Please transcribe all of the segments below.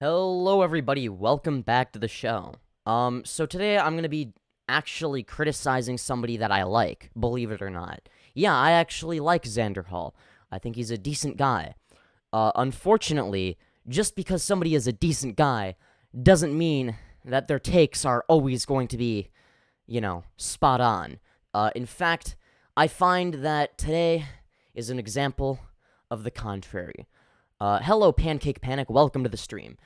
Hello everybody, welcome back to the show. So today I'm gonna be actually criticizing somebody that I like, believe it or not. Yeah, I actually like Xanderhal. I think he's a decent guy. Unfortunately, just because somebody is a decent guy doesn't mean that their takes are always going to be, spot on. In fact, I find that today is an example of the contrary. Hello, Pancake Panic, welcome to the stream.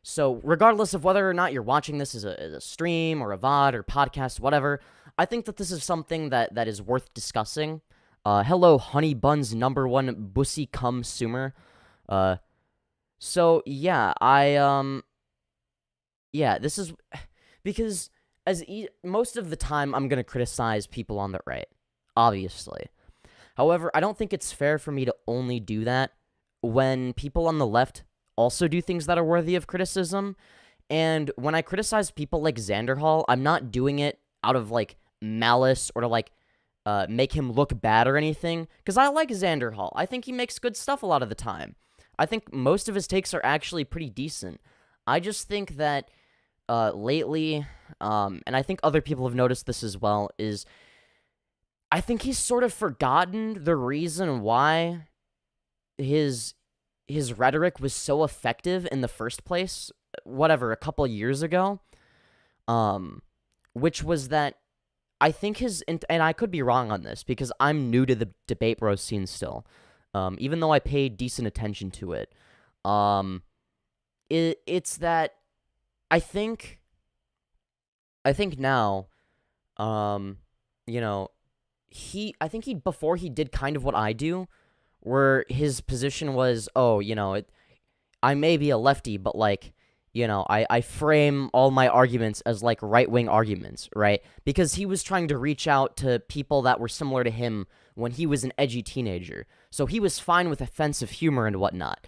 So regardless of whether or not you're watching this as a stream or a VOD or podcast, whatever, I think that this is something that is worth discussing. Hello, Honey Bun's #1 Bussy cum sumer. So yeah, this is because most of the time I'm gonna criticize people on the right, obviously. However, I don't think it's fair for me to only do that when people on the left also do things that are worthy of criticism. And when I criticize people like Xanderhal, I'm not doing it out of, malice or to, make him look bad or anything, because I like Xanderhal. I think he makes good stuff a lot of the time. I think most of his takes are actually pretty decent. I just think that, lately, and I think other people have noticed this as well, is I think he's sort of forgotten the reason why his rhetoric was so effective in the first place, a couple years ago, which was that I think and I could be wrong on this because I'm new to the debate bro scene still, even though I paid decent attention to it. It's that I think now, I think he before he did kind of what I do, where his position was, I may be a lefty, but, I frame all my arguments as, right-wing arguments, right? Because he was trying to reach out to people that were similar to him when he was an edgy teenager. So he was fine with offensive humor and whatnot.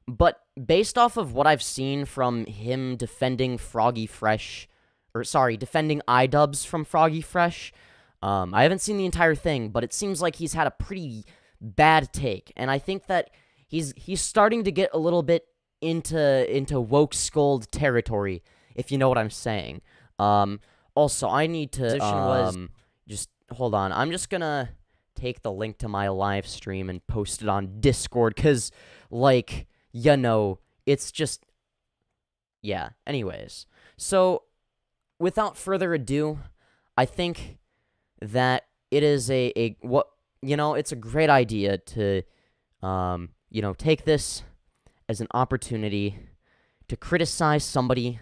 But based off of what I've seen from him defending defending iDubbbz from Froggy Fresh, I haven't seen the entire thing, but it seems like he's had a pretty bad take, and I think that he's starting to get a little bit into woke scold territory, if you know what I'm saying. Also, I need to just hold on. I'm just gonna take the link to my live stream and post it on Discord, cause it's just Anyways, so without further ado, I think that it is it's a great idea to, take this as an opportunity to criticize somebody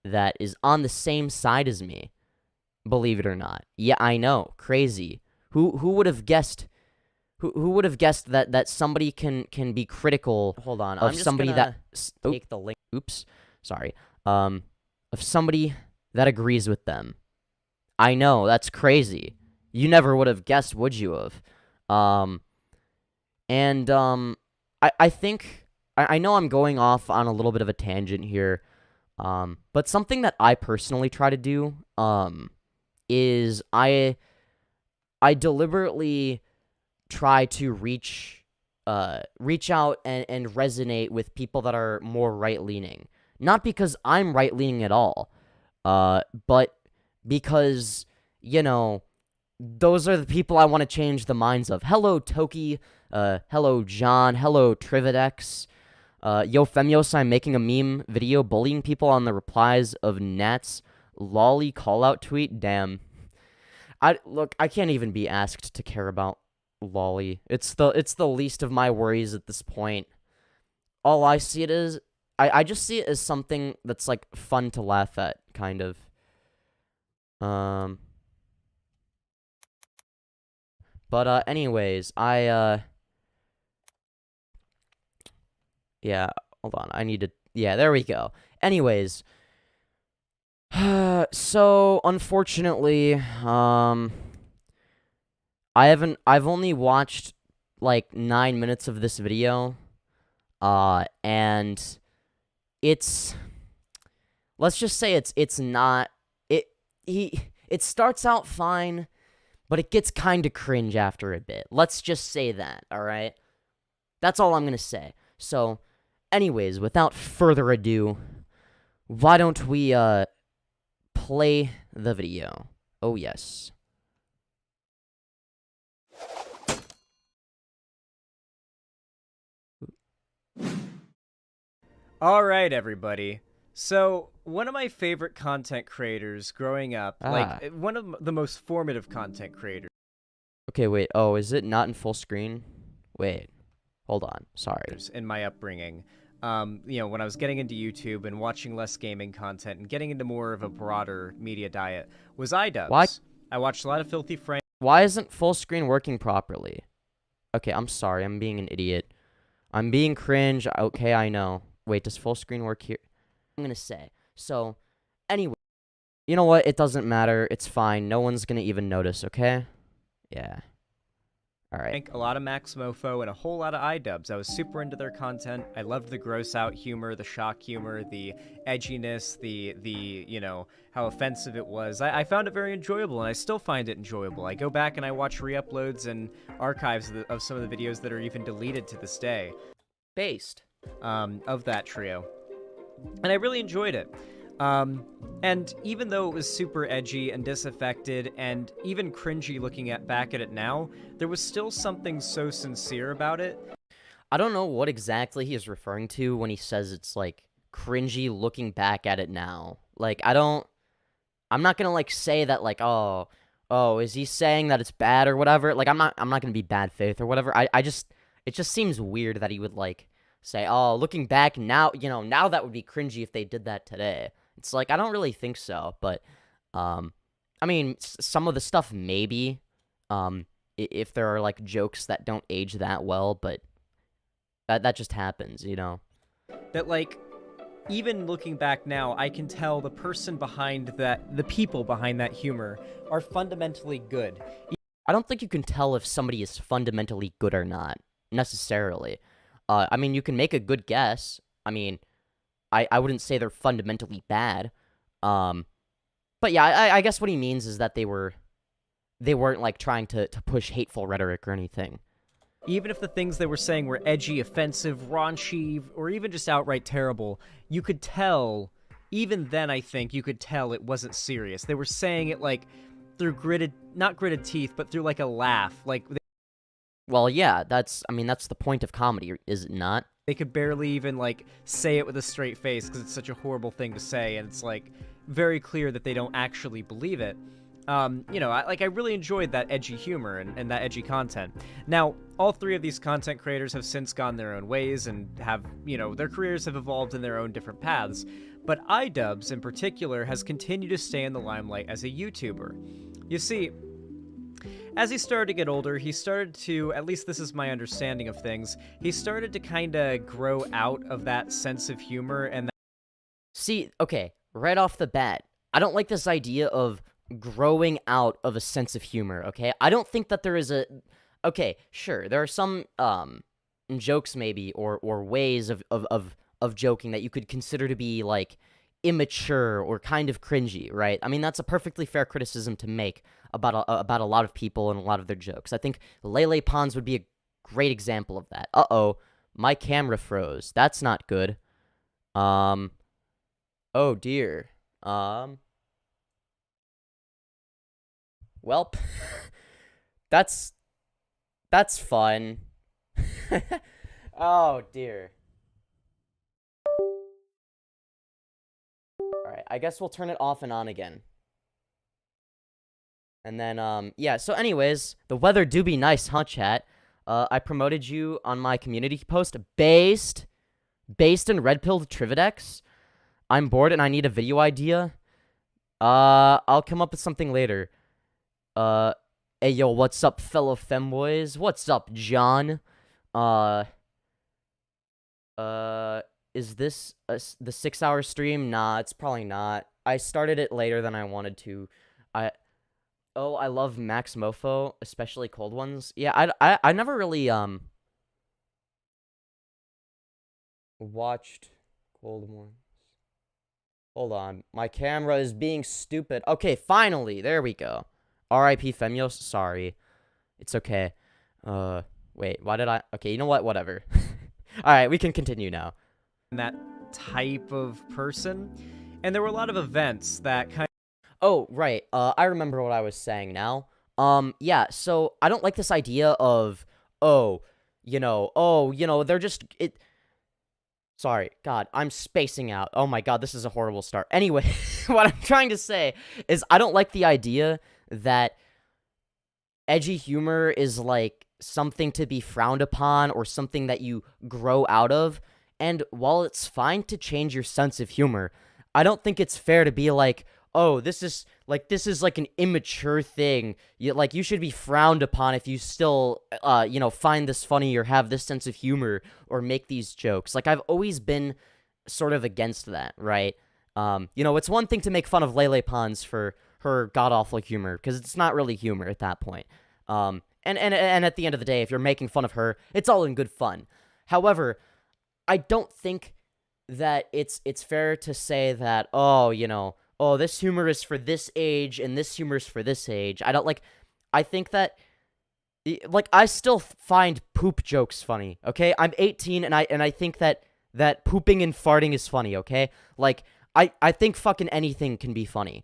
that is on the same side as me, believe it or not. Yeah, I know, crazy. Who would have guessed? Who would have guessed that somebody can be critical? Hold on, of somebody that take the link. Oops, sorry. Of somebody that agrees with them. I know, that's crazy. You never would have guessed, would you have? I think, I know I'm going off on a little bit of a tangent here, but something that I personally try to do, is I deliberately try to reach out and resonate with people that are more right-leaning. Not because I'm right-leaning at all, but because, those are the people I want to change the minds of. Hello, Toki. Hello, John. Hello, Trividex. Yo, Femyoz, I'm making a meme video bullying people on the replies of Nat's lolly call-out tweet. Damn. I can't even be asked to care about lolly. It's the least of my worries at this point. All I see it as, I just see it as something that's, fun to laugh at, kind of. But, anyways, yeah, hold on, I need to, yeah, there we go. Anyways, so, unfortunately, I've only watched, 9 minutes of this video, and let's just say it's not, it starts out fine, but it gets kind of cringe after a bit. Let's just say that, alright? That's all I'm gonna say. So, anyways, without further ado, why don't we play the video? Oh yes. All right, everybody. So, one of my favorite content creators growing up, like one of the most formative content creators. Okay, wait. Oh, is it not in full screen? Wait. Hold on. Sorry. In my upbringing, you know, when I was getting into YouTube and watching less gaming content and getting into more of a broader media diet, was iDubbbz. Why? I watched a lot of Filthy Frank. Why isn't full screen working properly? Okay, I'm sorry. I'm being an idiot. I'm being cringe. Okay, I know. Wait, does full screen work here? I'm gonna say. So, anyway. You know what? It doesn't matter. It's fine. No one's gonna even notice, okay? Yeah. Alright. A lot of Max Mofo and a whole lot of iDubbbz. I was super into their content. I loved the gross out humor, the shock humor, the edginess, the you know, how offensive it was. I found it very enjoyable, and I still find it enjoyable. I go back and I watch re-uploads and archives of some of the videos that are even deleted to this day. Based. Of that trio. And I really enjoyed it. And even though it was super edgy and disaffected and even cringy looking back at it now, there was still something so sincere about it. I don't know what exactly he is referring to when he says it's, like, cringy looking back at it now. Like, I'm not gonna, like, say that, like, oh, is he saying that it's bad or whatever? Like, I'm not gonna be bad faith or whatever. it just seems weird that he would, like, say, oh, looking back now, you know, now that would be cringy if they did that today. It's like, I don't really think so, but, I mean, some of the stuff maybe, if there are, like, jokes that don't age that well, but that just happens, you know? That, like, even looking back now, I can tell the person behind that, the people behind that humor are fundamentally good. I don't think you can tell if somebody is fundamentally good or not, necessarily. I mean, you can make a good guess. I mean, I wouldn't say they're fundamentally bad. But yeah, I guess what he means is that they weren't, like, trying to push hateful rhetoric or anything. Even if the things they were saying were edgy, offensive, raunchy, or even just outright terrible, you could tell, even then I think, you could tell it wasn't serious. They were saying it, like, through not gritted teeth, but through, like, a laugh. Like, well, yeah, that's the point of comedy, is it not? They could barely even, like, say it with a straight face because it's such a horrible thing to say, and it's, like, very clear that they don't actually believe it. You know, I really enjoyed that edgy humor and that edgy content. Now, all three of these content creators have since gone their own ways and have, you know, their careers have evolved in their own different paths, but iDubbbz, in particular, has continued to stay in the limelight as a YouTuber. You see, as he started to get older, he started to, at least this is my understanding of things, he started to kind of grow out of that sense of humor and See, okay, right off the bat, I don't like this idea of growing out of a sense of humor, okay? I don't think that there is a... Okay, sure, there are some, jokes maybe, or ways of joking that you could consider to be, like, immature or kind of cringy, right? I mean, that's a perfectly fair criticism to make about a lot of people and a lot of their jokes. I think Lele Pons would be a great example of that. Uh-oh, my camera froze. That's not good. Oh dear. Welp. That's fun. Oh dear. Alright, I guess we'll turn it off and on again. And then, yeah, so anyways, the weather do be nice, huh, chat? I promoted you on my community post, based in red-pilled Trividex. I'm bored and I need a video idea. I'll come up with something later. Hey, yo, what's up, fellow Femboys? What's up, John? Is this the 6-hour stream? Nah, it's probably not. I started it later than I wanted to. Oh, I love Max Mofo, especially cold ones. Yeah, I never really, watched cold ones. Hold on. My camera is being stupid. Okay, finally. There we go. R.I.P. Femyoz. Sorry. It's okay. Wait. Why did I... Okay, you know what? Whatever. Alright, we can continue now. that type of person. And there were a lot of events that kind Oh, right. I remember what I was saying now. Yeah, so I don't like this idea of, they're just, sorry, God, I'm spacing out. Oh my God, this is a horrible start. Anyway, what I'm trying to say is I don't like the idea that edgy humor is, like, something to be frowned upon or something that you grow out of. And while it's fine to change your sense of humor, I don't think it's fair to be like, oh, this is like an immature thing. You should be frowned upon if you still, find this funny or have this sense of humor or make these jokes. Like, I've always been sort of against that, right? It's one thing to make fun of Lele Pons for her god-awful humor, because it's not really humor at that point. And at the end of the day, if you're making fun of her, it's all in good fun. However, I don't think that it's fair to say that, this humor is for this age and this humor is for this age. I think that, I still find poop jokes funny, okay? I'm 18 and I think that pooping and farting is funny, okay? Like, I think fucking anything can be funny.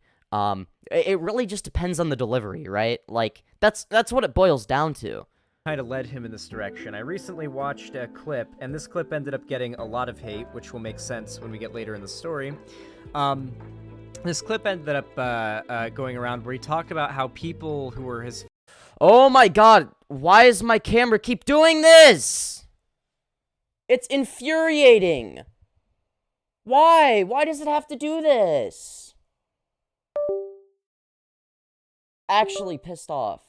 It really just depends on the delivery, right? Like, that's what it boils down to. of led him in this direction. I recently watched a clip, and this clip ended up getting a lot of hate, which will make sense when we get later in the story. This clip ended up going around where he talked about how people who were his... Oh my God, why does my camera keep doing this? It's infuriating. Why? Why does it have to do this? Actually pissed off.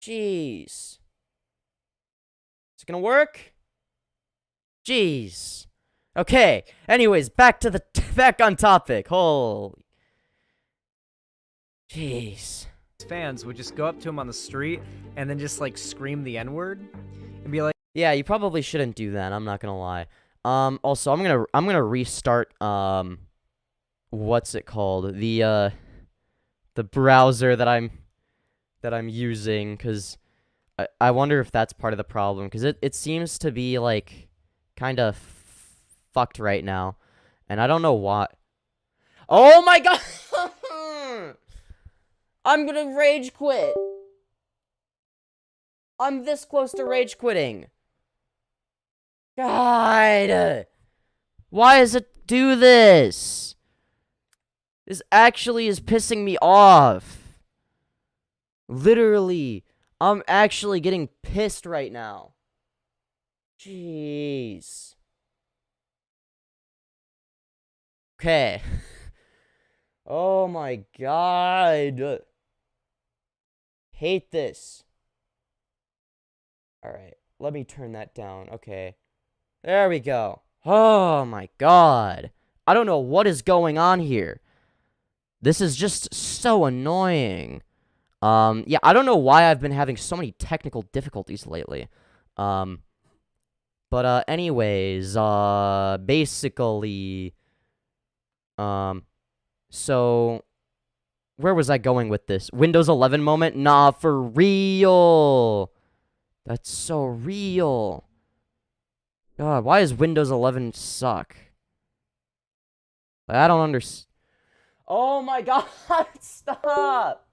Jeez. Is it gonna work? Jeez. Okay. Anyways, back on topic. Holy. Jeez. Fans would just go up to him on the street and then just like scream the N-word and be like, yeah, you probably shouldn't do that. I'm not gonna lie. Also, I'm gonna restart. What's it called? The browser that I'm using, because I wonder if that's part of the problem, because it seems to be like kind of fucked right now, and I don't know why. Oh my God! I'm gonna rage quit. I'm this close to rage quitting. God, why does it do this? This actually is pissing me off. Literally, I'm actually getting pissed right now. Jeez. Okay. Oh my God. Hate this. Alright, let me turn that down. Okay. There we go. Oh my God. I don't know what is going on here. This is just so annoying. Yeah, I don't know why I've been having so many technical difficulties lately. But anyways, basically, so, where was I going with this? Windows 11 moment? Nah, for real. That's so real. God, why does Windows 11 suck? I don't understand. Oh my God, stop.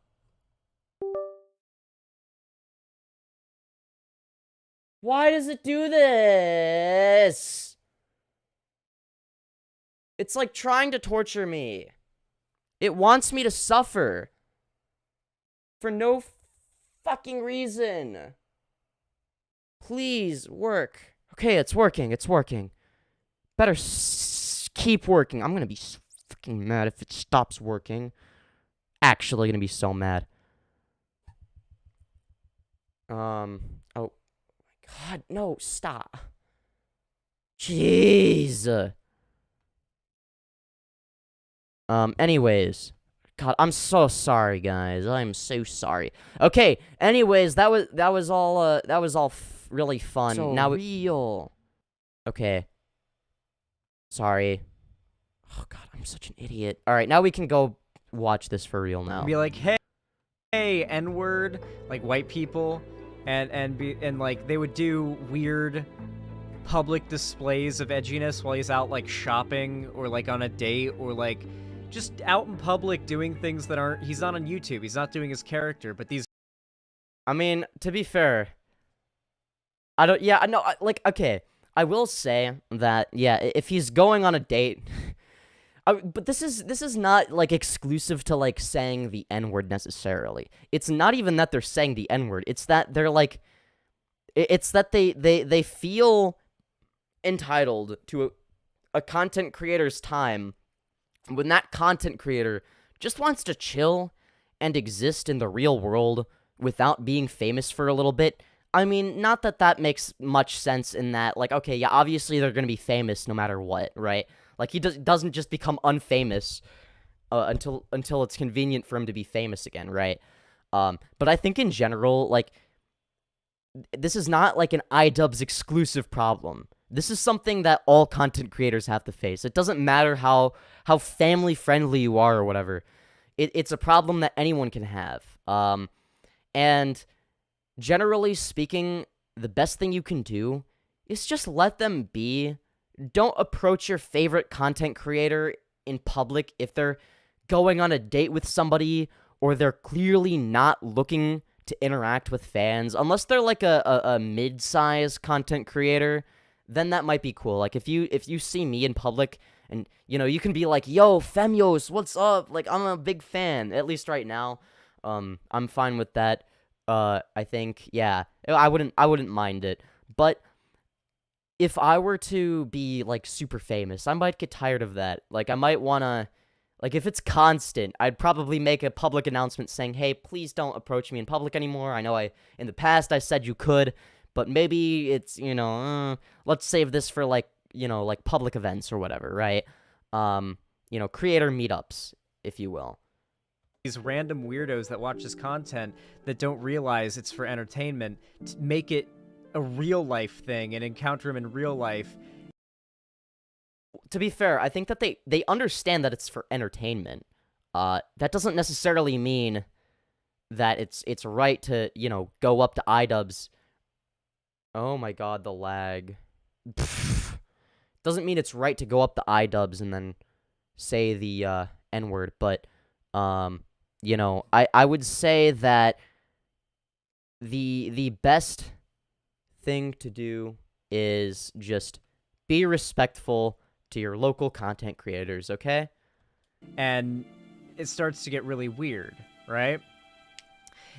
Why does it do this? It's like trying to torture me. It wants me to suffer. For no fucking reason. Please, work. Okay, it's working, it's working. Better keep working. I'm gonna be so fucking mad if it stops working. Actually gonna be so mad. Oh. God, no, stop. Jeez. Anyways. God, I'm so sorry, guys. I'm so sorry. Okay, anyways, that was all really fun. So now real. Okay. Sorry. Oh God, I'm such an idiot. All right, now we can go watch this for real now. Be like, hey, N-word, like white people, and like they would do weird public displays of edginess while he's out, like, shopping, or, like, on a date, or, like, just out in public doing things that aren't... He's not on YouTube, he's not doing his character, but these... I mean, to be fair, I don't... Yeah, no, like, okay, I will say that, yeah, if he's going on a date... but this is not, like, exclusive to, like, saying the N-word necessarily. It's not even that they're saying the N-word. It's that they're, like... It's that they feel entitled to a content creator's time when that content creator just wants to chill and exist in the real world without being famous for a little bit. I mean, not that that makes much sense in that, like, okay, yeah, obviously they're going to be famous no matter what, right? Like, he doesn't just become unfamous until it's convenient for him to be famous again, right? But I think in general, like, this is not, like, an iDubbbz exclusive problem. This is something that all content creators have to face. It doesn't matter how family-friendly you are or whatever. It's a problem that anyone can have. And generally speaking, the best thing you can do is just let them be. Don't approach your favorite content creator in public if they're going on a date with somebody or they're clearly not looking to interact with fans. Unless they're like a mid-size content creator, then that might be cool. Like, if you see me in public and, you know, you can be like, yo, Femyoz, what's up? Like, I'm a big fan, at least right now. I'm fine with that. I think, yeah, I wouldn't mind it. But if I were to be, like, super famous, I might get tired of that. Like, I might wanna, like, if it's constant, I'd probably make a public announcement saying, hey, please don't approach me in public anymore. I know in the past I said you could, but maybe it's, you know, let's save this for, like, you know, like, public events or whatever, right? You know, creator meetups, if you will. These random weirdos that watch this content that don't realize it's for entertainment, to make it a real-life thing and encounter him in real life. To be fair, I think that they understand that it's for entertainment. That doesn't necessarily mean that it's right to, you know, go up to iDubbbz. Oh my god, the lag. Doesn't mean it's right to go up to iDubbbz and then say the N-word, but you know, I would say that the best thing to do is just be respectful to your local content creators, okay? And it starts to get really weird, right?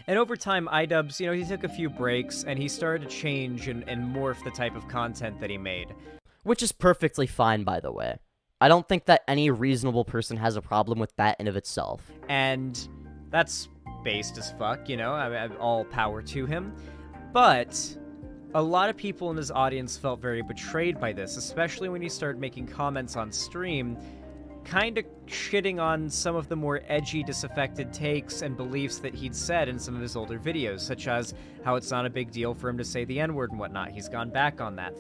And over time, iDubbbz, you know, he took a few breaks, and he started to change and morph the type of content that he made. Which is perfectly fine, by the way. I don't think that any reasonable person has a problem with that in of itself. And that's based as fuck, you know, all power to him. But a lot of people in his audience felt very betrayed by this, especially when he started making comments on stream, kind of shitting on some of the more edgy, disaffected takes and beliefs that he'd said in some of his older videos, such as how it's not a big deal for him to say the N-word and whatnot. He's gone back on that.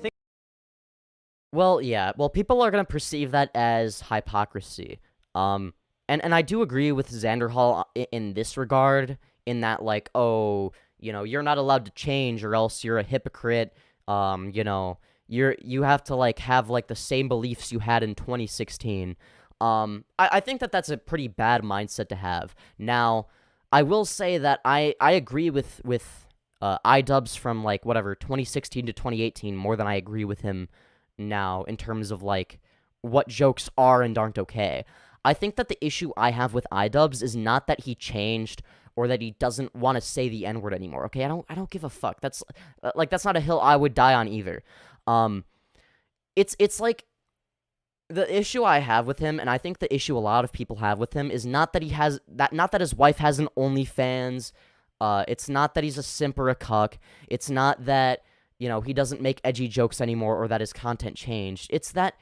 Well, yeah. Well, people are going to perceive that as hypocrisy. And I do agree with Xanderhal in this regard, in that, like, oh, you know, you're not allowed to change or else you're a hypocrite. You know, you have to, like, have, like, the same beliefs you had in 2016. I think that that's a pretty bad mindset to have. Now, I will say that I agree with iDubbbz from, like, whatever, 2016 to 2018 more than I agree with him now in terms of, like, what jokes are and aren't okay. I think that the issue I have with iDubbbz is not that he changed or that he doesn't want to say the N-word anymore. Okay, I don't give a fuck. That's that's not a hill I would die on either. It's like the issue I have with him, and I think the issue a lot of people have with him, is not that not that his wife has an OnlyFans. It's not that he's a simp or a cuck. It's not that, you know, he doesn't make edgy jokes anymore or that his content changed. It's that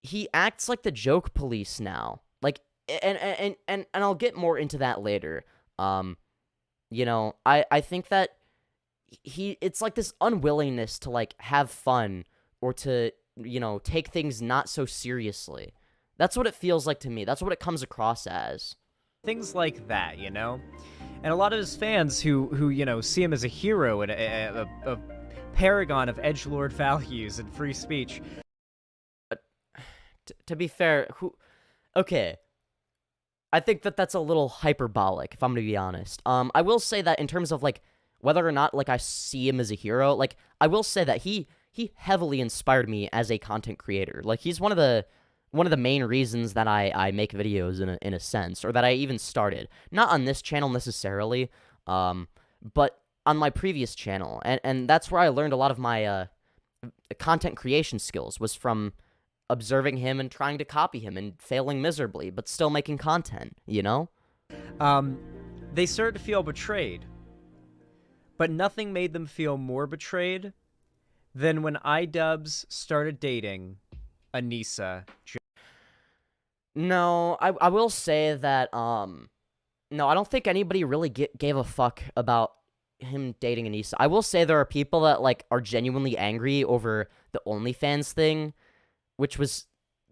he acts like the joke police now. Like, and I'll get more into that later. You know, I think that it's like this unwillingness to, like, have fun or to, you know, take things not so seriously. That's what it feels like to me. That's what it comes across as. Things like that, you know? And a lot of his fans who you know, see him as a hero and a paragon of edgelord values and free speech. To be fair, okay. I think that that's a little hyperbolic, if I'm gonna be honest. I will say that in terms of, like, whether or not, like, I see him as a hero, like, I will say that he heavily inspired me as a content creator. Like, he's one of the main reasons that I make videos in a sense, or that I even started. Not on this channel necessarily, but on my previous channel. And that's where I learned a lot of my content creation skills, was from observing him and trying to copy him and failing miserably, but still making content, you know? They started to feel betrayed, but nothing made them feel more betrayed than when iDubbbz started dating Anissa. No, I will say that, no, I don't think anybody really gave a fuck about him dating Anissa. I will say there are people that, like, are genuinely angry over the OnlyFans thing, which was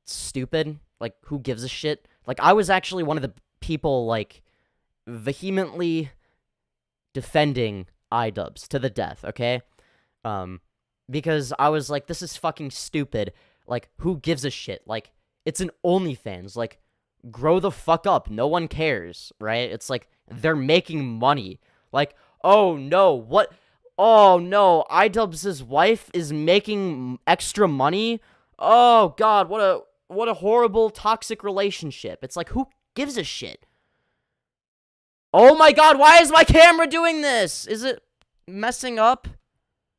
stupid. Like, who gives a shit? Like, I was actually one of the people, like, vehemently defending iDubbbz to the death, okay? Because I was like, this is fucking stupid. Like, who gives a shit? Like, it's an OnlyFans. Like, grow the fuck up. No one cares, right? It's like, they're making money. Like, oh no, what? Oh no, iDubbbz's wife is making extra money? Oh god, what a horrible toxic relationship. It's like, who gives a shit? Oh my god, why is my camera doing this? Is it messing up?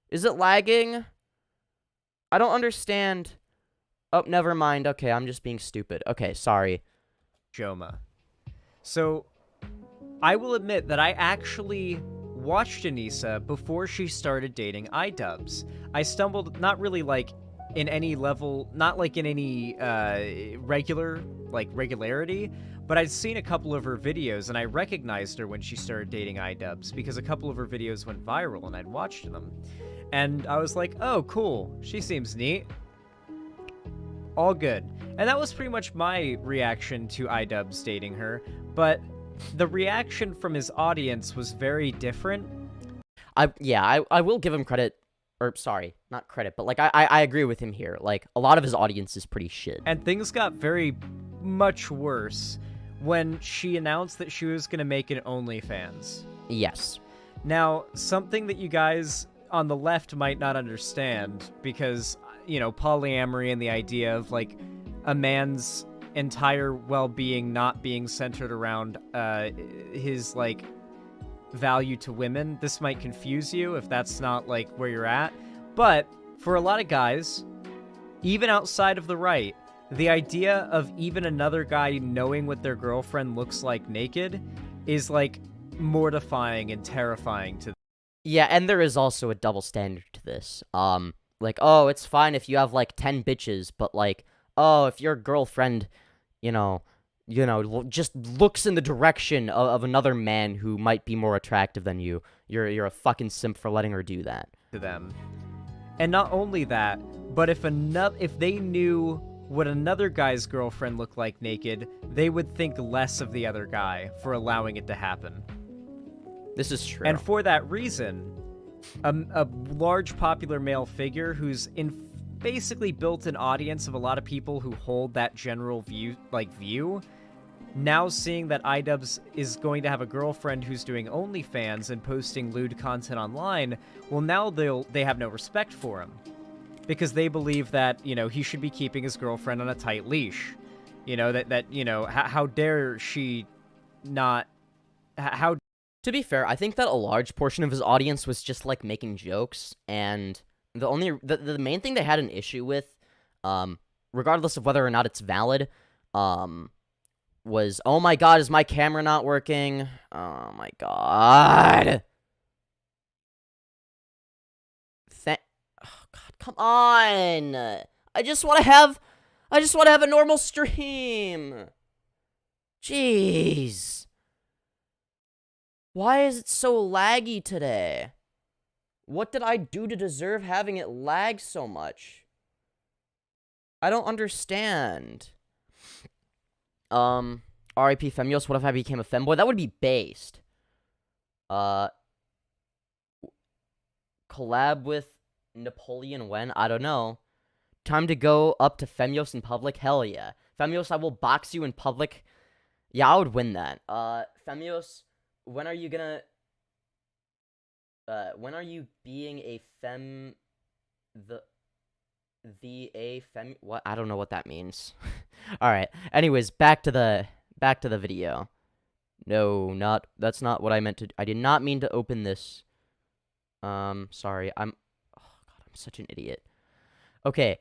Is it lagging? I don't understand. Oh, never mind. Okay, I'm just being stupid. Okay, sorry. Joma. So, I will admit that I actually watched Anissa before she started dating iDubbbz. I stumbled, not really, like, in any level, not like in any regularity, but I'd seen a couple of her videos and I recognized her when she started dating iDubbbz because a couple of her videos went viral and I'd watched them. And I was like, oh, cool, she seems neat. All good. And that was pretty much my reaction to iDubbbz dating her, but the reaction from his audience was very different. I will give him credit. Or, sorry, not credit, but, like, I agree with him here. Like, a lot of his audience is pretty shit. And things got very much worse when she announced that she was going to make an OnlyFans. Yes. Now, something that you guys on the left might not understand, because, you know, polyamory and the idea of, like, a man's entire well-being not being centered around his, like, value to women, this might confuse you if that's not, like, where you're at. But for a lot of guys, even outside of the right, the idea of even another guy knowing what their girlfriend looks like naked is, like, mortifying and terrifying to them. Yeah, and there is also a double standard to this. Like, oh, it's fine if you have, like, 10 bitches, but, like, oh, if your girlfriend, you know, just looks in the direction of another man who might be more attractive than you, you're a fucking simp for letting her do that. To them. And not only that, but if they knew what another guy's girlfriend looked like naked, they would think less of the other guy for allowing it to happen. This is true. And for that reason, a large popular male figure who's basically built an audience of a lot of people who hold that general view, now seeing that iDubbbz is going to have a girlfriend who's doing OnlyFans and posting lewd content online, well, now they have no respect for him. Because they believe that, you know, he should be keeping his girlfriend on a tight leash. You know, that you know, how dare she not... How... To be fair, I think that a large portion of his audience was just, like, making jokes, and the main thing they had an issue with, regardless of whether or not it's valid, was, oh my god, is my camera not working? Oh my god. Oh god, come on. I just want to have a normal stream. Jeez. Why is it so laggy today? What did I do to deserve having it lag so much? I don't understand. R.I.P. Femyoz, what if I became a femboy? That would be based. Collab with Napoleon when? I don't know. Time to go up to Femyoz in public? Hell yeah. Femyoz, I will box you in public. Yeah, I would win that. Femyoz, when are you gonna... when are you being a fem... What? I don't know what that means. Alright, anyways, back to the video. No, that's not what I meant to... I did not mean to open this. Sorry, oh god, I'm such an idiot. Okay,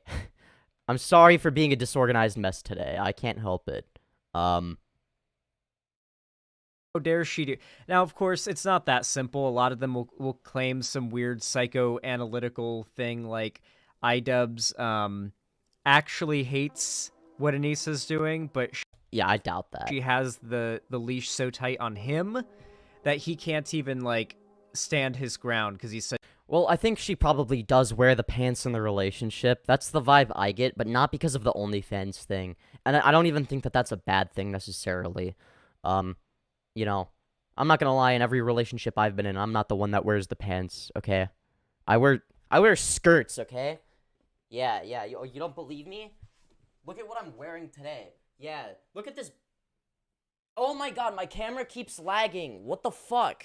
I'm sorry for being a disorganized mess today. I can't help it. How dare she do... Now, of course, it's not that simple. A lot of them will claim some weird psychoanalytical thing like iDubbbz actually hates what Anissa's doing, but yeah, I doubt that. She has the leash so tight on him that he can't even, like, stand his ground because he's such... Well, I think she probably does wear the pants in the relationship. That's the vibe I get, but not because of the OnlyFans thing. And I don't even think that that's a bad thing necessarily. You know, I'm not gonna lie, in every relationship I've been in, I'm not the one that wears the pants, okay? I wear skirts, okay? Yeah, you don't believe me? Look at what I'm wearing today. Yeah, look at this. Oh my god, my camera keeps lagging. What the fuck?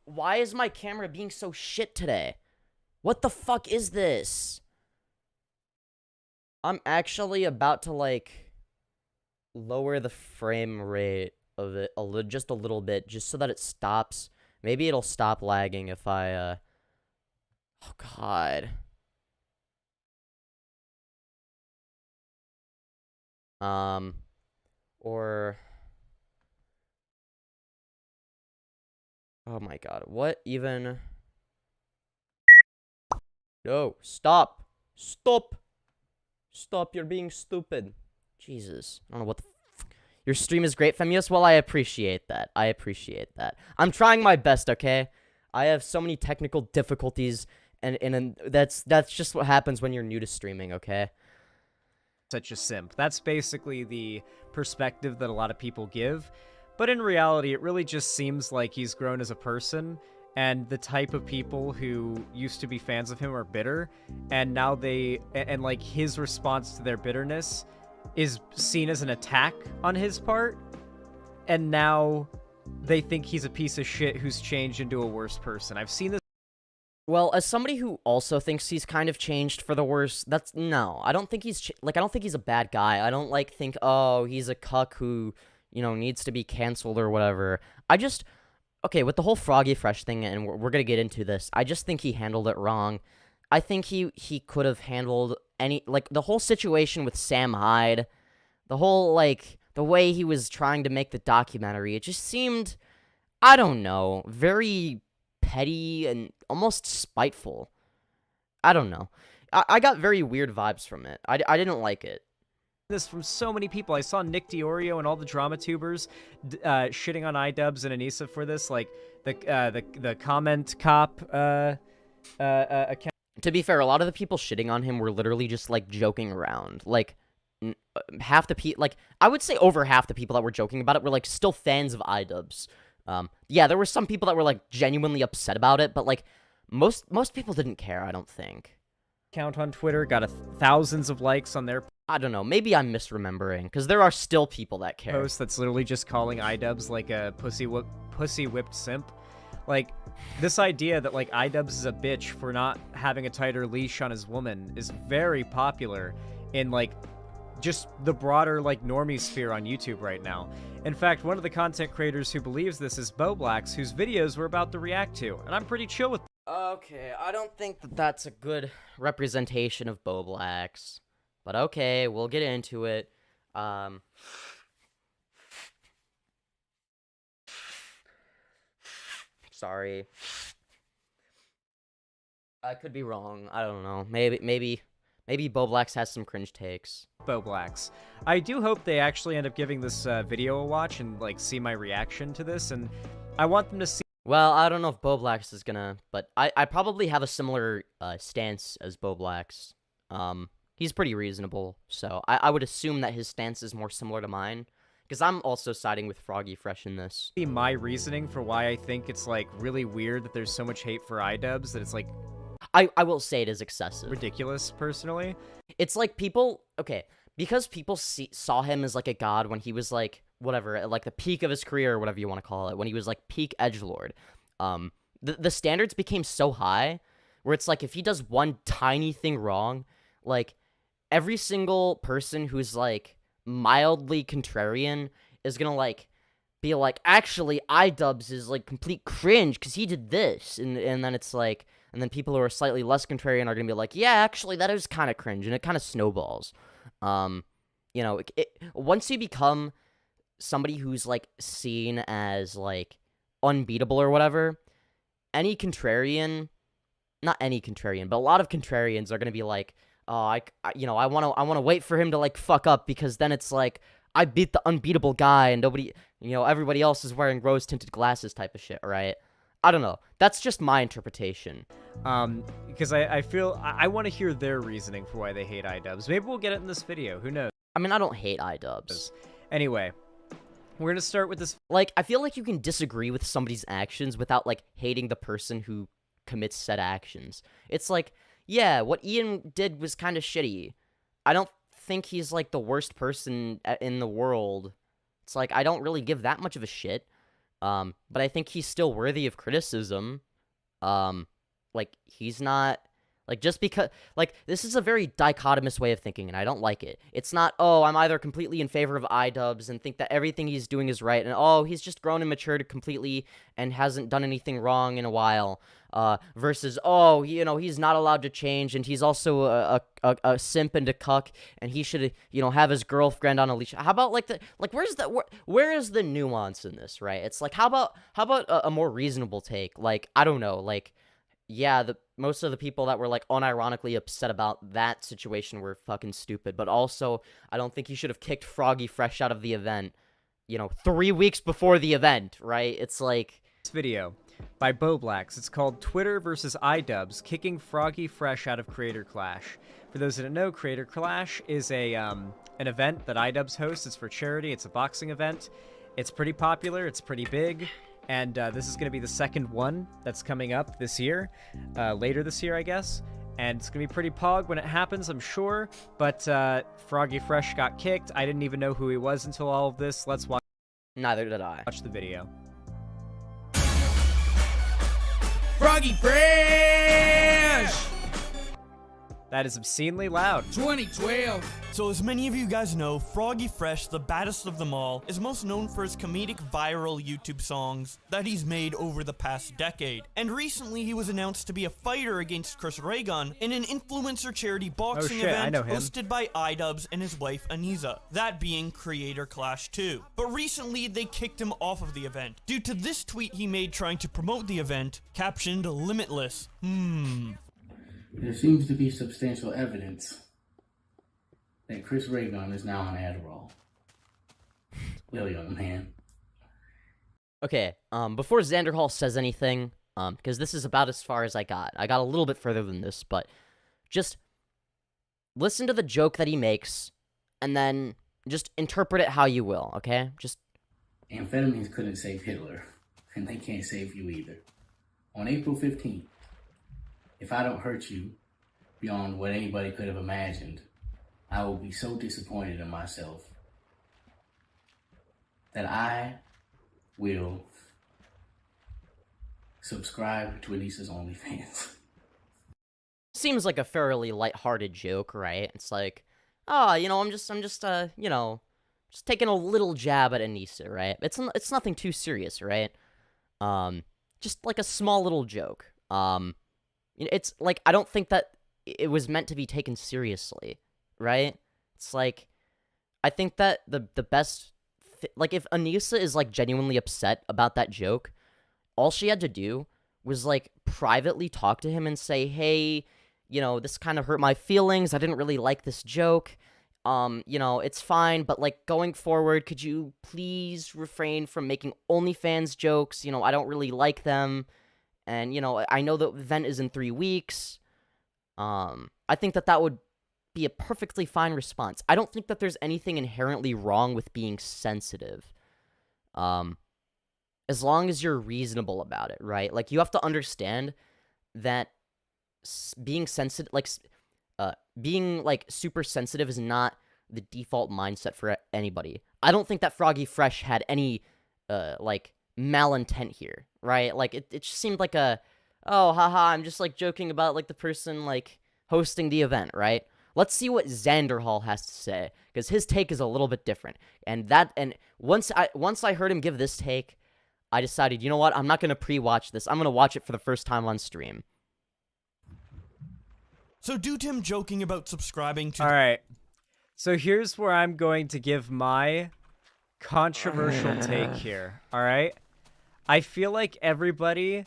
Why is my camera being so shit today? What the fuck is this? I'm actually about to, like, lower the frame rate of it just a little bit, just so that it stops. Maybe it'll stop lagging if I, oh god. Or... Oh my god, what even? No, stop! Stop! Stop, you're being stupid. Jesus, I don't know what the Your stream is great, Femyoz. Well, I appreciate that. I'm trying my best, okay? I have so many technical difficulties, and that's just what happens when you're new to streaming, okay? Such a simp. That's basically the perspective that a lot of people give. But in reality, it really just seems like he's grown as a person, and the type of people who used to be fans of him are bitter, and now like, his response to their bitterness is seen as an attack on his part, and now they think he's a piece of shit who's changed into a worse person. I've seen this. Well, as somebody who also thinks he's kind of changed for the worse, no, I don't think he's, I don't think he's a bad guy. I don't, like, think, oh, he's a cuck who, you know, needs to be canceled or whatever. Okay, with the whole Froggy Fresh thing, and we're gonna get into this, I just think he handled it wrong. I think he could have handled the whole situation with Sam Hyde, the whole, like, the way he was trying to make the documentary, it just seemed, I don't know, very petty and almost spiteful. I don't know. I got very weird vibes from it. I didn't like it. This from so many people. I saw Nick Diorio and all the drama tubers shitting on iDubbbz and Anissa for this, like the comment cop account. To be fair, a lot of the people shitting on him were literally just, like, joking around. Like, half the people, like, I would say over half the people that were joking about it were, like, still fans of iDubbbz. Yeah, there were some people that were, like, genuinely upset about it, but, like, most people didn't care, I don't think. Account on Twitter got thousands of likes on their... I don't know, maybe I'm misremembering, because there are still people that care. Post that's literally just calling iDubbbz, like, a pussy-whipped simp. Like, this idea that, like, iDubbbz is a bitch for not having a tighter leash on his woman is very popular in, like, just the broader, like, normie sphere on YouTube right now. In fact, one of the content creators who believes this is Boblacks, whose videos we're about to react to, and I'm pretty chill with... Okay, I don't think that that's a good representation of Boblacks, but okay, we'll get into it. Sorry. I could be wrong. I don't know. Maybe Boblacks has some cringe takes. Boblacks. I do hope they actually end up giving this video a watch and, like, see my reaction to this, and I want them to see... Well, I don't know if Boblacks is gonna, but I probably have a similar stance as Boblacks. He's pretty reasonable, so I would assume that his stance is more similar to mine. Because I'm also siding with Froggy Fresh in this. My reasoning for why I think it's, like, really weird that there's so much hate for iDubbbz, that it's, like... I will say it is excessive. Ridiculous, personally. It's like people, okay, because people saw him as like a god when he was like, whatever, at like the peak of his career or whatever you want to call it, when he was like peak edgelord. The standards became so high where it's like if he does one tiny thing wrong, like every single person who's like mildly contrarian is gonna like be like, actually iDubbbz is like complete cringe because he did this, and then it's like, and then people who are slightly less contrarian are gonna be like, yeah, actually that is kind of cringe, and it kind of snowballs. You know, once you become somebody who's like seen as like unbeatable or whatever, any contrarian, not any contrarian, but a lot of contrarians are gonna be like, oh, I want to wait for him to like fuck up, because then it's like I beat the unbeatable guy and nobody, everybody else is wearing rose tinted glasses type of shit, right? I don't know. That's just my interpretation. Because I feel I want to hear their reasoning for why they hate iDubbbz. Maybe we'll get it in this video. Who knows? I mean, I don't hate iDubbbz. Anyway, we're gonna start with this. Like, I feel like you can disagree with somebody's actions without like hating the person who commits said actions. It's like, yeah, what Ian did was kind of shitty. I don't think he's like the worst person in the world. It's like, I don't really give that much of a shit. But I think he's still worthy of criticism. Like, he's not, like, just because, like, this is a very dichotomous way of thinking, and I don't like it. It's not, oh, I'm either completely in favor of iDubbbz and think that everything he's doing is right, and oh, he's just grown and matured completely and hasn't done anything wrong in a while, versus, oh, he's not allowed to change, and he's also a simp and a cuck, and he should, have his girlfriend on a leash. How about, like, where is the nuance in this, right? It's like, how about a more reasonable take? Like, I don't know, like, yeah, most of the people that were, like, unironically upset about that situation were fucking stupid, but also, I don't think you should have kicked Froggy Fresh out of the event, 3 weeks before the event, right? It's like... This video by Boblax. It's called Twitter versus iDubbbz, kicking Froggy Fresh out of Creator Clash. For those that don't know, Creator Clash is an event that iDubbbz hosts. It's for charity. It's a boxing event. It's pretty popular. It's pretty big. And this is going to be the second one that's coming up this year, later this year, I guess. And it's going to be pretty pog when it happens, I'm sure. But Froggy Fresh got kicked. I didn't even know who he was until all of this. Let's watch. Neither did I. Watch the video. Froggy Fresh! That is obscenely loud. 2012. So as many of you guys know, Froggy Fresh, the baddest of them all, is most known for his comedic viral YouTube songs that he's made over the past decade. And recently he was announced to be a fighter against Chris Reagan in an influencer charity boxing event hosted by iDubbbz and his wife Aniza, that being Creator Clash 2. But recently they kicked him off of the event due to this tweet he made trying to promote the event, captioned Limitless. There seems to be substantial evidence that Chris Reagan is now on Adderall. Well, young man. Okay, before Xanderhal says anything, because this is about as far as I got. I got a little bit further than this, but just listen to the joke that he makes, and then just interpret it how you will, okay? Just... Amphetamines couldn't save Hitler, and they can't save you either. On April 15th, if I don't hurt you beyond what anybody could have imagined, I will be so disappointed in myself that I will subscribe to Anissa's OnlyFans. Seems like a fairly lighthearted joke, right? It's like, oh, I'm just taking a little jab at Anissa, right? It's nothing too serious, right? Just like a small little joke. It's like, I don't think that it was meant to be taken seriously, right? It's like, I think that the best, like, if Anissa is, like, genuinely upset about that joke, all she had to do was, like, privately talk to him and say, hey, this kind of hurt my feelings, I didn't really like this joke, it's fine, but, like, going forward, could you please refrain from making OnlyFans jokes? I don't really like them. And, I know the event is in 3 weeks. I think that would be a perfectly fine response. I don't think that there's anything inherently wrong with being sensitive. As long as you're reasonable about it, right? Like, you have to understand that being sensitive, being like super sensitive is not the default mindset for anybody. I don't think that Froggy Fresh had any like malintent here, right? Like it just seemed like a, oh haha, I'm just like joking about like the person like hosting the event, right? Let's see what Xanderhal has to say, because his take is a little bit different. And once I heard him give this take, I decided, you know what? I'm not gonna pre-watch this. I'm gonna watch it for the first time on stream. So due to him joking about subscribing to... Alright. So here's where I'm going to give my controversial take here, alright? I feel like everybody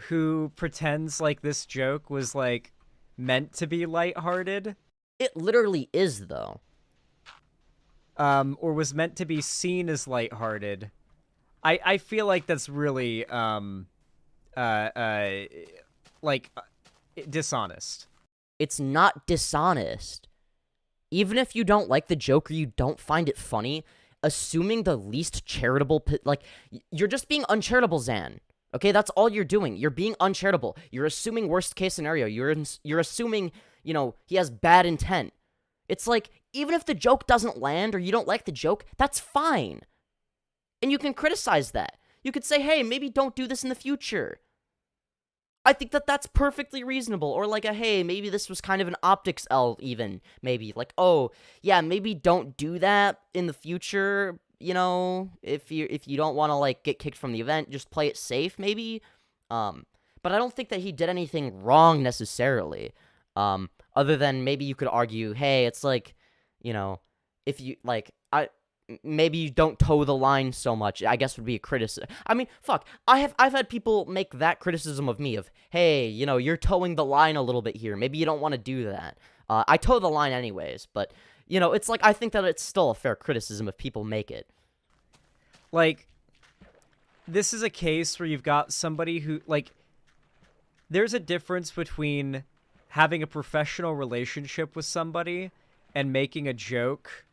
who pretends like this joke was, like, meant to be lighthearted... It literally is, though. Or was meant to be seen as lighthearted. I feel like that's really, dishonest. It's not dishonest. Even if you don't like the joke or you don't find it funny, assuming the least charitable... you're just being uncharitable, Zan. Okay, that's all you're doing. You're being uncharitable. You're assuming worst case scenario. You're assuming, you know, he has bad intent. It's like, even if the joke doesn't land or you don't like the joke, that's fine. And you can criticize that. You could say, hey, maybe don't do this in the future. I think that that's perfectly reasonable. Or like a, hey, maybe this was kind of an optics L even. Maybe like, oh, yeah, maybe don't do that in the future. You know, if you don't want to like get kicked from the event, just play it safe maybe. But I don't think that he did anything wrong necessarily. Other than maybe you could argue, hey, it's like, you know, if you like, maybe you don't toe the line so much, I guess would be a criticism. I mean, fuck, I've had people make that criticism of me of, hey, you know, you're towing the line a little bit here. Maybe you don't want to do that. I toe the line anyways, but, you know, it's like, I think that it's still a fair criticism if people make it. Like, this is a case where you've got somebody who, like, there's a difference between having a professional relationship with somebody and making a joke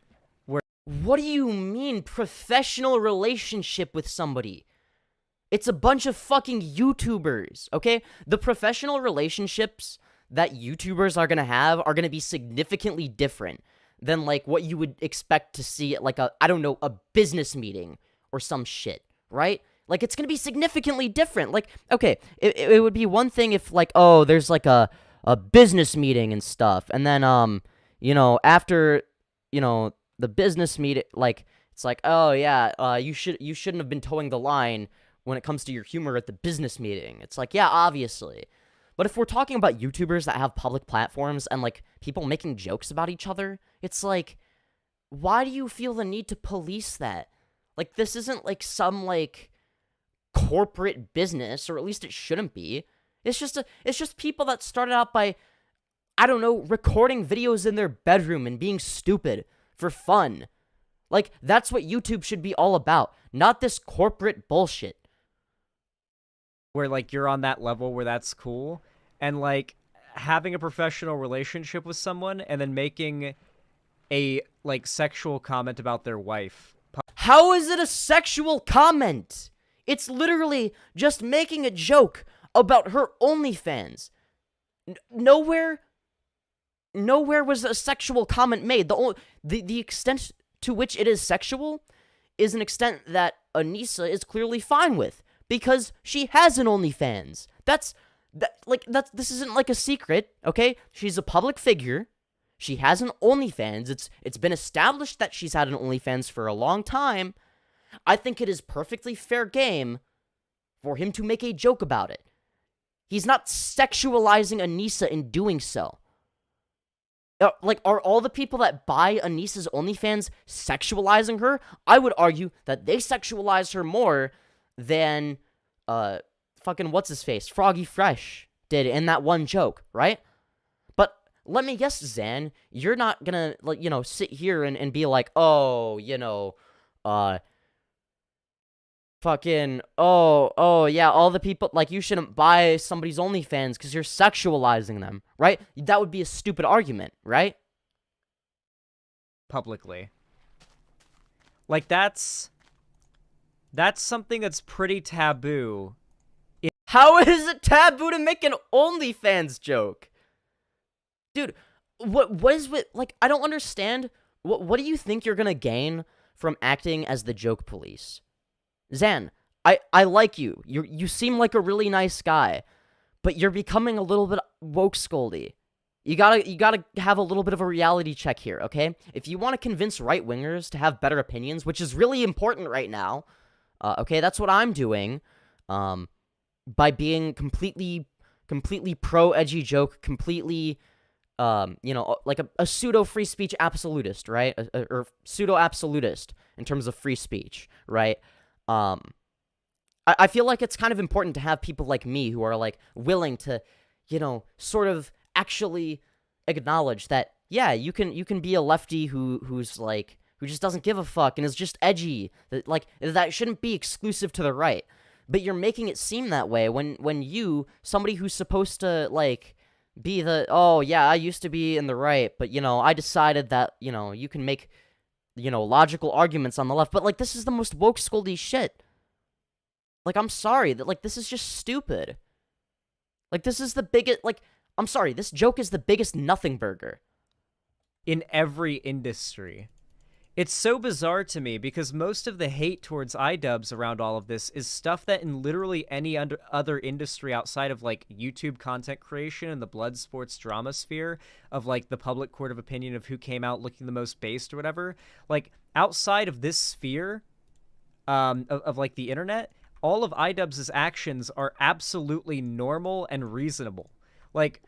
where... What do you mean, professional relationship with somebody? It's a bunch of fucking YouTubers, okay? The professional relationships that YouTubers are gonna have are gonna be significantly different than, like, what you would expect to see at, like, I don't know, a business meeting or some shit, right? Like, it's gonna be significantly different. Like, okay, it would be one thing if, like, oh, there's, like, a business meeting and stuff, and then, you know, after, you know, the business meeting, like, it's like, oh, yeah, you shouldn't have been towing the line when it comes to your humor at the business meeting. It's like, yeah, obviously. But if we're talking about YouTubers that have public platforms and, like, people making jokes about each other, it's like, why do you feel the need to police that? Like, this isn't, like, some, like, corporate business, or at least it shouldn't be. It's just people that started out by, I don't know, recording videos in their bedroom and being stupid for fun. Like, that's what YouTube should be all about, not this corporate bullshit. Where, like, you're on that level where that's cool, and, like, having a professional relationship with someone and then making a, like, sexual comment about their wife. How is it a sexual comment? It's literally just making a joke about her OnlyFans. Nowhere was a sexual comment made. The extent to which it is sexual is an extent that Anissa is clearly fine with, because she has an OnlyFans. This isn't like a secret, okay? She's a public figure. She has an OnlyFans. It's been established that she's had an OnlyFans for a long time. I think it is perfectly fair game for him to make a joke about it. He's not sexualizing Anissa in doing so. Like, are all the people that buy Anissa's OnlyFans sexualizing her? I would argue that they sexualize her more than, fucking what's-his-face, Froggy Fresh did in that one joke, right? But let me guess, Zan, you're not gonna, like, you know, sit here and be like, oh, you know, fucking, oh, yeah, all the people, like, you shouldn't buy somebody's OnlyFans because you're sexualizing them, right? That would be a stupid argument, right? Publicly. Like, that's something that's pretty taboo. How is it taboo to make an OnlyFans joke? Dude, what is with, like, I don't understand. What do you think you're gonna gain from acting as the joke police? Zan, I like you. You seem like a really nice guy, but you're becoming a little bit woke scoldy. You gotta have a little bit of a reality check here, okay? If you want to convince right-wingers to have better opinions, which is really important right now, okay, that's what I'm doing, by being completely pro-edgy joke, completely, like a pseudo-free speech absolutist, right? Or pseudo-absolutist in terms of free speech, right? I feel like it's kind of important to have people like me who are, like, willing to, sort of actually acknowledge that, yeah, you can be a lefty who's who just doesn't give a fuck and is just edgy. That shouldn't be exclusive to the right. But you're making it seem that way when you, somebody who's supposed to, like, be the, oh, yeah, I used to be in the right, but, I decided that, you can make, logical arguments on the left. But, like, this is the most woke scoldy shit. Like, I'm sorry, that, like, this is just stupid. Like, this is the biggest, like, I'm sorry, this joke is the biggest nothing burger. In every industry. It's so bizarre to me because most of the hate towards iDubbbz around all of this is stuff that in literally any other industry outside of, like, YouTube content creation and the blood sports drama sphere of, like, the public court of opinion of who came out looking the most based or whatever, like, outside of this sphere of like, the internet, all of iDubbbz's actions are absolutely normal and reasonable. Like,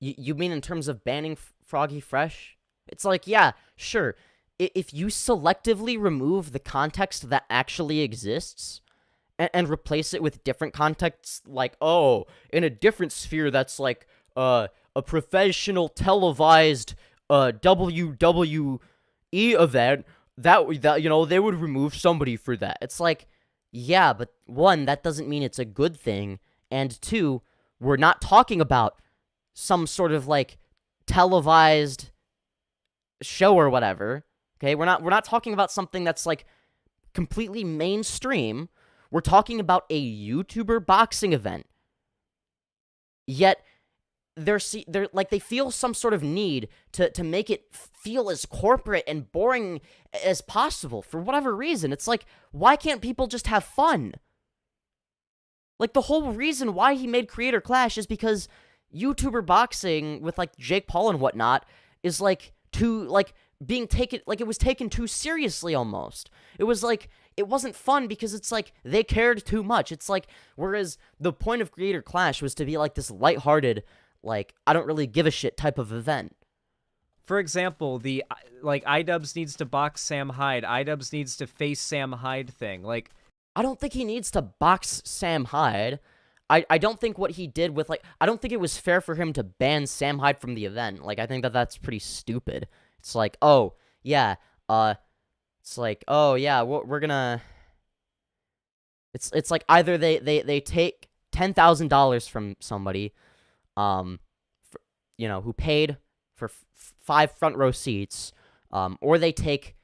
you mean in terms of banning Froggy Fresh? It's like, yeah, sure. If you selectively remove the context that actually exists and replace it with different contexts, like, oh, in a different sphere that's like a professional televised WWE event, that they would remove somebody for that. It's like, yeah, but one, that doesn't mean it's a good thing, and two, we're not talking about some sort of, like, televised show or whatever, okay? We're not talking about something that's, like, completely mainstream. We're talking about a YouTuber boxing event. Yet they're like, they feel some sort of need to make it feel as corporate and boring as possible for whatever reason. It's like, why can't people just have fun? Like, the whole reason why he made Creator Clash is because YouTuber boxing with, like, Jake Paul and whatnot is, like, too, like, being taken, like, it was taken too seriously almost. It was, like, it wasn't fun because it's, like, they cared too much. It's, like, whereas the point of Creator Clash was to be, like, this lighthearted, like, I don't really give a shit type of event. for example, the, like, iDubbbz needs to box Sam Hyde, iDubbbz needs to face Sam Hyde thing, like... I don't think he needs to box Sam Hyde. I don't think what he did with, like, I don't think it was fair for him to ban Sam Hyde from the event. Like, I think that's pretty stupid. It's like, oh, yeah, it's like, oh, yeah, we're gonna... It's like either they take $10,000 from somebody, who paid for 5 front row seats, or they take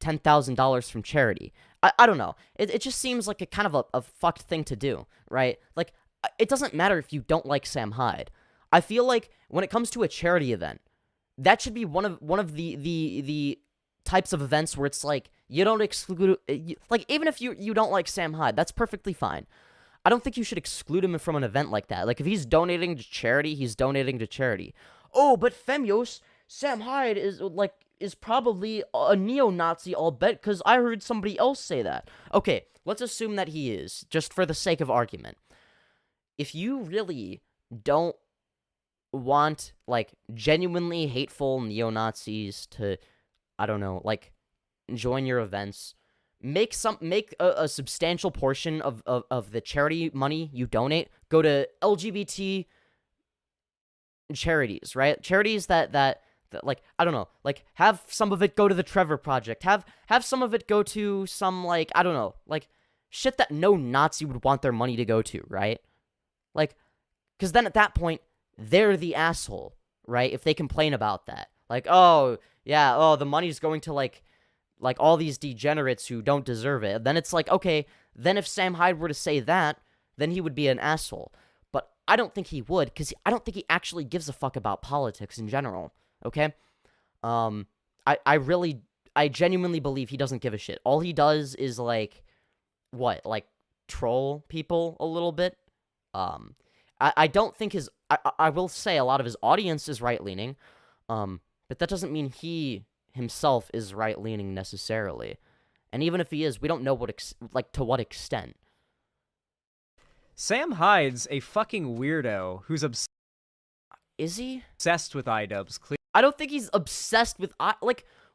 $10,000 from charity. I don't know. It just seems like a kind of a fucked thing to do, right? Like, it doesn't matter if you don't like Sam Hyde. I feel like when it comes to a charity event, that should be one of the types of events where it's like, you don't exclude, like, even if you don't like Sam Hyde, that's perfectly fine. I don't think you should exclude him from an event like that. Like, if he's donating to charity, he's donating to charity. Oh, but Femyoz, Sam Hyde is probably a neo-Nazi, I'll bet, because I heard somebody else say that. Okay, let's assume that he is, just for the sake of argument. If you really don't want, like, genuinely hateful neo-Nazis to, I don't know, like, join your events, make a substantial portion of the charity money you donate go to LGBT charities, right? Charities that like, I don't know, like, have some of it go to the Trevor Project, have some of it go to some, like, I don't know, like, shit that no Nazi would want their money to go to, right? Like, because then at that point, they're the asshole, right? If they complain about that. Like, oh, yeah, oh, the money's going to, like all these degenerates who don't deserve it. Then it's like, okay, then if Sam Hyde were to say that, then he would be an asshole. But I don't think he would, because I don't think he actually gives a fuck about politics in general, okay? I genuinely believe he doesn't give a shit. All he does is, like, what? Like, troll people a little bit? I don't think I will say a lot of his audience is right-leaning, but that doesn't mean he himself is right-leaning necessarily. And even if he is, we don't know to what extent. Sam Hyde's a fucking weirdo who's Is he? obsessed with iDubbbz. I don't think he's obsessed with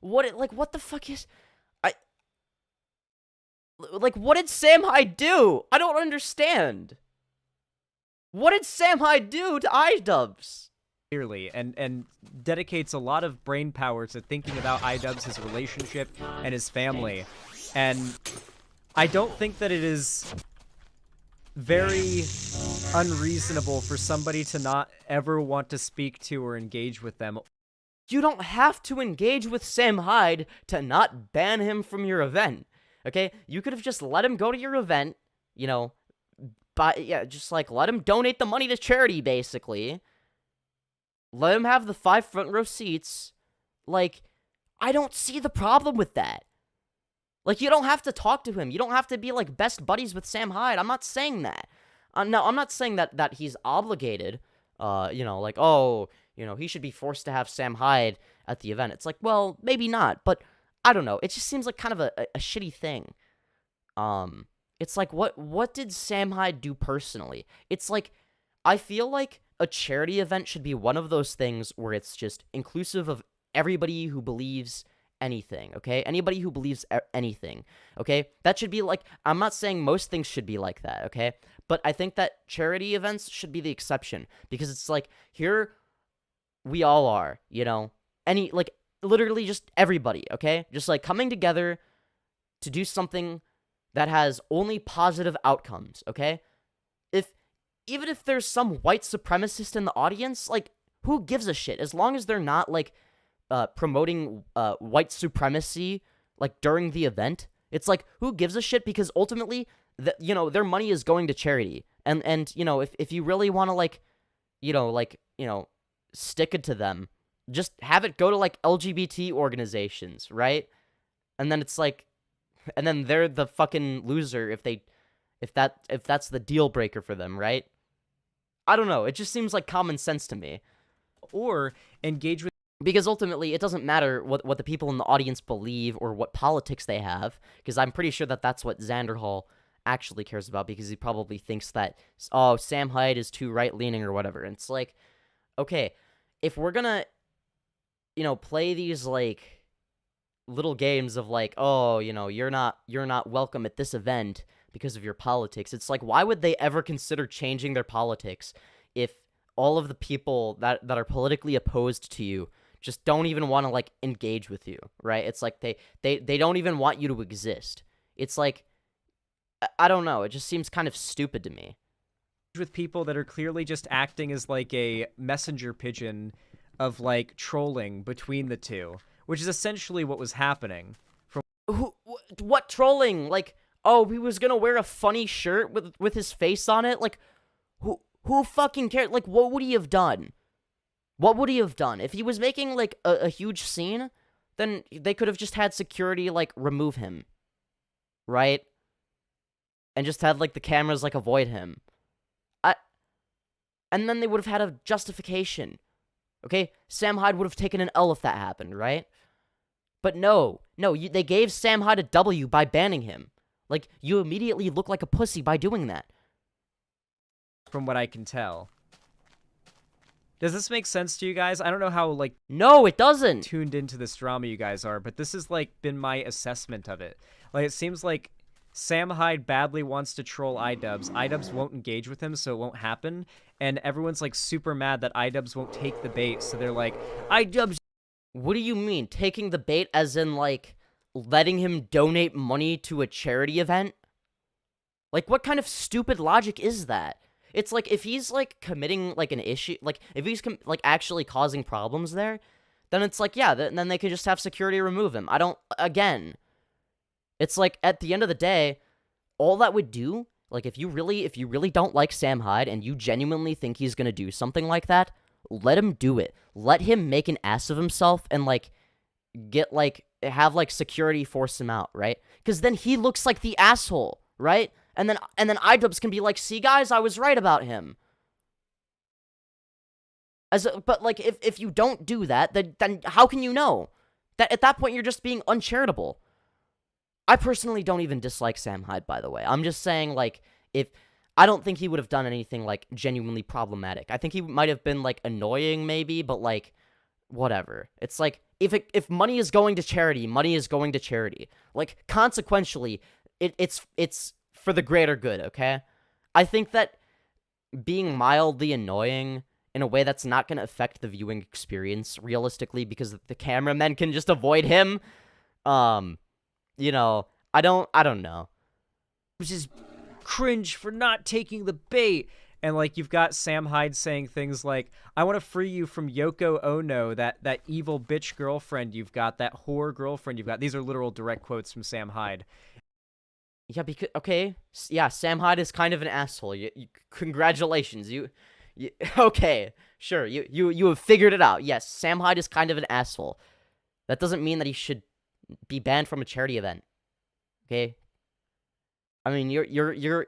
what the fuck is what did Sam Hyde do? I don't understand. What did Sam Hyde do to iDubbbz? Clearly, and dedicates a lot of brain power to thinking about iDubbbz, his relationship, and his family. And I don't think that it is very unreasonable for somebody to not ever want to speak to or engage with them. You don't have to engage with Sam Hyde to not ban him from your event, okay? You could have just let him go to your event, just like let him donate the money to charity, basically. Let him have the 5 front row seats. Like, I don't see the problem with that. Like, you don't have to talk to him. You don't have to be, like, best buddies with Sam Hyde. I'm not saying that. No, I'm not saying that he's obligated, he should be forced to have Sam Hyde at the event. It's like, well, maybe not, but I don't know. It just seems like kind of a shitty thing. It's like, what did Sam Hyde do personally? It's like, I feel like a charity event should be one of those things where it's just inclusive of everybody who believes anything, okay? Anybody who believes anything, okay? That should be like, I'm not saying most things should be like that, okay? But I think that charity events should be the exception, because it's like, here we all are, literally just everybody, okay? Just like coming together to do something that has only positive outcomes, okay? Even if there's some white supremacist in the audience, like, who gives a shit? As long as they're not, like, promoting white supremacy, like, during the event, it's like, who gives a shit? Because ultimately, their money is going to charity. And if you really want to, stick it to them, just have it go to, like, LGBT organizations, right? And then it's like, and then they're the fucking loser if that's the deal breaker for them, right? I don't know. It just seems like common sense to me. Or engage with... Because ultimately, it doesn't matter what the people in the audience believe or what politics they have, because I'm pretty sure that that's what Xanderhal actually cares about, because he probably thinks that, oh, Sam Hyde is too right-leaning or whatever. And it's like, okay, if we're gonna, play these, like, little games of, like, oh, you're not welcome at this event because of your politics. It's like, why would they ever consider changing their politics if all of the people that are politically opposed to you just don't even want to, like, engage with you, right? It's like they don't even want you to exist. It's like, I don't know. It just seems kind of stupid to me. With people that are clearly just acting as, like, a messenger pigeon of, like, trolling between the two, which is essentially what was happening. What trolling? Like, oh, he was gonna wear a funny shirt with his face on it? Like, who fucking cares? Like, what would he have done? What would he have done? If he was making, like, a huge scene, then they could have just had security, like, remove him. Right? And just had, like, the cameras, like, avoid him. And then they would have had a justification. Okay? Sam Hyde would have taken an L if that happened, right? But no, they gave Sam Hyde a W by banning him. Like, you immediately look like a pussy by doing that. From what I can tell. Does this make sense to you guys? I don't know how, like... No, it doesn't! ...tuned into this drama you guys are, but this has, like, been my assessment of it. Like, it seems like Sam Hyde badly wants to troll iDubbbz. iDubbbz won't engage with him, so it won't happen. And everyone's, like, super mad that iDubbbz won't take the bait, so they're like, iDubbbz... What do you mean? Taking the bait as in, like, letting him donate money to a charity event? Like, what kind of stupid logic is that? It's like, if he's, like, committing, like, an issue, like, if he's, like, actually causing problems there, then it's like, yeah, then they could just have security remove him. Again, it's like, at the end of the day, all that would do, like, if you really don't like Sam Hyde and you genuinely think he's gonna do something like that, let him do it. Let him make an ass of himself and, like, have, like, security force him out, right? Because then he looks like the asshole, right? And then iDubbbz can be like, see, guys, I was right about him. But, like, if you don't do that, then how can you know? That at that point, you're just being uncharitable. I personally don't even dislike Sam Hyde, by the way. I'm just saying, like, I don't think he would have done anything, like, genuinely problematic. I think he might have been, like, annoying, maybe, but, like, whatever. It's like, if money is going to charity, money is going to charity. Like, consequentially, it's for the greater good, okay? I think that being mildly annoying in a way that's not going to affect the viewing experience, realistically, because the cameramen can just avoid him, you know, I don't know. Which is cringe for not taking the bait. And, like, you've got Sam Hyde saying things like, I want to free you from Yoko Ono, that evil bitch girlfriend you've got, that whore girlfriend you've got. These are literal direct quotes from Sam Hyde. Yeah, because, okay, yeah, Sam Hyde is kind of an asshole. Congratulations, okay, sure, you have figured it out. Yes, Sam Hyde is kind of an asshole. That doesn't mean that he should be banned from a charity event. Okay? I mean,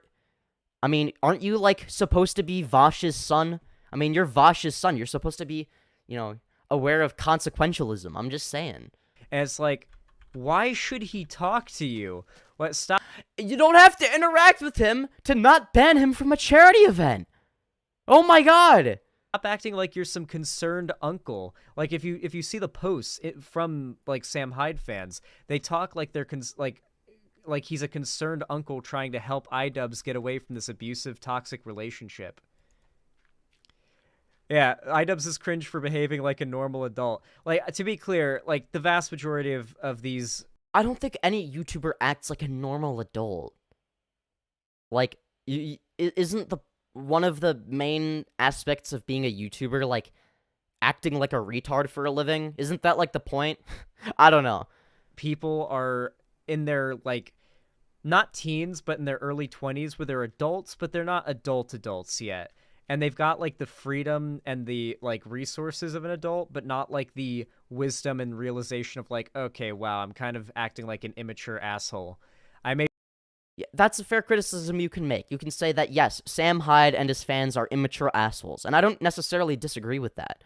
I mean, aren't you, like, supposed to be Vaush's son? I mean, you're Vaush's son. You're supposed to be, you know, aware of consequentialism. I'm just saying. And it's like, why should he talk to you? What, stop. You don't have to interact with him to not ban him from a charity event. Oh my god. Stop acting like you're some concerned uncle. Like, if you see the posts from, like, Sam Hyde fans, they talk like they're like he's a concerned uncle trying to help iDubbbz get away from this abusive, toxic relationship. Yeah, iDubbbz is cringe for behaving like a normal adult. Like, to be clear, like, the vast majority of these... I don't think any YouTuber acts like a normal adult. Like, isn't one of the main aspects of being a YouTuber, like, acting like a retard for a living? Isn't that, like, the point? I don't know. People are in their, like, not teens, but in their early 20s, where they're adults, but they're not adults yet. And they've got, like, the freedom and the, like, resources of an adult, but not, like, the wisdom and realization of, like, okay, wow, I'm kind of acting like an immature asshole. Yeah, that's a fair criticism you can make. You can say that, yes, Sam Hyde and his fans are immature assholes, and I don't necessarily disagree with that.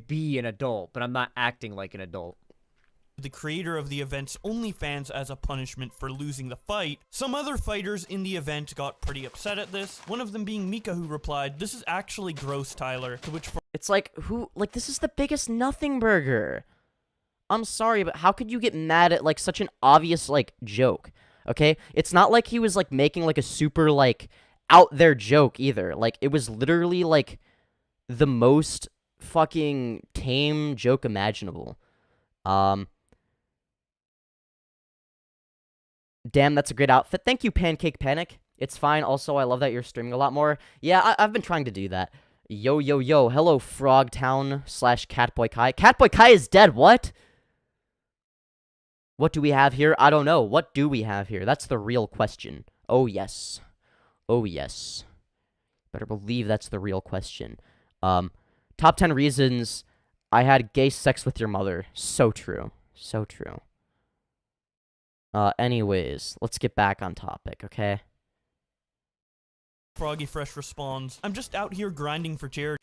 Be an adult, but I'm not acting like an adult. The creator of the event's OnlyFans as a punishment for losing the fight. Some other fighters in the event got pretty upset at this, one of them being Mika, who replied, "This is actually gross, Tyler," to which... It's like, this is the biggest nothing burger. I'm sorry, but how could you get mad at, like, such an obvious, like, joke? Okay? It's not like he was, like, making, like, a super, like, out there joke either. Like, it was literally, like, the most fucking tame joke imaginable. Damn, that's a great outfit. Thank you, Pancake Panic. It's fine. Also, I love that you're streaming a lot more. Yeah, I've been trying to do that. Yo. Hello, Frogtown/CatboyKai. CatboyKai is dead. What? What do we have here? I don't know. What do we have here? That's the real question. Oh, yes. Oh, yes. Better believe that's the real question. Top 10 reasons I had gay sex with your mother. So true. So true. Anyways, let's get back on topic, okay? Froggy Fresh responds, "I'm just out here grinding for charity."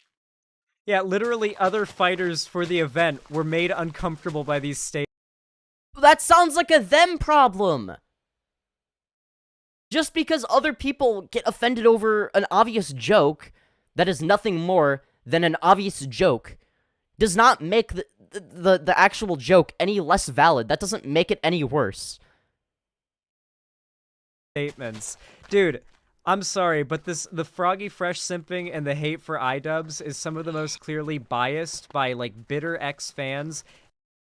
Yeah, literally other fighters for the event were made uncomfortable by these statements. That sounds like a them problem. Just because other people get offended over an obvious joke that is nothing more than an obvious joke does not make the actual joke any less valid. That doesn't make it any worse. Statements. Dude, I'm sorry, but the Froggy Fresh simping and the hate for iDubbbz is some of the most clearly biased by, like, bitter ex-fans.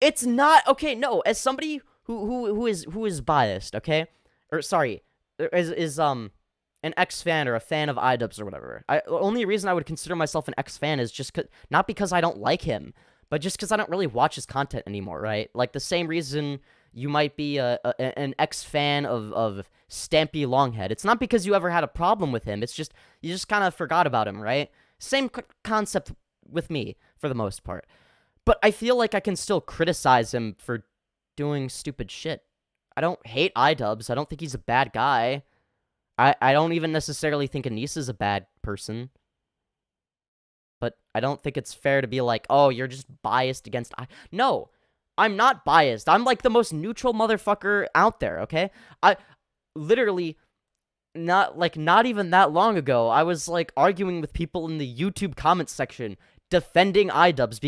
It's not, okay, no, as somebody who is biased, okay? Or, sorry, is an ex-fan or a fan of iDubbbz or whatever. The only reason I would consider myself an ex-fan is just not because I don't like him, but just because I don't really watch his content anymore, right? Like, the same reason you might be an ex-fan of Stampy Longhead. It's not because you ever had a problem with him. It's just, you just kind of forgot about him, right? Same concept with me, for the most part. But I feel like I can still criticize him for doing stupid shit. I don't hate iDubbbz. I don't think he's a bad guy. I don't even necessarily think Anissa's a bad person. But I don't think it's fair to be like, oh, you're just biased against No, I'm not biased. I'm like the most neutral motherfucker out there, okay? I literally, not even that long ago, I was like arguing with people in the YouTube comments section, defending iDubbbz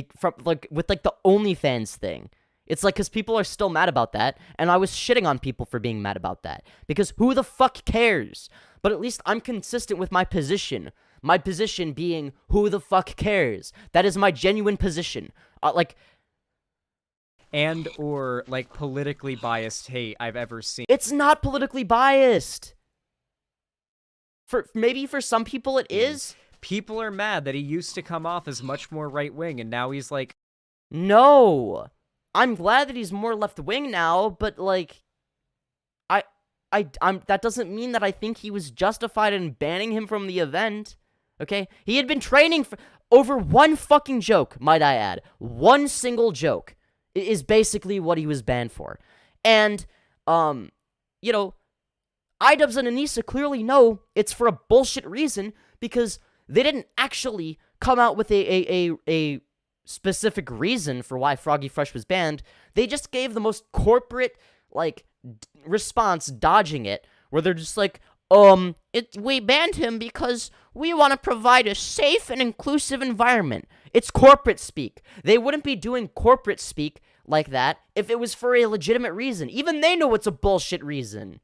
with like the OnlyFans thing. It's like, because people are still mad about that, and I was shitting on people for being mad about that. Because who the fuck cares? But at least I'm consistent with my position. My position being, who the fuck cares? That is my genuine position. And or, like, politically biased hate I've ever seen. It's not politically biased. Maybe for some people it is. People are mad that he used to come off as much more right-wing, and now he's like... No! I'm glad that he's more left-wing now, but, like, that doesn't mean that I think he was justified in banning him from the event, okay? He had been training for over one fucking joke, might I add. One single joke is basically what he was banned for. And, you know, iDubbbz and Anissa clearly know it's for a bullshit reason, because they didn't actually come out with a specific reason for why Froggy Fresh was banned. They just gave the most corporate, like, response, dodging it, where they're just like, we banned him because we want to provide a safe and inclusive environment. It's corporate speak. They wouldn't be doing corporate speak like that if it was for a legitimate reason. Even they know it's a bullshit reason.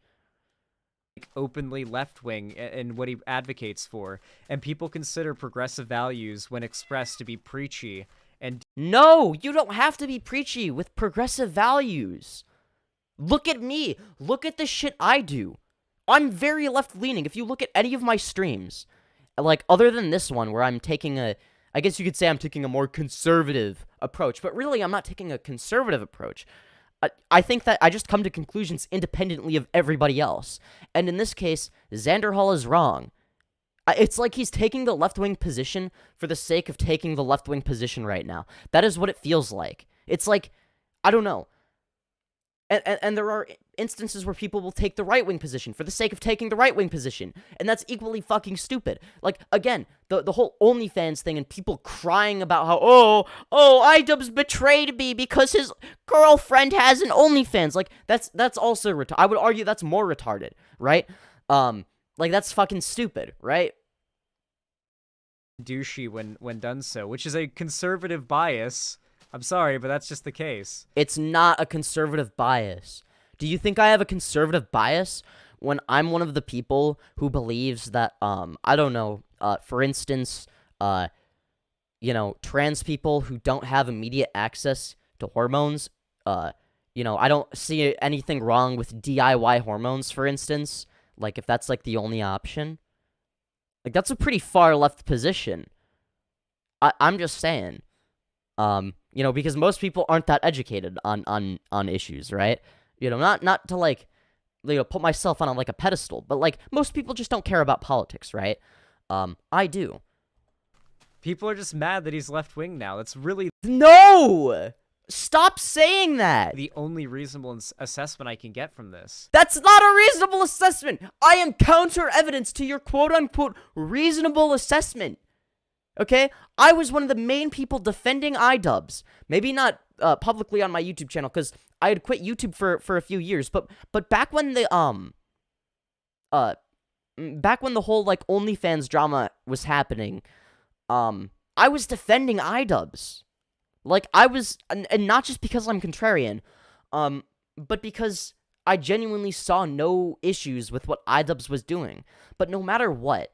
Openly left-wing in what he advocates for, and people consider progressive values when expressed to be preachy. And no, you don't have to be preachy with progressive values. Look at me. Look at the shit I do. I'm very left-leaning. If you look at any of my streams, like, other than this one where I'm taking I guess you could say I'm taking a more conservative approach, but really I'm not taking a conservative approach. I think that I just come to conclusions independently of everybody else. And in this case, Xanderhal is wrong. It's like he's taking the left-wing position for the sake of taking the left-wing position right now. That is what it feels like. It's like, I don't know. And there are instances where people will take the right-wing position for the sake of taking the right-wing position. And that's equally fucking stupid. Like, again, the whole OnlyFans thing and people crying about how, oh, iDubbbz betrayed me because his girlfriend has an OnlyFans. Like, that's also retarded. I would argue that's more retarded, right? Like, that's fucking stupid, right? Douchey when done so, which is a conservative bias. I'm sorry, but that's just the case. It's not a conservative bias. Do you think I have a conservative bias when I'm one of the people who believes that, I don't know, for instance, you know, trans people who don't have immediate access to hormones, you know, I don't see anything wrong with DIY hormones, for instance, like, if that's, like, the only option. Like, that's a pretty far left position. I'm just saying. You know, because most people aren't that educated on issues, right? You know, not to, like, you know, put myself on like a pedestal, but, like, most people just don't care about politics, right? I do. People are just mad that he's left-wing now. That's really... No! Stop saying that! The only reasonable assessment I can get from this. That's not a reasonable assessment! I am counter-evidence to your quote-unquote reasonable assessment. Okay? I was one of the main people defending iDubbbz. Maybe not publicly on my YouTube channel, because I had quit YouTube for a few years, but back when the, back when the whole, like, OnlyFans drama was happening, I was defending iDubbbz. Like, I was, and not just because I'm contrarian, but because I genuinely saw no issues with what iDubbbz was doing. But no matter what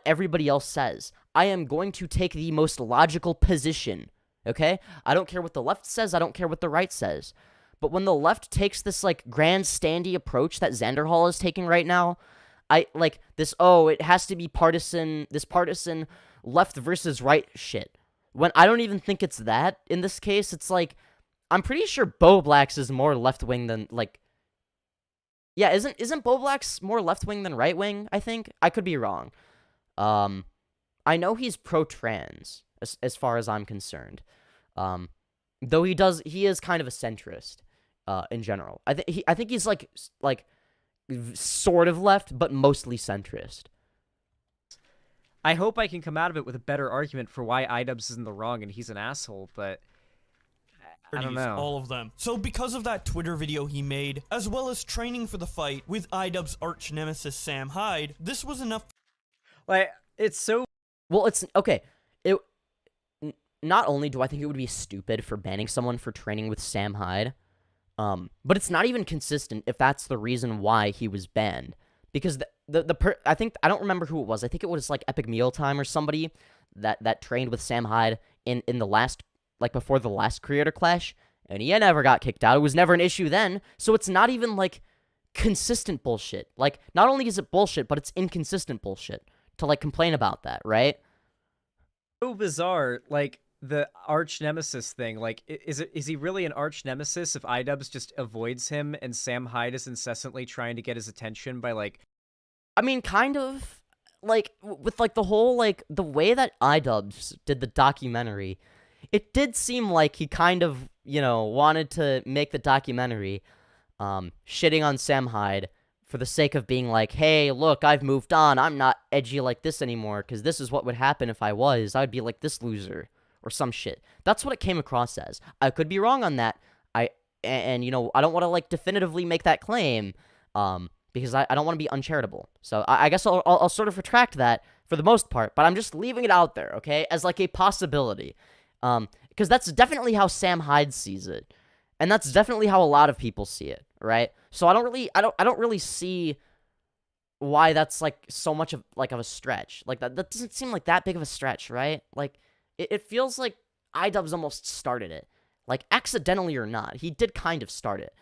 everybody else says, I am going to take the most logical position, okay? I don't care what the left says, I don't care what the right says. But when the left takes this, like, grandstandy approach that Xanderhal is taking right now, I, like, this, oh, it has to be partisan, this partisan left versus right shit. When I don't even think it's that in this case. It's like, I'm pretty sure Boblacks is more left-wing than, like... Yeah, isn't Boblacks more left-wing than right-wing, I think? I could be wrong. I know he's pro-trans, as far as I'm concerned. Though he is kind of a centrist, in general. I think he's, like, sort of left, but mostly centrist. I hope I can come out of it with a better argument for why iDubbbz is in the wrong and he's an asshole, but I don't know. All of them. So because of that Twitter video he made, as well as training for the fight with iDubbbz arch nemesis Sam Hyde, this was enough. Like, it's so... Well, it's... Okay. Not only do I think it would be stupid for banning someone for training with Sam Hyde, but it's not even consistent if that's the reason why he was banned. Because I don't remember who it was. I think it was like Epic Mealtime or somebody that trained with Sam Hyde in the last, like before the last creator clash, and he never got kicked out. It was never an issue then. So it's not even like consistent bullshit. Like, not only is it bullshit, but it's inconsistent bullshit to like complain about that, right? So bizarre, like the arch nemesis thing. Like, is he really an arch nemesis if iDubbbz just avoids him and Sam Hyde is incessantly trying to get his attention by like... I mean, kind of, like, with, like, the whole, like, the way that iDubbbz did the documentary, it did seem like he kind of, you know, wanted to make the documentary, shitting on Sam Hyde for the sake of being like, hey, look, I've moved on, I'm not edgy like this anymore, because this is what would happen if I was, I'd be like this loser, or some shit. That's what it came across as. I could be wrong on that, and you know, I don't want to, like, definitively make that claim, because I don't want to be uncharitable. So I guess I'll sort of retract that for the most part, but I'm just leaving it out there, okay, as like a possibility. Because that's definitely how Sam Hyde sees it. And that's definitely how a lot of people see it, right? So I don't really see why that's like so much of a stretch. Like that doesn't seem like that big of a stretch, right? Like it feels like iDubbbz almost started it. Like accidentally or not, he did kind of start it.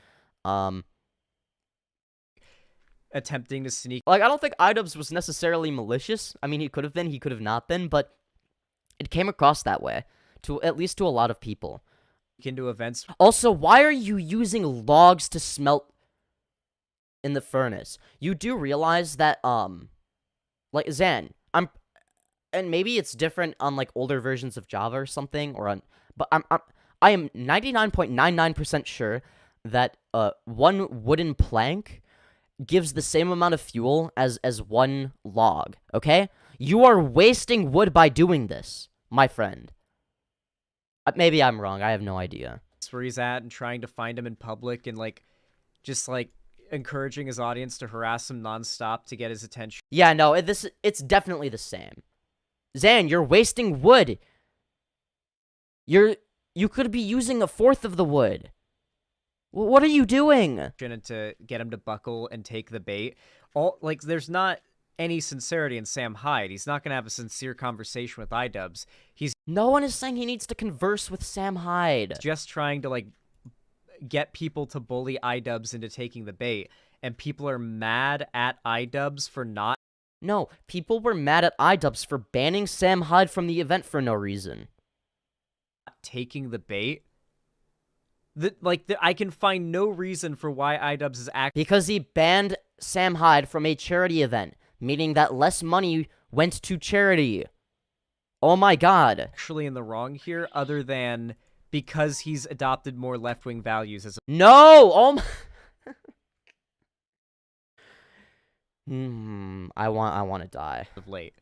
Attempting to sneak... Like, I don't think iDubbbz was necessarily malicious. I mean, he could have been, he could have not been, but it came across that way, at least to a lot of people. Into events. Also, why are you using logs to smelt in the furnace? You do realize that, like, Zan, and maybe it's different on, like, older versions of Java or something, but I am 99.99% sure that, one wooden plank gives the same amount of fuel as one log, okay? You are wasting wood by doing this, my friend. Maybe I'm wrong, I have no idea. That's where he's at and trying to find him in public and, like, just, like, encouraging his audience to harass him nonstop to get his attention. Yeah, no, it's definitely the same. Zan, you're wasting wood. You could be using a fourth of the wood. What are you doing? And to get him to buckle and take the bait. There's not any sincerity in Sam Hyde. He's not going to have a sincere conversation with iDubbbz. No one is saying he needs to converse with Sam Hyde. Just trying to, like, get people to bully iDubbbz into taking the bait. And people are mad at iDubbbz for not... No, people were mad at iDubbbz for banning Sam Hyde from the event for no reason. Taking the bait? I can find no reason for why iDubbbz is acting... Because he banned Sam Hyde from a charity event, meaning that less money went to charity. Oh my god. Actually in the wrong here, other than because he's adopted more left-wing values as a... No! Oh my... I want to die. Of late.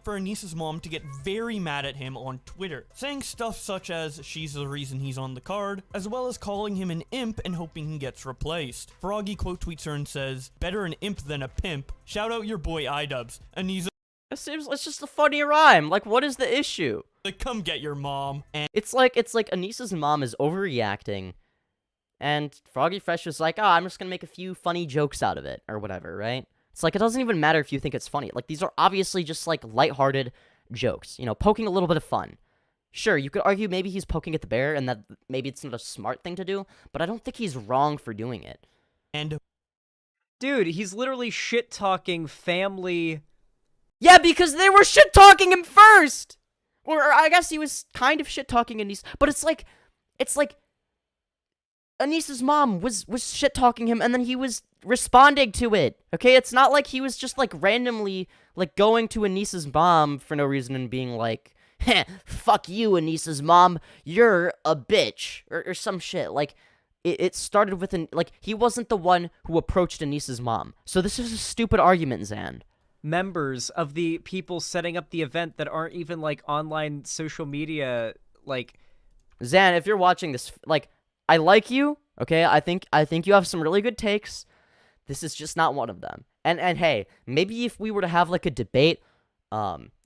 For Anissa's mom to get very mad at him on Twitter, saying stuff such as she's the reason he's on the card, as well as calling him an imp and hoping he gets replaced. Froggy quote tweets her and says, "Better an imp than a pimp. Shout out your boy iDubbbz." Anissa, It's just a funny rhyme. Like, what is the issue? like, come get your mom. And It's like Anissa's mom is overreacting, and Froggy Fresh is like, I'm just gonna make a few funny jokes out of it, or whatever, right? It's like, it doesn't even matter if you think it's funny. Like, these are obviously just, like, lighthearted jokes. You know, poking a little bit of fun. Sure, you could argue maybe he's poking at the bear, and that maybe it's not a smart thing to do, but I don't think he's wrong for doing it. and Dude, he's literally shit-talking family... Yeah, because they were shit-talking him first! Or I guess he was kind of shit-talking Anissa, but it's like, Anissa's mom was shit talking him, and then he was responding to it. Okay, it's not like he was just like randomly like going to Anissa's mom for no reason and being like, "Heh, fuck you, Anissa's mom, you're a bitch," or some shit. Like, it started with like he wasn't the one who approached Anissa's mom. So this is a stupid argument, Zan. Members of the people setting up the event that aren't even like online social media, like, Zan, if you're watching this, like, I like you, okay? I think you have some really good takes. This is just not one of them. And hey, maybe if we were to have like a debate,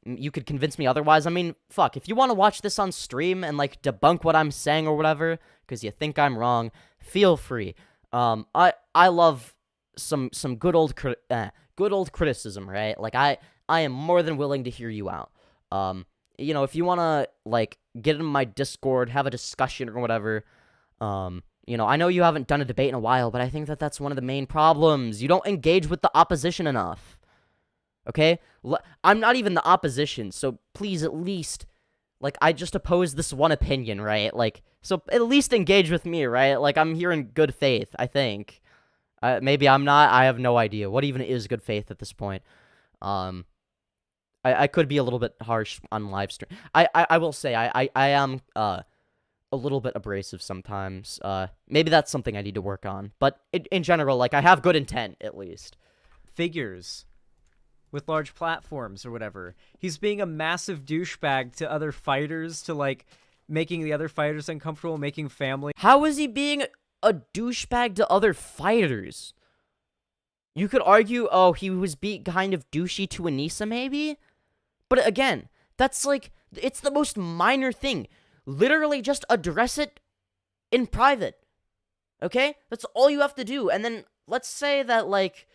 you could convince me otherwise. I mean, fuck, if you want to watch this on stream and like debunk what I'm saying or whatever because you think I'm wrong, feel free. I love some good old criticism, right? Like I am more than willing to hear you out. You know, if you want to like get in my Discord, have a discussion or whatever, you know, I know you haven't done a debate in a while, but I think that that's one of the main problems. You don't engage with the opposition enough. Okay? I'm not even the opposition, so please at least, like, I just oppose this one opinion, right? Like, so at least engage with me, right? Like, I'm here in good faith, I think. Maybe I'm not. I have no idea. What even is good faith at this point? I could be a little bit harsh on live stream. I will say, I am, a little bit abrasive sometimes. Maybe that's something I need to work on. But in general, like, I have good intent, at least. figures with large platforms or whatever. He's being a massive douchebag to other fighters, to like making the other fighters uncomfortable, making family. How is he being a douchebag to other fighters? You could argue, oh, he was being kind of douchey to Anissa, maybe? But again, that's like, it's the most minor thing. Literally just address it in private. Okay? That's all you have to do. And then let's say that, like,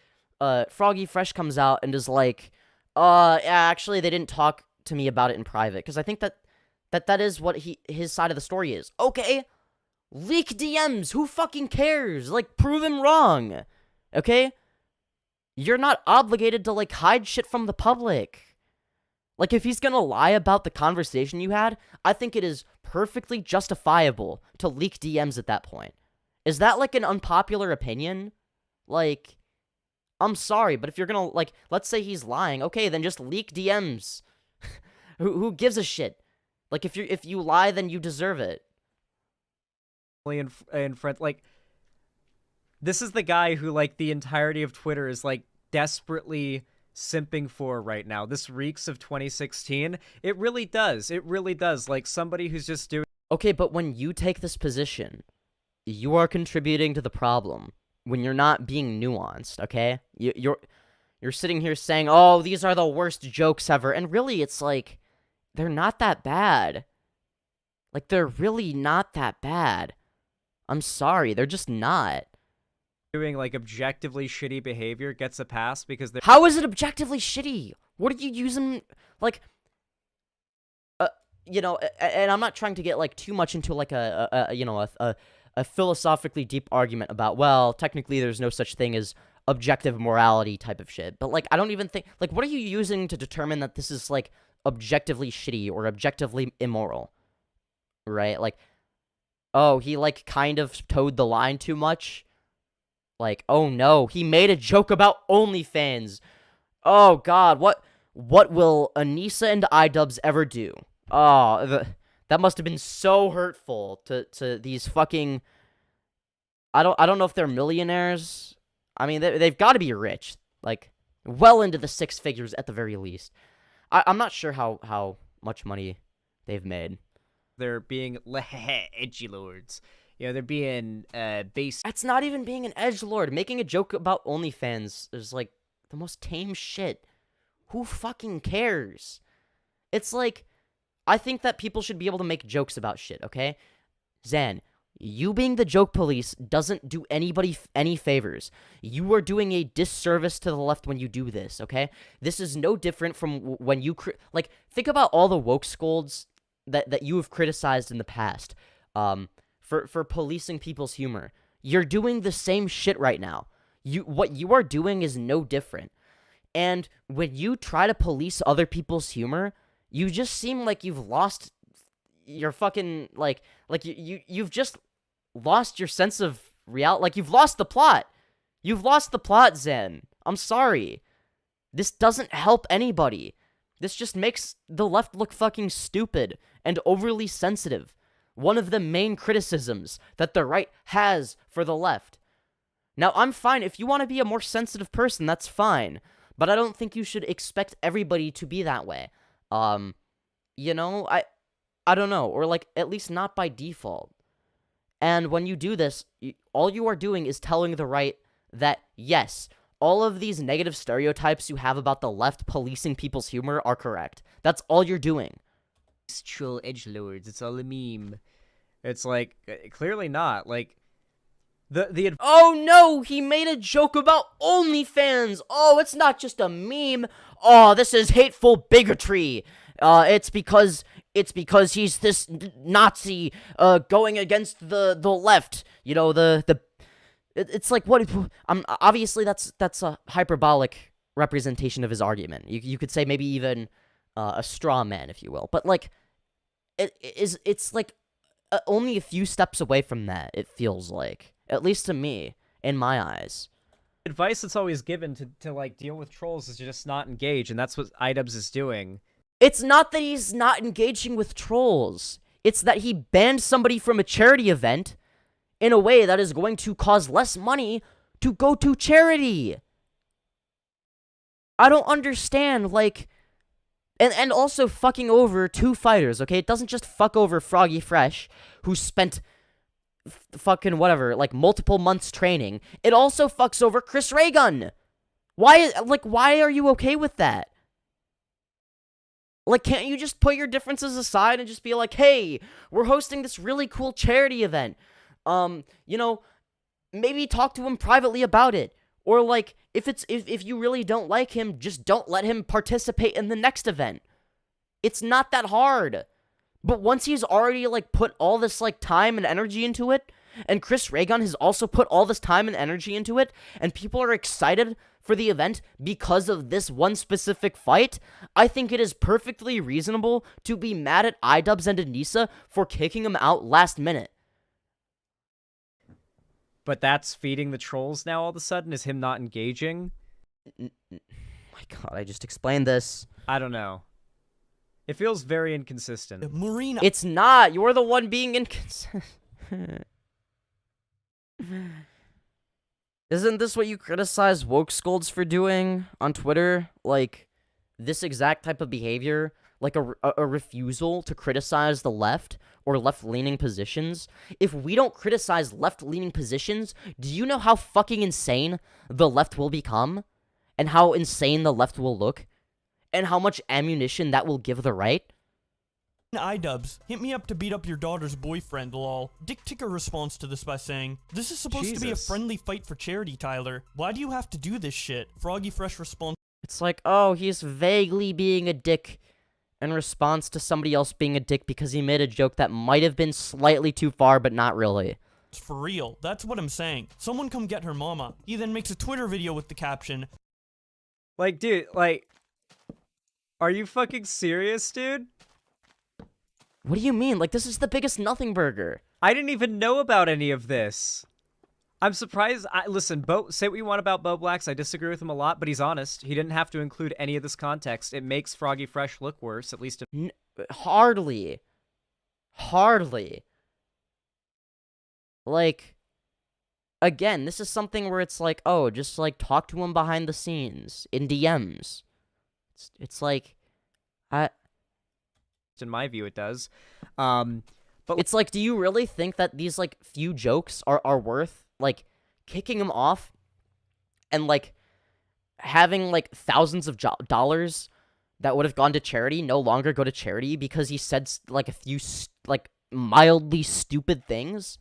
Froggy Fresh comes out and is like, yeah, actually, they didn't talk to me about it in private. Because I think that is what his side of the story is. Okay? Leak DMs. Who fucking cares? Like, prove him wrong. Okay? You're not obligated to, like, hide shit from the public. Like, if he's gonna lie about the conversation you had, I think it is perfectly justifiable to leak DMs at that point. Is that, like, an unpopular opinion? Like, I'm sorry, but if you're gonna, like, let's say he's lying, okay, then just leak DMs. Who gives a shit? Like, if you lie, then you deserve it. And friends, like, this is the guy who, like, the entirety of Twitter is, like, desperately simping for right now. This reeks of 2016. It really does. It really does. Like, somebody who's just doing... Okay, but when you take this position, you are contributing to the problem. When you're not being nuanced, okay? You're sitting here saying, oh, these are the worst jokes ever. And really, it's like, they're not that bad. Like, they're really not that bad. I'm sorry, they're just not. Doing, like, objectively shitty behavior gets a pass because they're... How is it objectively shitty? What are you using, like, you know, and I'm not trying to get, like, too much into, like, a philosophically deep argument about, well, technically there's no such thing as objective morality type of shit. But, like, I don't even think, like, what are you using to determine that this is, like, objectively shitty or objectively immoral? Right? Like, oh, he, like, kind of towed the line too much? Like, oh no, he made a joke about OnlyFans. Oh god, what will Anissa and iDubbbz ever do? Oh, that must have been so hurtful to these fucking... I don't know if they're millionaires. I mean, they've got to be rich. Like, well into the six figures at the very least. I'm not sure how much money they've made. They're being edgelords. You know, they're being base. That's not even being an edgelord. Making a joke about OnlyFans is, like, the most tame shit. Who fucking cares? It's like, I think that people should be able to make jokes about shit, okay? Zan, you being the joke police doesn't do anybody any favors. You are doing a disservice to the left when you do this, okay? This is no different from when you... like, think about all the woke scolds that you have criticized in the past. For policing people's humor. You're doing the same shit right now. What you are doing is no different. And when you try to police other people's humor, you just seem like you've lost your fucking, you've just lost your sense of reality. Like, you've lost the plot. You've lost the plot, Zen. I'm sorry. This doesn't help anybody. This just makes the left look fucking stupid and overly sensitive. One of the main criticisms that the right has for the left. Now, I'm fine. If you want to be a more sensitive person, that's fine. But I don't think you should expect everybody to be that way. You know, I don't know. Or, like, at least not by default. And when you do this, all you are doing is telling the right that, yes, all of these negative stereotypes you have about the left policing people's humor are correct. That's all you're doing. It's troll edgelords. It's all a meme. It's like, clearly not. Like, oh no, he made a joke about OnlyFans. Oh, it's not just a meme. Oh, this is hateful bigotry. It's because he's this Nazi going against the left. You know, it's like, what? Obviously that's a hyperbolic representation of his argument. You could say maybe even a straw man, if you will. But like, it's like only a few steps away from that. It feels like, at least to me, in my eyes. Advice that's always given to like deal with trolls is just not engage, and that's what iDubbbz is doing. It's not that he's not engaging with trolls. It's that he banned somebody from a charity event in a way that is going to cause less money to go to charity. I don't understand, like... And also fucking over two fighters, okay? It doesn't just fuck over Froggy Fresh, who spent fucking whatever, like multiple months training. It also fucks over Chris Raygun. Why are you okay with that? Like, can't you just put your differences aside and just be like, hey, we're hosting this really cool charity event. You know, maybe talk to him privately about it. Or, like, if you really don't like him, just don't let him participate in the next event. It's not that hard. But once he's already, like, put all this, like, time and energy into it, and Chris Raygun has also put all this time and energy into it, and people are excited for the event because of this one specific fight, I think it is perfectly reasonable to be mad at iDubbbz and Anissa for kicking him out last minute. But that's feeding the trolls now all of a sudden? Is him not engaging? My god, I just explained this. I don't know. It feels very inconsistent. Marina. It's not. You're the one being inconsistent. Isn't this what you criticize woke scolds for doing on Twitter? Like, this exact type of behavior? Like a refusal to criticize the left or left-leaning positions? If we don't criticize left-leaning positions, do you know how fucking insane the left will become? And how insane the left will look? And how much ammunition that will give the right? iDubbbz, hit me up to beat up your daughter's boyfriend, lol. Dick Ticker responds to this by saying, this is supposed to be a friendly fight for charity, Tyler. Why do you have to do this shit? Froggy Fresh responds, it's like, oh, he's vaguely being a dick in response to somebody else being a dick because he made a joke that might have been slightly too far, but not really. it's for real. That's what I'm saying. Someone come get her mama. He then makes a Twitter video with the caption, like, dude, like, are you fucking serious, dude? What do you mean? Like, this is the biggest nothing burger. I didn't even know about any of this. I'm surprised. Listen, say what you want about Bo Blacks. I disagree with him a lot, but he's honest. He didn't have to include any of this context. It makes Froggy Fresh look worse, at least. Hardly. Hardly. Like, again, this is something where it's like, oh, just, like, talk to him behind the scenes, in DMs. It's like, in my view, it does. But it's like, do you really think that these, like, few jokes are worth, like, kicking him off and, like, having, like, thousands of dollars that would have gone to charity no longer go to charity because he said, like, a few, like, mildly stupid things?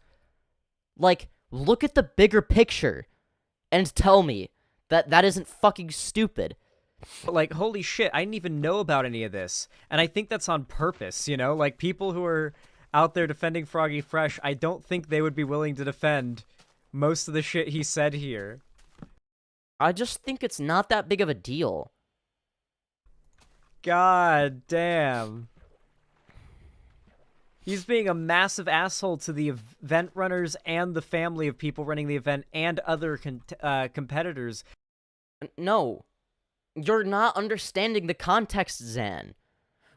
Like, look at the bigger picture and tell me that that isn't fucking stupid. But, like, holy shit, I didn't even know about any of this. And I think that's on purpose, you know? Like, people who are out there defending Froggy Fresh, I don't think they would be willing to defend most of the shit he said here. I just think it's not that big of a deal. God damn. He's being a massive asshole to the event runners and the family of people running the event and other competitors. No. You're not understanding the context, Zan.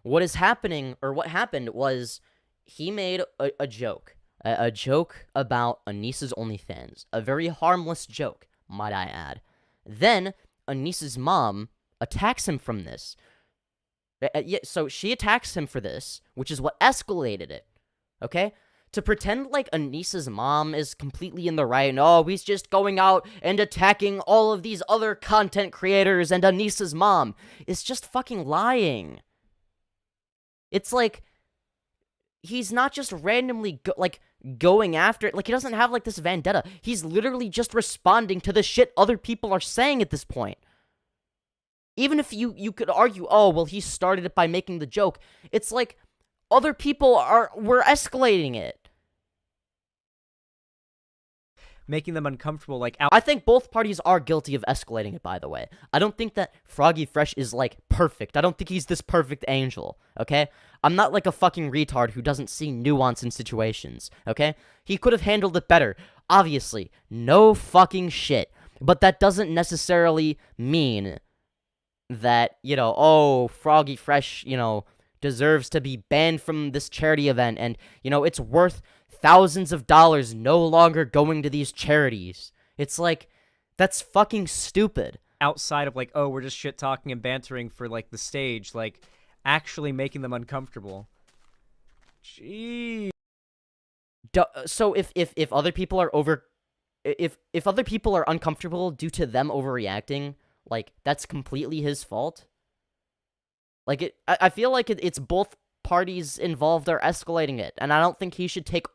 What is happening, or what happened, was he made a joke. A joke about Anissa's OnlyFans. A very harmless joke, might I add. Then, Anissa's mom attacks him from this. So she attacks him for this, which is what escalated it. Okay? To pretend like Anissa's mom is completely in the right, and oh, he's just going out and attacking all of these other content creators and Anissa's mom, is just fucking lying. It's like, he's not just randomly, going after it. Like, he doesn't have, like, this vendetta. He's literally just responding to the shit other people are saying at this point. Even if you could argue, oh, well, he started it by making the joke. It's like, other people were escalating it. Making them uncomfortable, I think both parties are guilty of escalating it, by the way. I don't think that Froggy Fresh is, like, perfect. I don't think he's this perfect angel, okay? I'm not like a fucking retard who doesn't see nuance in situations, okay? He could have handled it better. Obviously, no fucking shit. But that doesn't necessarily mean that, oh, Froggy Fresh, deserves to be banned from this charity event, and, it's worth thousands of dollars no longer going to these charities. It's like, that's fucking stupid. Outside of, oh, we're just shit-talking and bantering for, the stage, actually making them uncomfortable. Gee. So if other people are if other people are uncomfortable due to them overreacting, that's completely his fault. I feel like it's both parties involved are escalating it, and I don't think he should take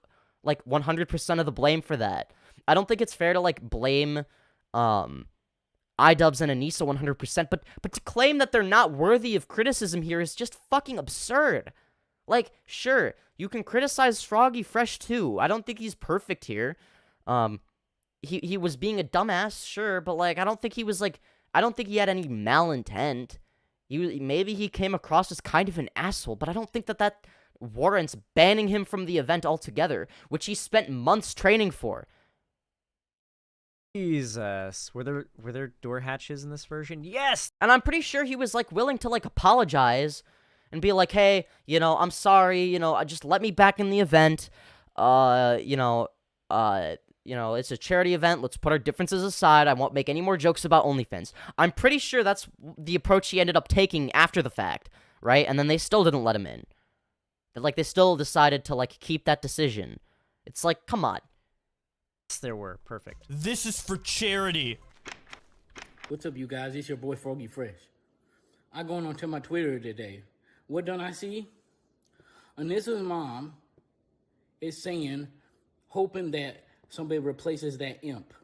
100% of the blame for that. I don't think it's fair to blame iDubbbz and Anissa 100%, but to claim that they're not worthy of criticism here is just fucking absurd. Sure, you can criticize Froggy Fresh too. I don't think he's perfect here. He was being a dumbass, sure, but I don't think he was I don't think he had any malintent. Maybe he came across as kind of an asshole, but I don't think that warrants banning him from the event altogether, which he spent months training for. Jesus, were there door hatches in this version? Yes! And I'm pretty sure he was willing to apologize and be like, hey, I'm sorry, just let me back in the event. It's a charity event. Let's put our differences aside. I won't make any more jokes about OnlyFans. I'm pretty sure that's the approach he ended up taking after the fact, right? And then they still didn't let him in. They still decided to, keep that decision. It's come on. Yes, there were. Perfect. This is for charity. What's up, you guys? It's your boy Froggy Fresh. I going on to my Twitter today. What done I see? Anissa's mom is saying, hoping that somebody replaces that imp.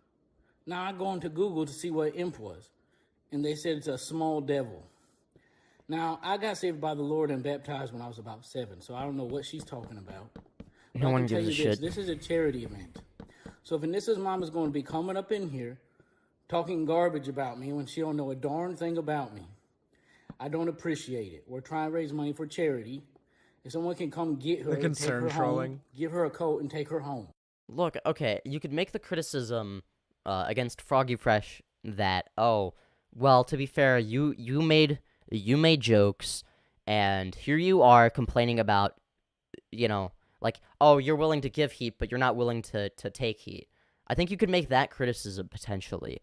Now I go onto Google to see what imp was, and they said it's a small devil. Now, I got saved by the Lord and baptized when I was about 7, so I don't know what she's talking about. But No one gives a shit. This is a charity event. So if Anissa's mom is going to be coming up in here talking garbage about me when she don't know a darn thing about me, I don't appreciate it. We're trying to raise money for charity. If someone can come get her, The concern take her trolling. home, give her a coat and take her home. Look, okay, you could make the criticism against Froggy Fresh that, oh, well, to be fair, you made jokes, and here you are complaining about, oh, you're willing to give heat, but you're not willing to take heat. I think you could make that criticism potentially.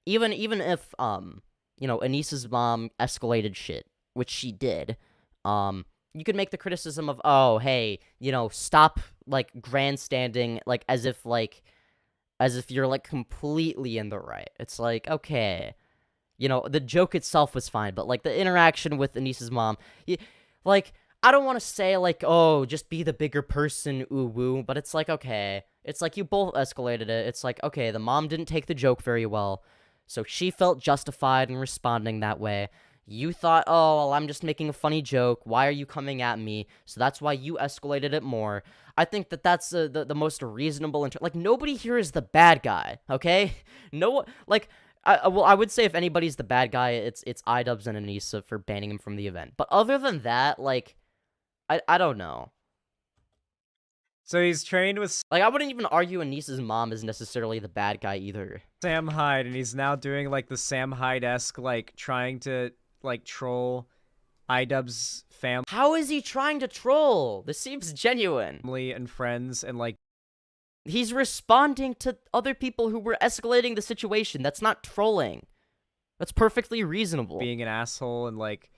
Even if Anissa's mom escalated shit, which she did, you could make the criticism of, oh, hey, stop grandstanding as if you're completely in the right. It's okay. The joke itself was fine, but the interaction with Anissa's mom, I don't want to say oh, just be the bigger person, ooh woo, but it's okay. It's you both escalated it. It's okay, the mom didn't take the joke very well, so she felt justified in responding that way. You thought, oh, well, I'm just making a funny joke. Why are you coming at me? So that's why you escalated it more. I think that's the most reasonable. Nobody here is the bad guy, okay? No, I would say if anybody's the bad guy, it's iDubbbz and Anissa for banning him from the event. But other than that, I don't know. So he's trained with Like, I wouldn't even argue Anissa's mom is necessarily the bad guy either. Sam Hyde, and he's now doing like the Sam Hyde-esque, like trying to like troll iDubbbz family How is he trying to troll? This seems genuine. and friends, and like He's responding to other people who were escalating the situation. That's not trolling. That's perfectly reasonable. being an asshole, and like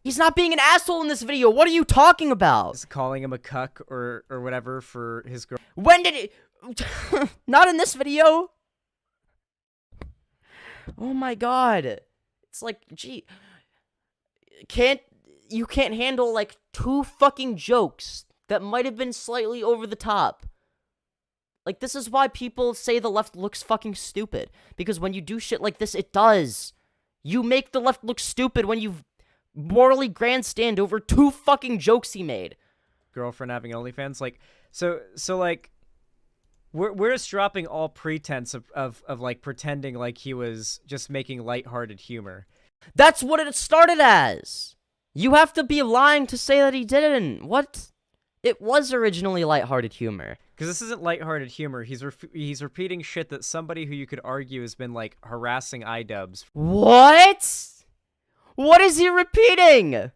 He's not being an asshole in this video. What are you talking about? just calling him a cuck or whatever for his girl. When did it... Not in this video. Oh my god. It's like, gee... You can't handle, like, 2 fucking jokes that might have been slightly over the top. Like, this is why people say the left looks fucking stupid. Because when you do shit like this, it does. You make the left look stupid when you morally grandstand over 2 fucking jokes he made. Girlfriend having OnlyFans, like so like we're just dropping all pretense of like pretending like he was just making lighthearted humor. That's what it started as. You have to be lying to say that he didn't. What? It was originally lighthearted humor. Because this isn't lighthearted humor. He's repeating shit that somebody who you could argue has been like harassing iDubbbz. What? What is he repeating?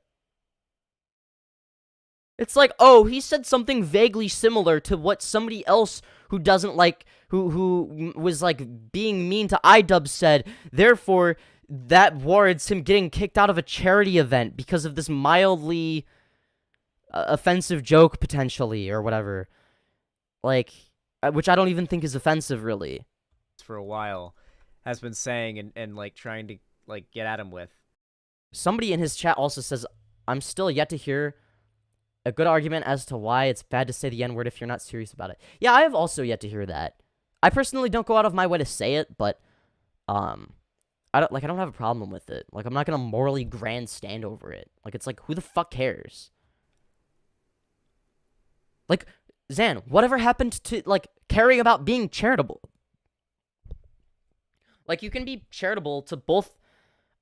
It's like, oh, he said something vaguely similar to what somebody else who doesn't like, who was like being mean to iDubbbz said. Therefore, that warrants him getting kicked out of a charity event because of this mildly offensive joke, potentially, or whatever. Like, which I don't even think is offensive, really. For a while, has been saying and like trying to like get at him with. Somebody in his chat also says, I'm still yet to hear a good argument as to why it's bad to say the N-word if you're not serious about it. Yeah, I have also yet to hear that. I personally don't go out of my way to say it, but I don't have a problem with it. Like, I'm not gonna morally grandstand over it. Like, it's like, who the fuck cares? Like, Zan, whatever happened to, like, caring about being charitable? Like, you can be charitable to both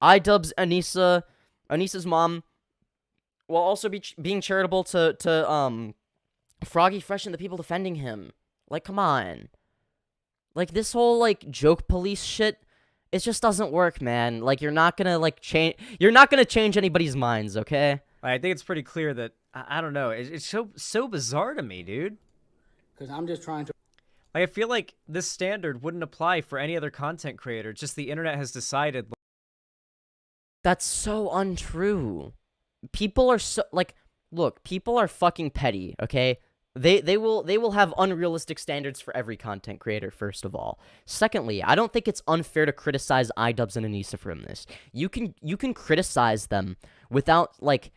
iDubbbz, Anissa's mom, while also being charitable to Froggy Fresh and the people defending him. Like, come on. Like, this whole, like, joke police shit, it just doesn't work, man. Like, you're not gonna, like, you're not gonna change anybody's minds, okay? I think it's pretty clear that, I don't know, it's so bizarre to me, dude. Because I'm just trying to... Like, I feel like this standard wouldn't apply for any other content creator, just the internet has decided... That's so untrue. People are so, like, look, people are fucking petty, okay? They will have unrealistic standards for every content creator, first of all. Secondly, I don't think it's unfair to criticize iDubbbz and Anissa from this. You can criticize them without, like,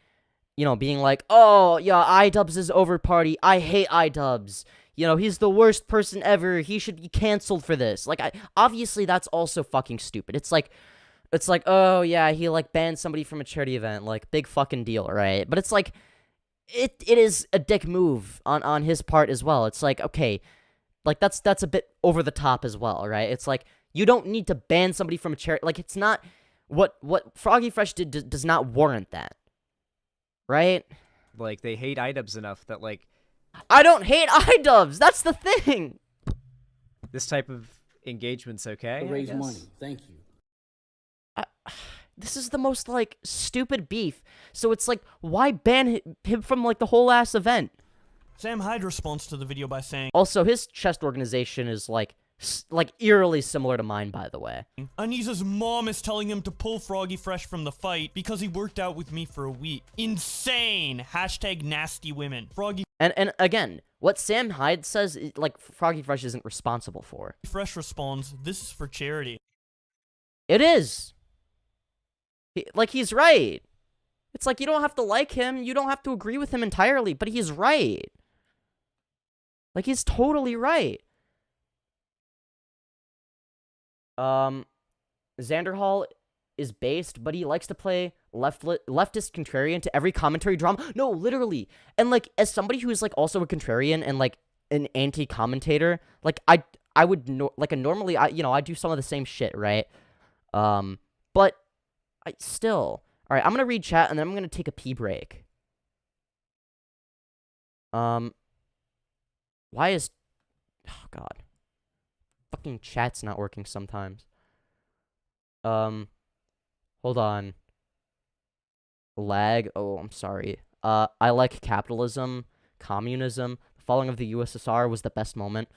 you know, being like, oh, yeah, iDubbbz is over party. I hate iDubbbz. You know, he's the worst person ever. He should be canceled for this. Like, obviously, that's also fucking stupid. It's like, oh, yeah, he, like, banned somebody from a charity event. Like, big fucking deal, right? But it's like, it is a dick move on his part as well. It's like, okay, like, that's a bit over the top as well, right? It's like, you don't need to ban somebody from a charity. Like, it's not, what Froggy Fresh did does not warrant that. Right? Like, they hate iDubbbz enough that, like... I don't hate iDubbbz! That's the thing! This type of engagement's okay, to raise money. Thank you. This is the most, like, stupid beef. So it's like, why ban him from, like, the whole ass event? Sam Hyde responds to the video by saying, Also, his chest organization is, like eerily similar to mine, by the way. Anissa's mom is telling him to pull Froggy Fresh from the fight because he worked out with me for a week. Insane! Hashtag nasty women. Froggy And again, what Sam Hyde says, like, Froggy Fresh isn't responsible for. Fresh responds, this is for charity. It is. Like, he's right. It's like, you don't have to like him, you don't have to agree with him entirely, but he's right. Like, he's totally right. Xanderhal is based, but he likes to play leftist contrarian to every commentary drama. No, literally. And, like, as somebody who's, like, also a contrarian and, like, an anti-commentator, like, I would, normally, I do some of the same shit, right? But I still... Alright, I'm gonna read chat, and then I'm gonna take a pee break. Why is... Oh, God. Fucking chat's not working sometimes. Hold on. Lag. Oh, I'm sorry. I like capitalism, communism. The falling of the USSR was the best moment.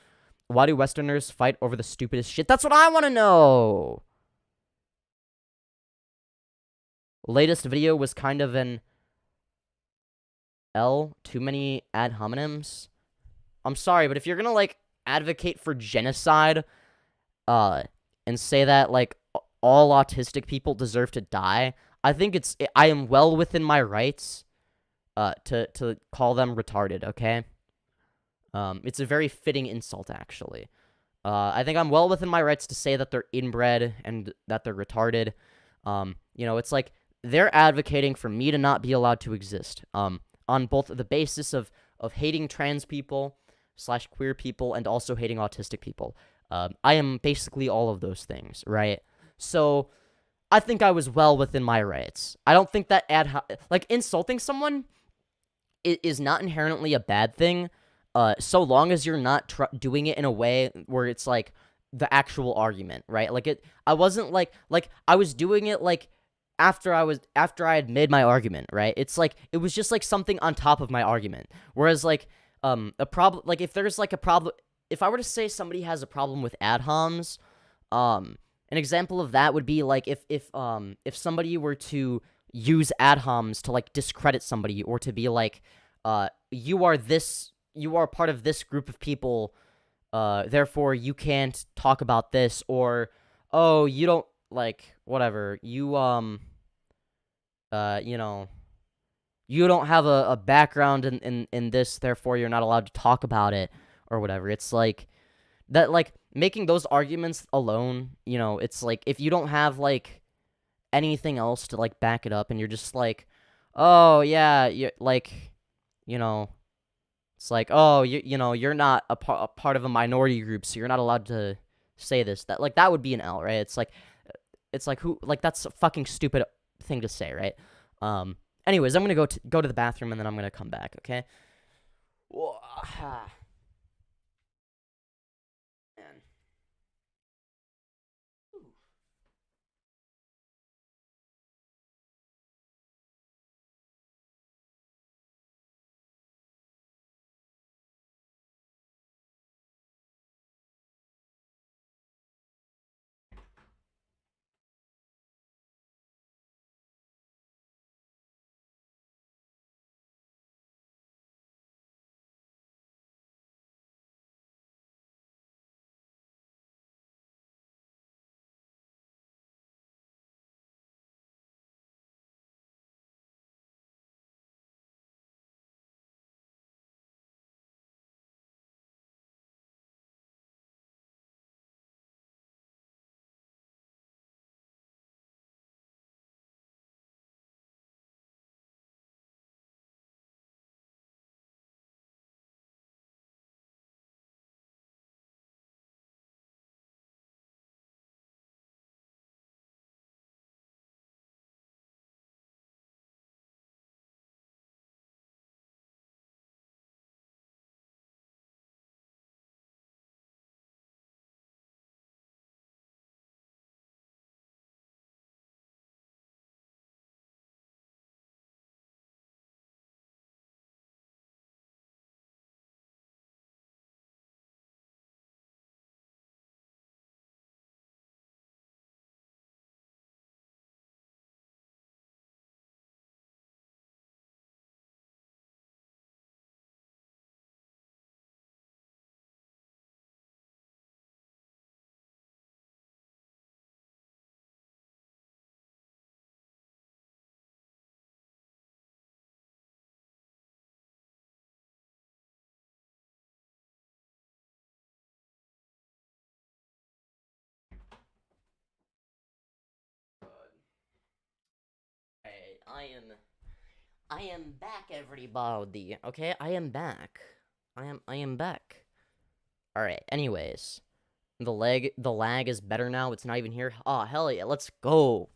Why do Westerners fight over the stupidest shit? That's what I want to know! Latest video was kind of an L. Too many ad hominems. I'm sorry, but if you're gonna, like, advocate for genocide, and say that, like, all autistic people deserve to die, I think I am well within my rights, to call them retarded, okay? It's a very fitting insult, actually. I think I'm well within my rights to say that they're inbred and that they're retarded. You know, it's like, they're advocating for me to not be allowed to exist, on both the basis of hating trans people / queer people and also hating autistic people. I am basically all of those things, right? So, I think I was well within my rights. I don't think that like, insulting someone is not inherently a bad thing, so long as you're not doing it in a way where it's, like, the actual argument, right? Like, I wasn't, like, I was doing it, like, after I had made my argument, right? It's, like, it was just, like, something on top of my argument. Whereas, like, a problem, like, if there's, like, a problem, if I were to say somebody has a problem with ad homs, an example of that would be, like, if somebody were to use ad homs to, like, discredit somebody, or to be like, you are part of this group of people, therefore you can't talk about this, or, oh, you don't, like, whatever, you know, you don't have a background in this, therefore you're not allowed to talk about it, or whatever. It's like, that, like, making those arguments alone, you know, it's like, if you don't have, like, anything else to, like, back it up, and you're just like, oh, yeah, you're, like, you know, it's like, oh, you know, you're not a part of a minority group, so you're not allowed to say this, that, like, that would be an L, right? It's like, who, like, that's a fucking stupid thing to say, right? Anyways, I'm gonna go to the bathroom, and then I'm gonna come back, okay? Man. I am back, everybody. Okay, I am back. I am back. All right. Anyways, the lag is better now. It's not even here. Oh, hell yeah, let's go.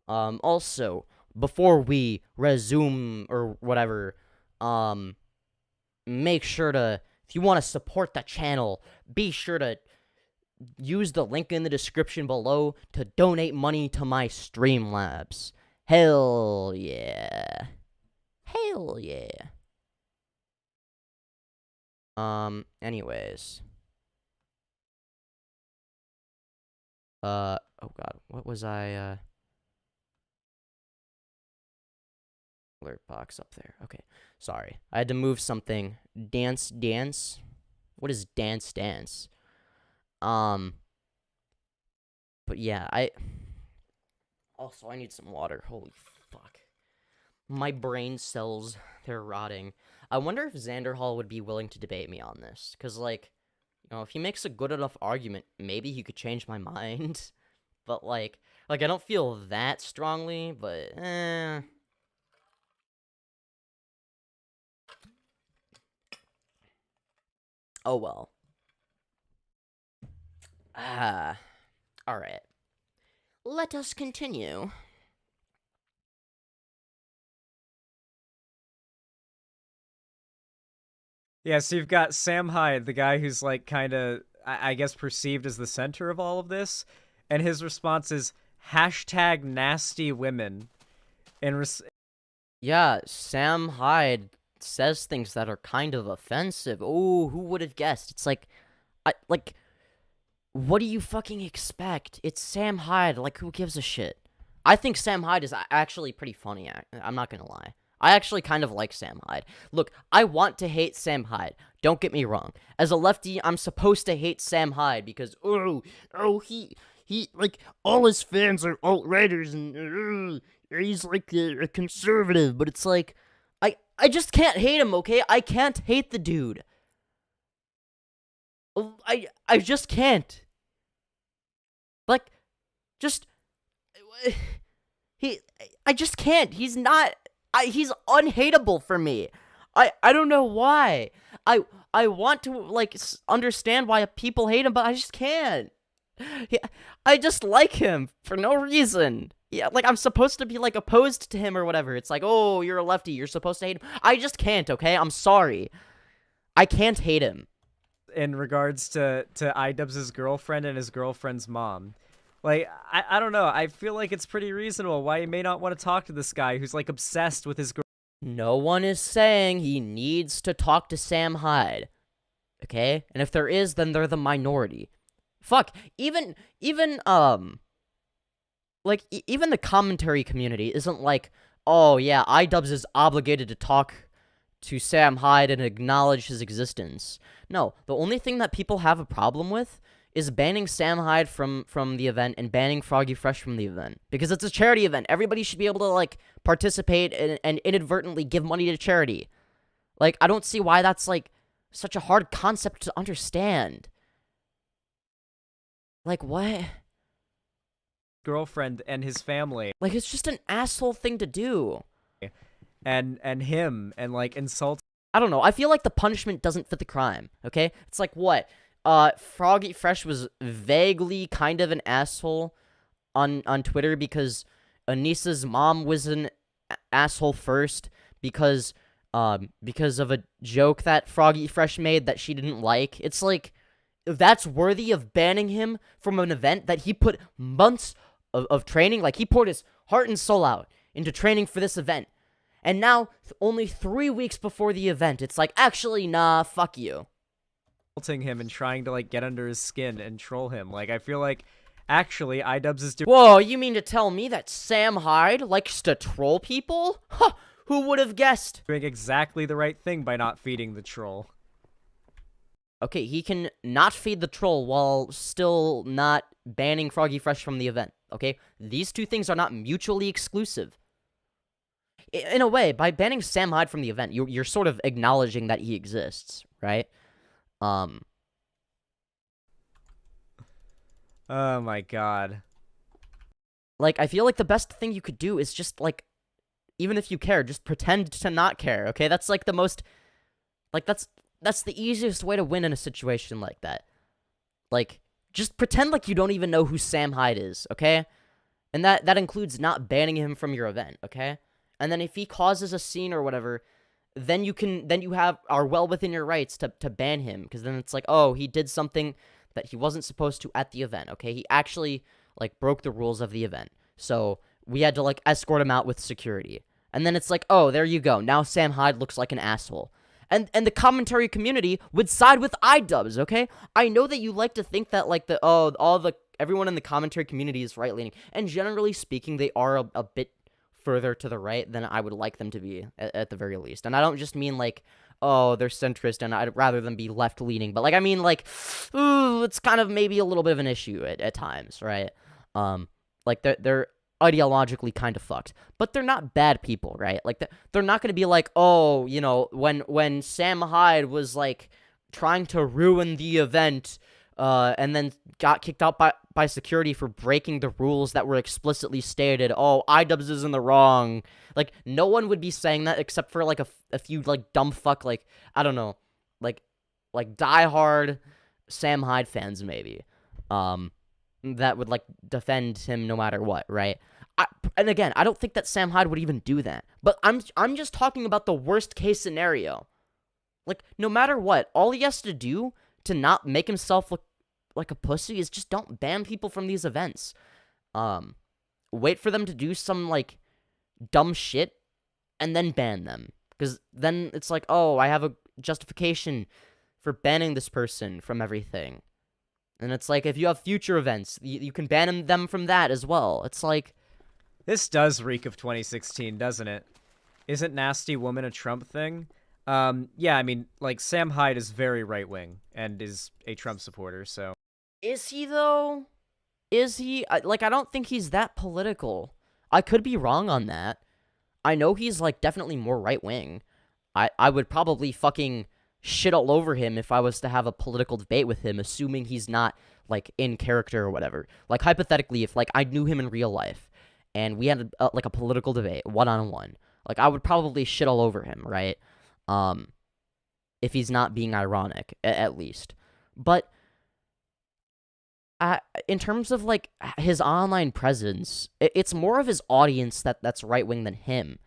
Also, before we resume or whatever, make sure to if you want to support the channel, be sure to use the link in the description below to donate money to my Streamlabs. Hell yeah. Hell yeah. Anyways. Oh god, what was I, alert box up there. Okay, sorry. I had to move something. Dance. What is dance? But yeah, also, I need some water. Holy fuck. My brain cells, they're rotting. I wonder if Xanderhal would be willing to debate me on this. Because, like, you know, if he makes a good enough argument, maybe he could change my mind. But, like, I don't feel that strongly, but, oh well. Alright. Let us continue. Yeah, so you've got Sam Hyde, the guy who's, like, kind of, I guess, perceived as the center of all of this, and his response is, #NastyWomen. Yeah, Sam Hyde says things that are kind of offensive. Oh, who would have guessed? It's like, what do you fucking expect? It's Sam Hyde. Like, who gives a shit? I think Sam Hyde is actually pretty funny. I'm not gonna lie. I actually kind of like Sam Hyde. Look, I want to hate Sam Hyde. Don't get me wrong. As a lefty, I'm supposed to hate Sam Hyde because, he like, all his fans are alt-righters and, he's like a conservative. But it's like, I just can't hate him, okay? I can't hate the dude. I just can't. Like, just, I just can't. He's not, he's unhateable for me. I don't know why. I want to, like, understand why people hate him, but I just can't. I just like him for no reason. Yeah, like, I'm supposed to be, like, opposed to him or whatever. It's like, oh, you're a lefty, you're supposed to hate him. I just can't, okay? I'm sorry. I can't hate him. In regards to iDubbbz's girlfriend and his girlfriend's mom. Like, I don't know. I feel like it's pretty reasonable why he may not want to talk to this guy who's, like, obsessed with his girl. No one is saying he needs to talk to Sam Hyde. Okay? And if there is, then they're the minority. Fuck. Even the commentary community isn't like, oh, yeah, iDubbbz is obligated to talk to Sam Hyde and acknowledge his existence. No, the only thing that people have a problem with is banning Sam Hyde from the event and banning Froggy Fresh from the event. Because it's a charity event. Everybody should be able to, like, participate and inadvertently give money to charity. Like, I don't see why that's, like, such a hard concept to understand. Like, what? Girlfriend and his family. Like, it's just an asshole thing to do. And him, and, like, insult. I don't know. I feel like the punishment doesn't fit the crime, okay? It's like, what? Froggy Fresh was vaguely kind of an asshole on Twitter because Anissa's mom was an asshole first because of a joke that Froggy Fresh made that she didn't like. It's like, that's worthy of banning him from an event that he put months of training. Like, he poured his heart and soul out into training for this event. And now, only 3 weeks before the event, it's like, actually, nah, fuck you. Insulting him and trying to, like, get under his skin and troll him. Like, I feel like, actually, iDubbbz is doing— Whoa, you mean to tell me that Sam Hyde likes to troll people? Huh, who would have guessed? doing exactly the right thing by not feeding the troll. Okay, he can not feed the troll while still not banning Froggy Fresh from the event, okay? These two things are not mutually exclusive. In a way, by banning Sam Hyde from the event, you're sort of acknowledging that he exists, right? Oh my god. Like, I feel like the best thing you could do is just, like, even if you care, just pretend to not care, okay? That's, like, the most, like, that's the easiest way to win in a situation like that. Like, just pretend like you don't even know who Sam Hyde is, okay? And that includes not banning him from your event, okay? And then if he causes a scene or whatever, then you are well within your rights to ban him, because then it's like, oh, he did something that he wasn't supposed to at the event. Okay, he actually like broke the rules of the event, so we had to like escort him out with security. And then it's like, oh, there you go. Now Sam Hyde looks like an asshole. And the commentary community would side with iDubbbz, okay? I know that you like to think that like everyone in the commentary community is right leaning, and generally speaking, they are a bit further to the right than I would like them to be at the very least. And I don't just mean like, oh, they're centrist and I'd rather them be left leaning, but like I mean like, ooh, it's kind of maybe a little bit of an issue at times, right? Like they're ideologically kind of fucked, but they're not bad people, right? Like they're not going to be like, oh, you know, when Sam Hyde was like trying to ruin the event, and then got kicked out by security for breaking the rules that were explicitly stated. Oh, iDubbbz is in the wrong. Like no one would be saying that except for like a few like dumb fuck, like I don't know, like diehard Sam Hyde fans maybe. That would, like, defend him no matter what, right? And again, I don't think that Sam Hyde would even do that. But I'm just talking about the worst-case scenario. Like, no matter what, all he has to do to not make himself look like a pussy is just don't ban people from these events. Wait for them to do some, like, dumb shit, and then ban them. Because then it's like, oh, I have a justification for banning this person from everything. And it's like, if you have future events, you can ban them from that as well. It's like... This does reek of 2016, doesn't it? Isn't Nasty Woman a Trump thing? Yeah, I mean, like, Sam Hyde is very right-wing and is a Trump supporter, so... Is he, though? Is he? Like, I don't think he's that political. I could be wrong on that. I know he's, like, definitely more right-wing. I would probably fucking... shit all over him if I was to have a political debate with him, assuming he's not, like, in character or whatever. Like, hypothetically, if, like, I knew him in real life, and we had, like, a political debate, one-on-one, like, I would probably shit all over him, right? If he's not being ironic, at least. But, in terms of, like, his online presence, it's more of his audience that's right-wing than him.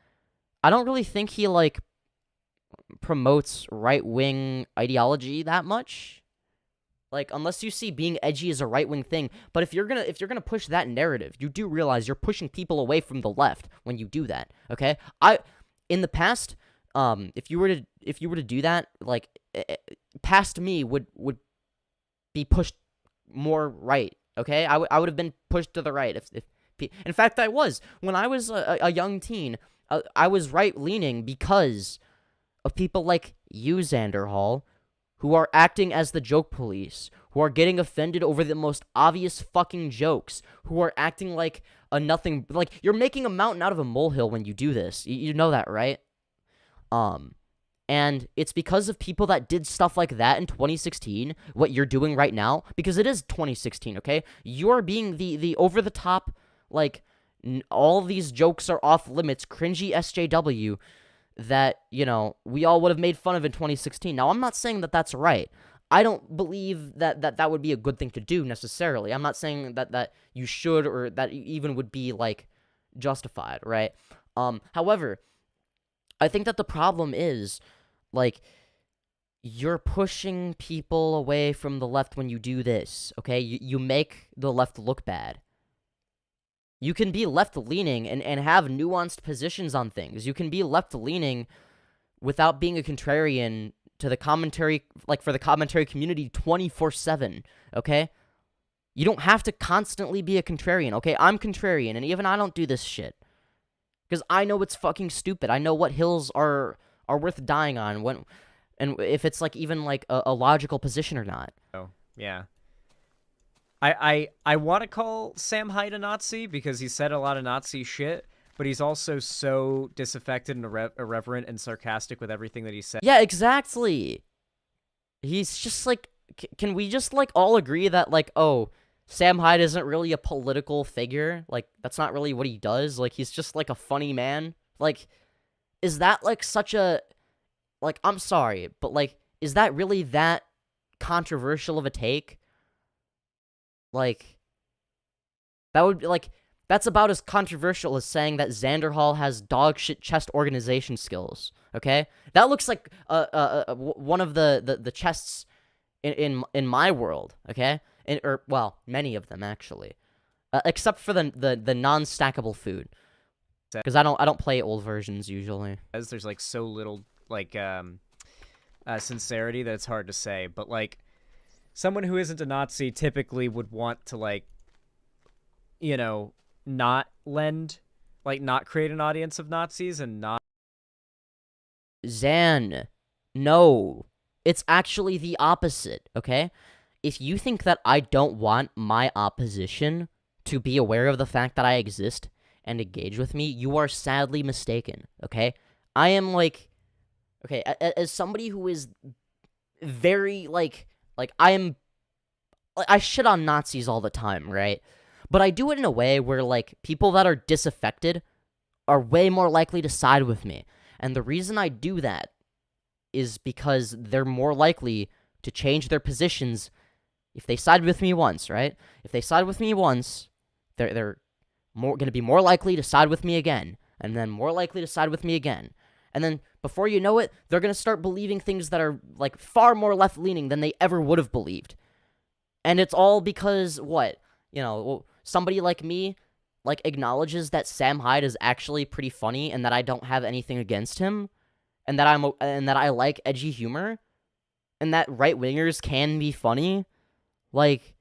I don't really think he, like, promotes right-wing ideology that much. Like, unless you see being edgy as a right-wing thing. But if you're gonna push that narrative, you do realize you're pushing people away from the left when you do that, okay? In the past, if you were to do that, like, past me would be pushed more right, okay? I would have been pushed to the right if in fact I was. When I was a young teen, I was right-leaning because of people like you, Xanderhal, who are acting as the joke police, who are getting offended over the most obvious fucking jokes, who are acting like a nothing, like, you're making a mountain out of a molehill when you do this. You know that, right? And it's because of people that did stuff like that in 2016, what you're doing right now, because it is 2016, okay? You're being the over-the-top, like, all these jokes are off limits, cringy SJW, that, you know, we all would have made fun of in 2016. Now, I'm not saying that that's right. I don't believe that would be a good thing to do, necessarily. I'm not saying that you should, or that even would be, like, justified, right? However, I think that the problem is, like, you're pushing people away from the left when you do this, okay? You make the left look bad. You can be left-leaning and have nuanced positions on things. You can be left-leaning without being a contrarian to the commentary, like, for the commentary community 24/7, okay? You don't have to constantly be a contrarian, okay? I'm contrarian, and even I don't do this shit. Because I know it's fucking stupid. I know what hills are worth dying on, and if it's, like, even, like, a logical position or not. Oh, yeah. I want to call Sam Hyde a Nazi because he said a lot of Nazi shit, but he's also so disaffected and irreverent and sarcastic with everything that he said. Yeah, exactly. He's just like, can we just, like, all agree that, like, oh, Sam Hyde isn't really a political figure? Like, that's not really what he does. Like, he's just, like, a funny man. Like, is that, like, such a, like, I'm sorry, but, like, is that really that controversial of a take? Like, that would be, like, that's about as controversial as saying that Xanderhal has dog shit chest organization skills, Okay, that looks like one of the chests in my world. Okay, or well, many of them actually, except for the non-stackable food, because I don't play old versions usually. As there's like so little like sincerity that it's hard to say, but like someone who isn't a Nazi typically would want to like, you know, not create an audience of Nazis and not. Zan, no. It's actually the opposite, okay? If you think that I don't want my opposition to be aware of the fact that I exist and engage with me, you are sadly mistaken, okay? I am like, okay, as somebody who is very, I shit on Nazis all the time, right? But I do it in a way where, like, people that are disaffected are way more likely to side with me. And the reason I do that is because they're more likely to change their positions if they side with me once, right? If they side with me once, they're going to be more likely to side with me again, and then more likely to side with me again. And then before you know it, they're going to start believing things that are like far more left-leaning than they ever would have believed. And it's all because what? You know, somebody like me like acknowledges that Sam Hyde is actually pretty funny and that I don't have anything against him, and that I like edgy humor, and that right-wingers can be funny. Like,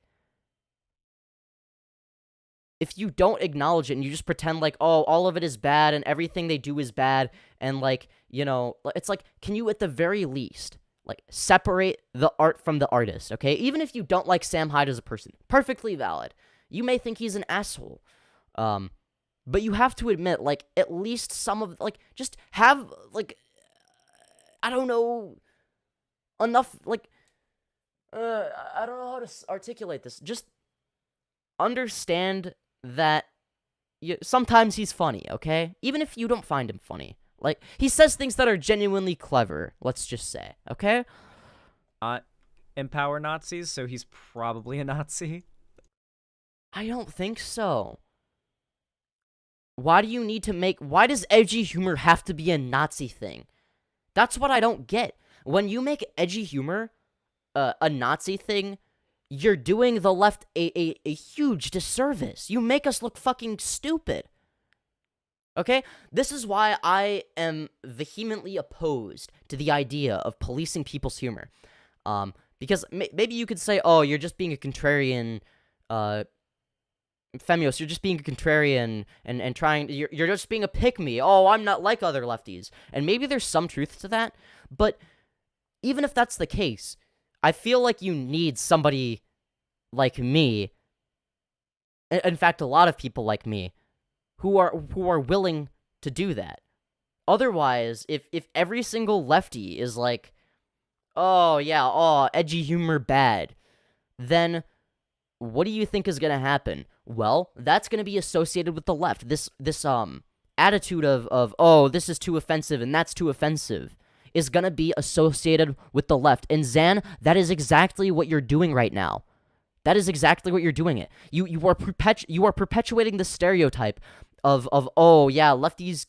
if you don't acknowledge it and you just pretend like, oh, all of it is bad and everything they do is bad, and like, you know, it's like, can you at the very least like separate the art from the artist, okay? Even if you don't like Sam Hyde as a person, perfectly valid. You may think he's an asshole. But you have to admit, like, at least some of, like, just have, like, I don't know, enough, like, I don't know how to articulate this. Just understand that sometimes he's funny, okay? Even if you don't find him funny. Like, he says things that are genuinely clever, let's just say, okay? Not empower Nazis, so he's probably a Nazi. I don't think so. Why does edgy humor have to be a Nazi thing? That's what I don't get. When you make edgy humor a Nazi thing, you're doing the left a huge disservice. You make us look fucking stupid. Okay? This is why I am vehemently opposed to the idea of policing people's humor. Because maybe you could say, oh, you're just being a contrarian, Femyoz, you're just being a contrarian and trying, you're just being a pick-me. Oh, I'm not like other lefties. And maybe there's some truth to that, but even if that's the case, I feel like you need somebody like me, in fact, a lot of people like me, who are willing to do that. Otherwise, if every single lefty is like, oh, yeah, oh, edgy humor bad, then what do you think is going to happen? Well, that's going to be associated with the left. This attitude of, oh, this is too offensive and that's too offensive is going to be associated with the left. And Zan, that is exactly what you're doing right now. That is exactly what you're doing it. You are perpetuating the stereotype of oh, yeah, lefties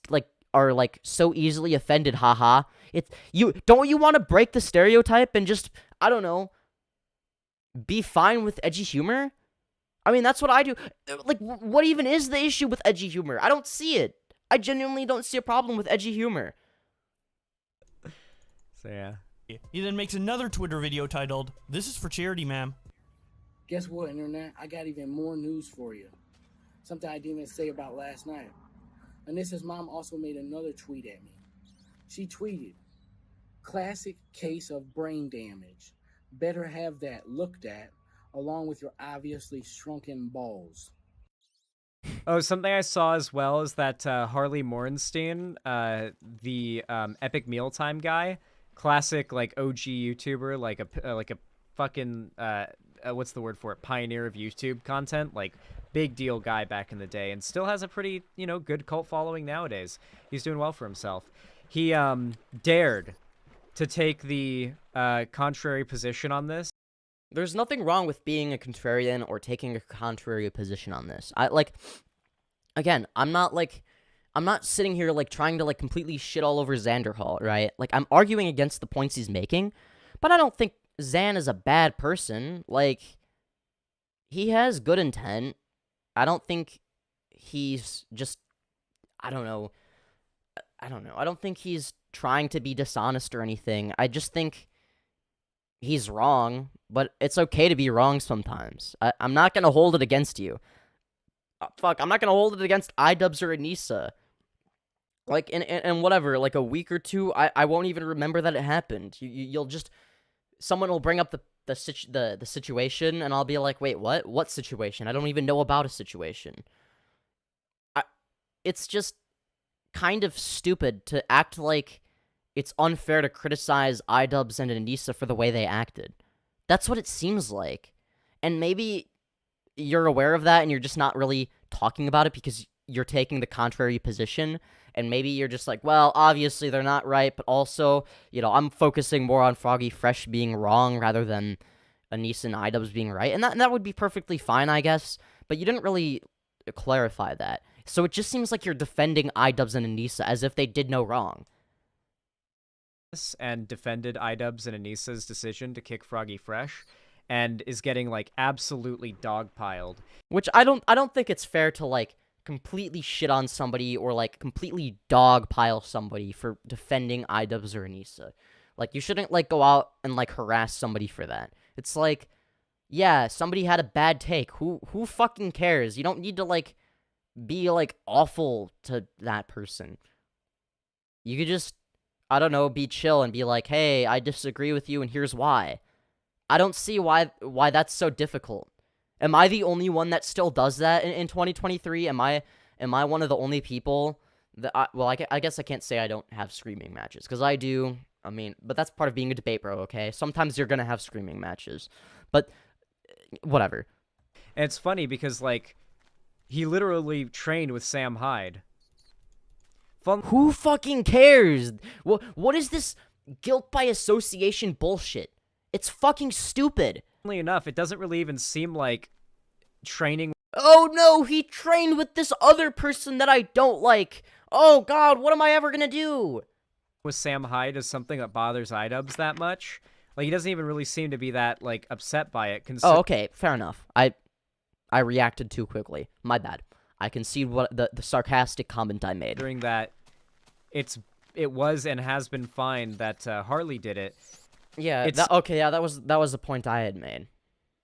are so easily offended, haha. Don't you want to break the stereotype and just, I don't know, be fine with edgy humor? I mean, that's what I do. Like, what even is the issue with edgy humor? I don't see it. I genuinely don't see a problem with edgy humor. So, yeah. He then makes another Twitter video titled, "This is for charity, ma'am." Guess what, Internet? I got even more news for you. Something I didn't even say about last night. Anissa's mom also made another tweet at me. She tweeted, "Classic case of brain damage. Better have that looked at, along with your obviously shrunken balls." Oh, something I saw as well is that Harley Morenstein, the Epic Mealtime guy, classic OG YouTuber, like a fucking what's the word for it? Pioneer of YouTube content, big deal guy back in the day, and still has a pretty good cult following nowadays. He's doing well for himself. He dared to take the contrary position on this. There's nothing wrong with being a contrarian or taking a contrary position on this. I'm I'm not sitting here, like, trying to, like, completely shit all over Xanderhal, right? Like, I'm arguing against the points he's making, but I don't think Xan is a bad person. Like, he has good intent. I don't think he's just, I don't know. I don't think he's trying to be dishonest or anything. I just think he's wrong, but it's okay to be wrong sometimes. I'm not going to hold it against you. I'm not going to hold it against iDubbbz or Anissa. Like, and whatever, like a week or two, I won't even remember that it happened. You'll just, someone will bring up the situation, and I'll be like, wait, what? What situation? I don't even know about a situation. It's just kind of stupid to act like it's unfair to criticize iDubbbz and Anissa for the way they acted. That's what it seems like. And maybe you're aware of that and you're just not really talking about it because you're taking the contrary position. And maybe you're just like, well, obviously they're not right, but also, you know, I'm focusing more on Froggy Fresh being wrong rather than Anissa and iDubbbz being right. And that would be perfectly fine, I guess. But you didn't really clarify that. So it just seems like you're defending iDubbbz and Anissa as if they did no wrong. And defended iDubbbz and Anissa's decision to kick Froggy Fresh, and is getting, like, absolutely dogpiled. Which I don't think it's fair to, like, completely shit on somebody or, like, completely dogpile somebody for defending iDubbbz or Anissa. Like, you shouldn't, like, go out and, like, harass somebody for that. It's like, yeah, somebody had a bad take. Who fucking cares? You don't need to, like, be, like, awful to that person. You could just, I don't know, be chill and be like, hey, I disagree with you and here's why. I don't see why that's so difficult. Am I the only one that still does that in 2023? Am I one of the only people that I guess I can't say I don't have screaming matches, because I do. I mean, but that's part of being a debate bro, okay? Sometimes you're gonna have screaming matches. But whatever. And it's funny because, like, he literally trained with Sam Hyde. Who fucking cares? What is this guilt by association bullshit? It's fucking stupid. Funnily enough, it doesn't really even seem like training. Oh no, he trained with this other person that I don't like. Oh god, what am I ever gonna do? With Sam Hyde is something that bothers iDubbbz that much. Like, he doesn't even really seem to be that, like, upset by it. Oh, okay, fair enough. I reacted too quickly. My bad. I concede what the sarcastic comment I made. During that, it was and has been fine that Harley did it. Yeah, that was the point I had made,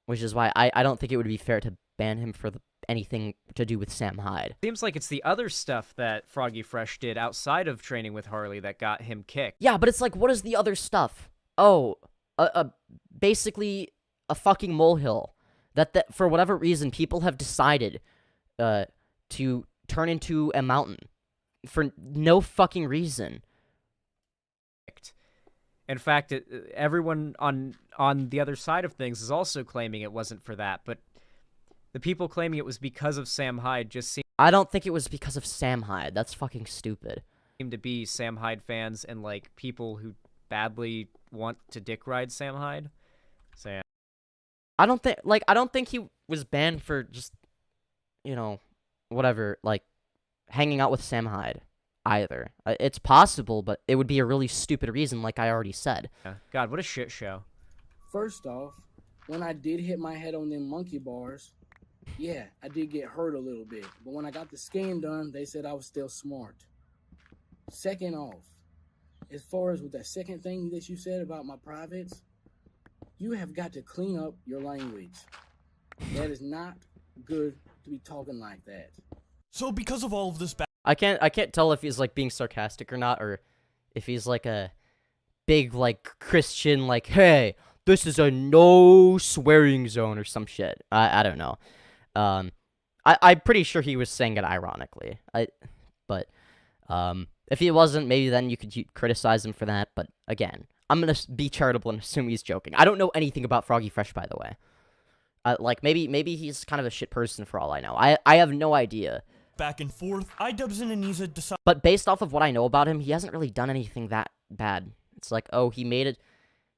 which is why I don't think it would be fair to ban him for anything to do with Sam Hyde. Seems like it's the other stuff that Froggy Fresh did outside of training with Harley that got him kicked. Yeah, but it's like, what is the other stuff? Oh, basically a fucking molehill that for whatever reason people have decided to turn into a mountain for no fucking reason. In fact, everyone on the other side of things is also claiming it wasn't for that, but the people claiming it was because of Sam Hyde just seem... I don't think it was because of Sam Hyde. That's fucking stupid. Seem to be Sam Hyde fans and, like, people who badly want to dick ride Sam Hyde. So, yeah. I don't think he was banned for just, you know, whatever, like, hanging out with Sam Hyde either. It's possible, but it would be a really stupid reason, like I already said. Yeah. God, what a shit show. First off, when I did hit my head on them monkey bars, yeah, I did get hurt a little bit. But when I got the scan done, they said I was still smart. Second off, as far as with that second thing that you said about my privates, you have got to clean up your language. That is not good to be talking like that. So because of all of this I can't tell if he's, like, being sarcastic or not, or if he's, like, a big, like, Christian, like, hey, this is a no swearing zone or some shit. I don't know. I'm pretty sure he was saying it ironically. But if he wasn't, maybe then you could criticize him for that. But again, I'm gonna be charitable and assume he's joking. I don't know anything about Froggy Fresh, by the way. Like, maybe he's kind of a shit person for all I know. I have no idea. back and forth, iDubbbz and Anissa decide. But based off of what I know about him, he hasn't really done anything that bad. It's like, oh, he made it.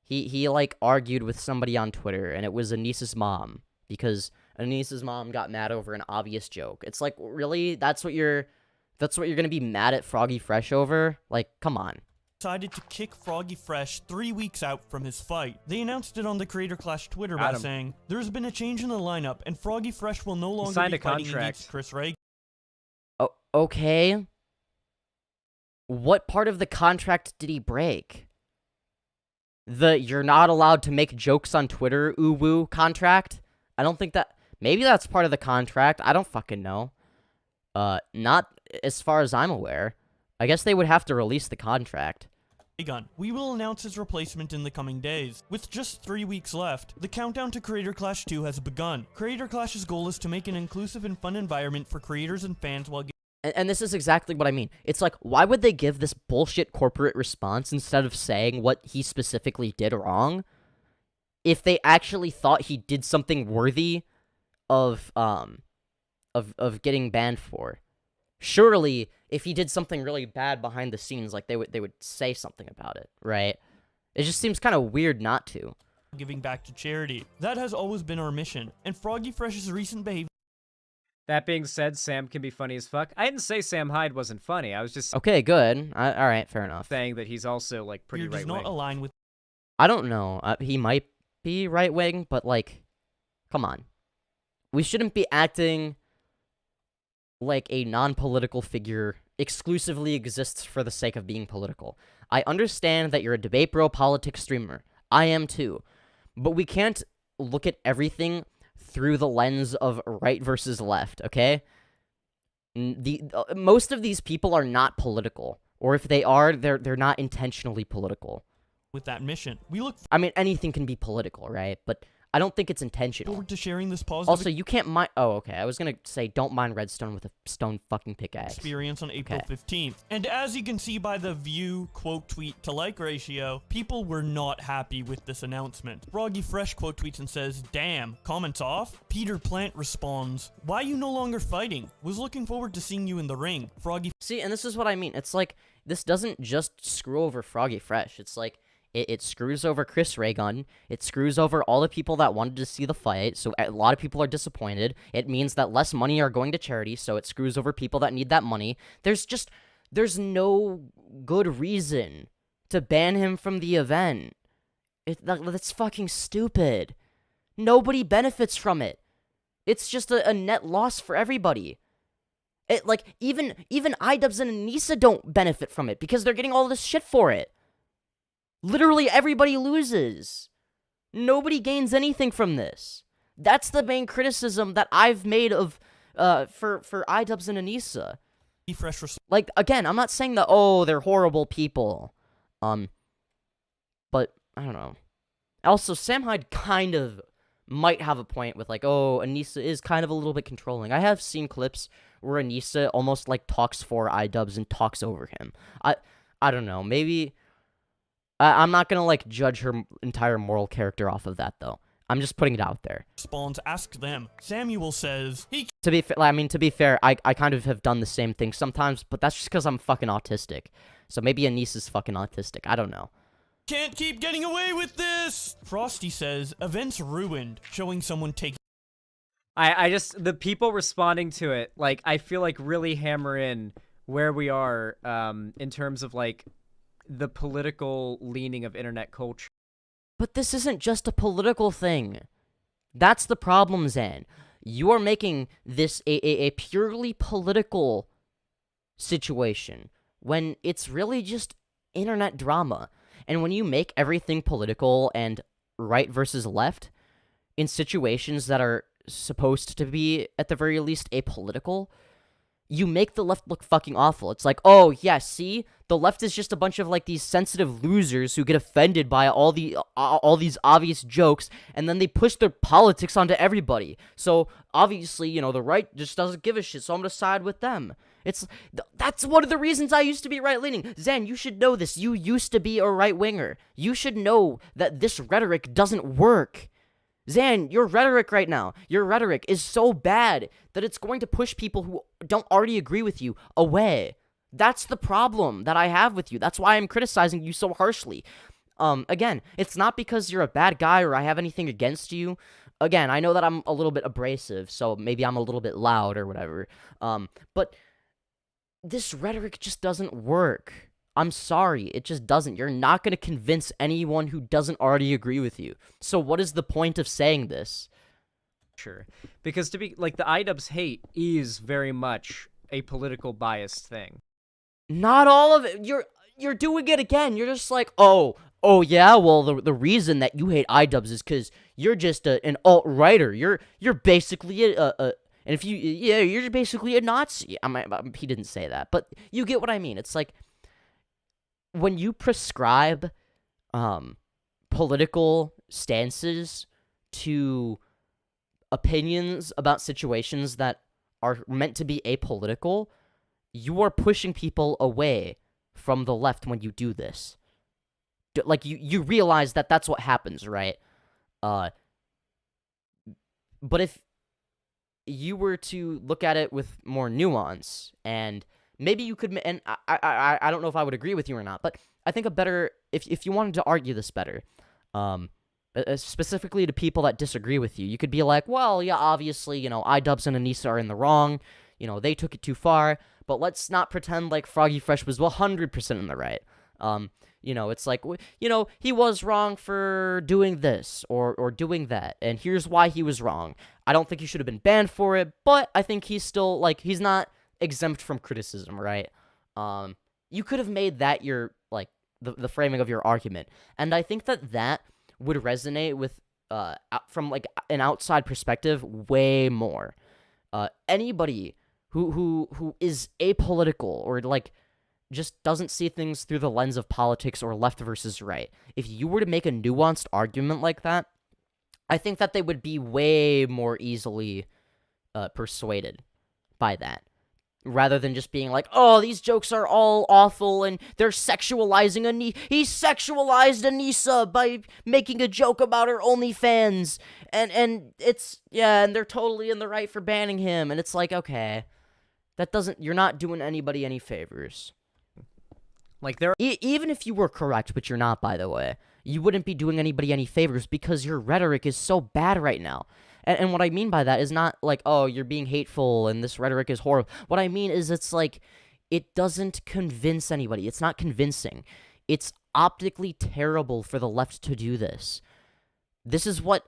He like argued with somebody on Twitter, and it was Anissa's mom, because Anissa's mom got mad over an obvious joke. It's like, really? That's what you're That's what you're gonna be mad at Froggy Fresh over? Like, come on. Decided to kick Froggy Fresh 3 weeks out from his fight. They announced it on the Creator Clash Twitter by saying, "There's been a change in the lineup, and Froggy Fresh will no longer be fighting against Chris Ray." Oh, okay. What part of the contract did he break? The "you're not allowed to make jokes on Twitter" woo contract? I don't think that... Maybe that's part of the contract. I don't fucking know. Not as far as I'm aware. I guess they would have to release the contract. We will announce his replacement in the coming days. With just 3 weeks left, the countdown to Creator Clash 2 has begun. Creator Clash's goal is to make an inclusive and fun environment for creators and fans while and this is exactly what I mean. It's like, why would they give this bullshit corporate response instead of saying what he specifically did wrong? If they actually thought he did something worthy of getting banned for. Surely, if he did something really bad behind the scenes, like they would say something about it, right? It just seems kind of weird not to. Giving back to charity. That has always been our mission, and Froggy Fresh's recent behavior... That being said, Sam can be funny as fuck. I didn't say Sam Hyde wasn't funny. I was just okay, good. All right, fair enough. saying that he's also like pretty right-wing. does not align with... I don't know. He might be right-wing, but like, come on. We shouldn't be acting like a non-political figure exclusively exists for the sake of being political. I understand that you're a debate bro politics streamer. I am too. But we can't look at everything through the lens of right versus left, okay? Most of these people are not political. Or if they are, they're not intentionally political. With that mission, we look I mean, anything can be political, right? But I don't think it's intentional. forward to sharing this positive Also, you can't mine... Oh, okay. I was gonna say, don't mine redstone with a stone fucking pickaxe. experience on April 15th. And as you can see by the view quote tweet to like ratio, people were not happy with this announcement. Froggy Fresh quote tweets and says, "Damn, comments off?" Peter Plant responds, "Why you no longer fighting? Was looking forward to seeing you in the ring." Froggy See, and this is what I mean. It's like, this doesn't just screw over Froggy Fresh. It's like, it screws over Chris Raygun. It screws over all the people that wanted to see the fight, so a lot of people are disappointed. It means that less money are going to charity, so it screws over people that need that money. There's no good reason to ban him from the event. That's fucking stupid. Nobody benefits from it. It's just a net loss for everybody. Even iDubbbz and Anissa don't benefit from it because they're getting all this shit for it. Literally everybody loses. Nobody gains anything from this. That's the main criticism that I've made of for iDubbbz and Anissa. Fresh Like, again, I'm not saying that, oh, they're horrible people. But I don't know. Also, Sam Hyde kind of might have a point with, like, oh, Anissa is kind of a little bit controlling. I have seen clips where Anissa almost, like, talks for iDubbbz and talks over him. I don't know. Maybe... I'm not gonna, like, judge her entire moral character off of that, though. I'm just putting it out there. responds, "Ask them." Samuel says, To be fair, I kind of have done the same thing sometimes, but that's just because I'm fucking autistic. So maybe Anissa's fucking autistic. I don't know. "Can't keep getting away with this." Frosty says, "Events ruined," showing someone taking... I just, the people responding to it, like, I feel like really hammer in where we are in terms of, like, the political leaning of internet culture. But this isn't just a political thing. That's the problem, Zan. You are making this a purely political situation when it's really just internet drama. And when you make everything political and right versus left in situations that are supposed to be, at the very least, apolitical, you make the left look fucking awful. It's like, oh, yeah, see? The left is just a bunch of, like, these sensitive losers who get offended by all these obvious jokes, and then they push their politics onto everybody. So, obviously, you know, the right just doesn't give a shit, so I'm gonna side with them. That's one of the reasons I used to be right-leaning. Zan, you should know this. You used to be a right-winger. You should know that this rhetoric doesn't work. Zan, your rhetoric right now, your rhetoric is so bad that it's going to push people who don't already agree with you away. That's the problem that I have with you. That's why I'm criticizing you so harshly. Again, it's not because you're a bad guy or I have anything against you. Again, I know that I'm a little bit abrasive, so maybe I'm a little bit loud or whatever. But this rhetoric just doesn't work. I'm sorry, it just doesn't. You're not going to convince anyone who doesn't already agree with you. So what is the point of saying this? Sure. Because to be, like, the iDubbbz hate is very much a political biased thing. Not all of it. You're doing it again. You're just like, oh yeah, well, the reason that you hate iDubbbz is because you're just an alt-writer. You're basically and if you're basically a Nazi. He didn't say that, but you get what I mean. It's like, when you prescribe political stances to opinions about situations that are meant to be apolitical, you are pushing people away from the left when you do this. Like, you realize that that's what happens, right? But if you were to look at it with more nuance, and maybe you could, and I don't know if I would agree with you or not, but I think if you wanted to argue this better, specifically to people that disagree with you, you could be like, well, yeah, obviously, iDubbbz and Anissa are in the wrong, they took it too far, but let's not pretend like Froggy Fresh was 100% in the right. It's like, he was wrong for doing this or doing that, and here's why he was wrong. I don't think he should have been banned for it, but I think he's still, like, he's not exempt from criticism, right? You could have made that your, like, the framing of your argument, and I think that would resonate with, from, like, an outside perspective way more. Anybody who is apolitical or, like, just doesn't see things through the lens of politics or left versus right, if you were to make a nuanced argument like that, I think that they would be way more easily persuaded by that, rather than just being like, oh, these jokes are all awful and they're sexualizing Anissa. He sexualized Anissa by making a joke about her OnlyFans, and it's, yeah, and they're totally in the right for banning him, and it's like, okay, you're not doing anybody any favors. Like, even if you were correct, which you're not, by the way, you wouldn't be doing anybody any favors because your rhetoric is so bad right now. And what I mean by that is not like, oh, you're being hateful and this rhetoric is horrible. What I mean is, it's like, it doesn't convince anybody. It's not convincing. It's optically terrible for the left to do this. This is what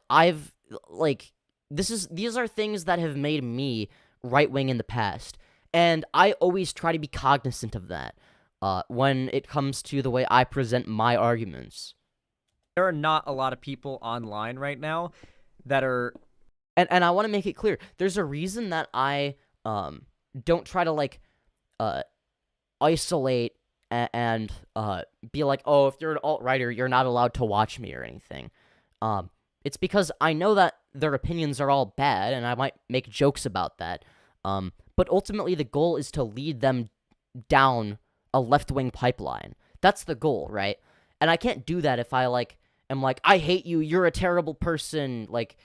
these are things that have made me right-wing in the past. And I always try to be cognizant of that when it comes to the way I present my arguments. There are not a lot of people online right now that are... And I want to make it clear, there's a reason that I don't try to, like, isolate and be like, oh, if you're an alt-writer, you're not allowed to watch me or anything. It's because I know that their opinions are all bad, and I might make jokes about that. But ultimately, the goal is to lead them down a left-wing pipeline. That's the goal, right? And I can't do that if I, like, am like, I hate you, you're a terrible person, like,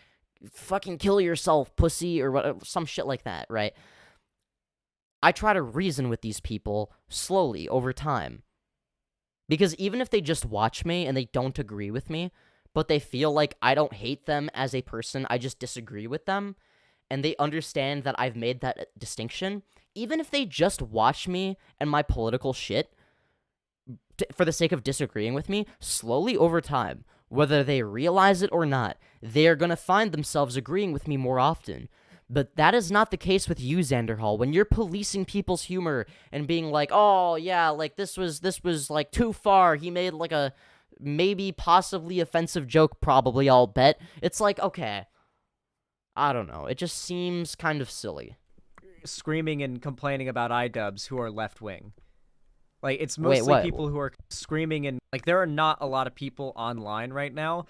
fucking kill yourself, pussy, or whatever, some shit like that, right? I try to reason with these people slowly over time. Because even if they just watch me and they don't agree with me, but they feel like I don't hate them as a person, I just disagree with them, and they understand that I've made that distinction, even if they just watch me and my political shit for the sake of disagreeing with me, slowly over time, whether they realize it or not, they're gonna find themselves agreeing with me more often. But that is not the case with you, Xanderhal. When you're policing people's humor and being like, oh, yeah, like, this was, like, too far, he made, like, a maybe possibly offensive joke, probably, I'll bet. It's like, okay, I don't know. It just seems kind of silly. Screaming and complaining about iDubbbz who are left-wing. Like, it's mostly people who are screaming and, like, there are not a lot of people online right now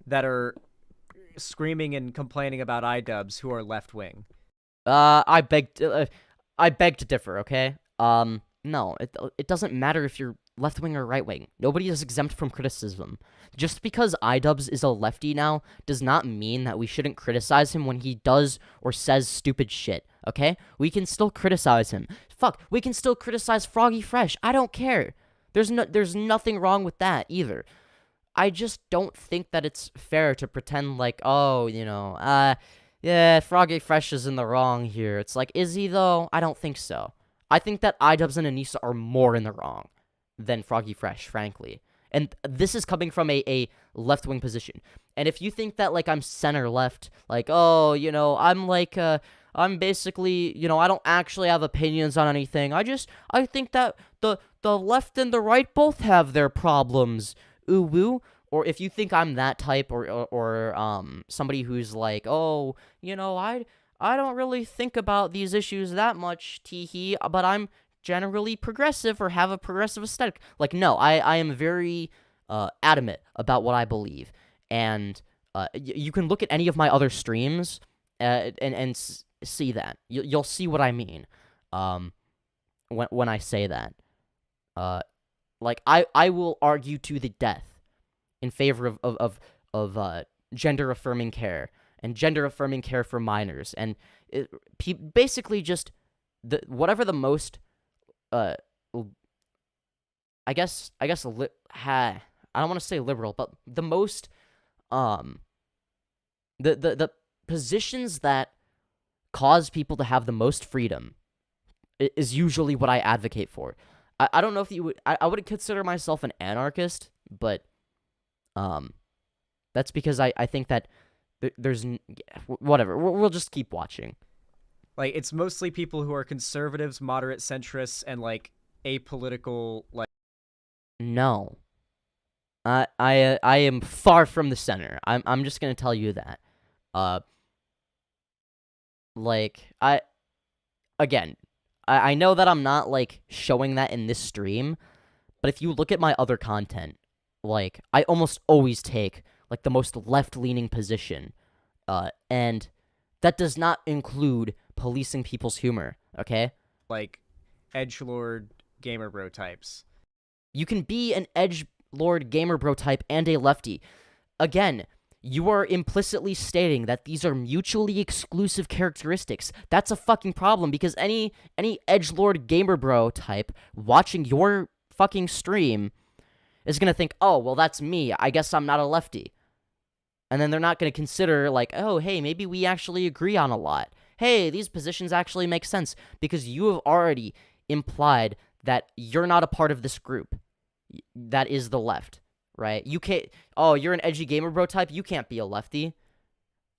that are screaming and complaining about iDubbbz who are left-wing. I beg to differ, okay? No, it doesn't matter if you're left-wing or right-wing. Nobody is exempt from criticism. Just because iDubbbz is a lefty now does not mean that we shouldn't criticize him when he does or says stupid shit, okay? We can still criticize him. Fuck, we can still criticize Froggy Fresh. I don't care. There's nothing wrong with that either. I just don't think that it's fair to pretend like, oh, yeah, Froggy Fresh is in the wrong here. It's like, is he though? I don't think so. I think that iDubbbz and Anissa are more in the wrong than Froggy Fresh, frankly. And this is coming from a left-wing position. And if you think that, like, I'm center-left, like, oh, you know, I'm, like, I'm basically, you know, I don't actually have opinions on anything. I think that the left and the right both have their problems. Ooh, woo. Or if you think I'm that type, or somebody who's like, oh, you know, I don't really think about these issues that much, teehee, but I'm generally progressive or have a progressive aesthetic. Like, no, I am very adamant about what I believe. And you can look at any of my other streams and see that. You'll see what I mean when I say that. Like, I will argue to the death in favor of gender-affirming care and gender-affirming care for minors, and basically just whatever the most I guess I don't want to say liberal, but the most the positions that cause people to have the most freedom is usually what I advocate for. I don't know if you would. I wouldn't consider myself an anarchist, but that's because I think that there's whatever. We'll just keep watching. Like, it's mostly people who are conservatives, moderate centrists, and, like, apolitical, like... No. I am far from the center. I'm just gonna tell you that. Like, I know that I'm not, like, showing that in this stream, but if you look at my other content, like, I almost always take, like, the most left-leaning position, and that does not include policing people's humor, okay? Like, edgelord gamer bro types. You can be an edgelord gamer bro type and a lefty. Again, you are implicitly stating that these are mutually exclusive characteristics. That's a fucking problem, because any edgelord gamer bro type watching your fucking stream is gonna think, oh, well, that's me. I guess I'm not a lefty. And then they're not gonna consider, like, oh, hey, maybe we actually agree on a lot. Hey, these positions actually make sense, because you have already implied that you're not a part of this group. That is the left, right? You can't, oh, you're an edgy gamer bro type, you can't be a lefty.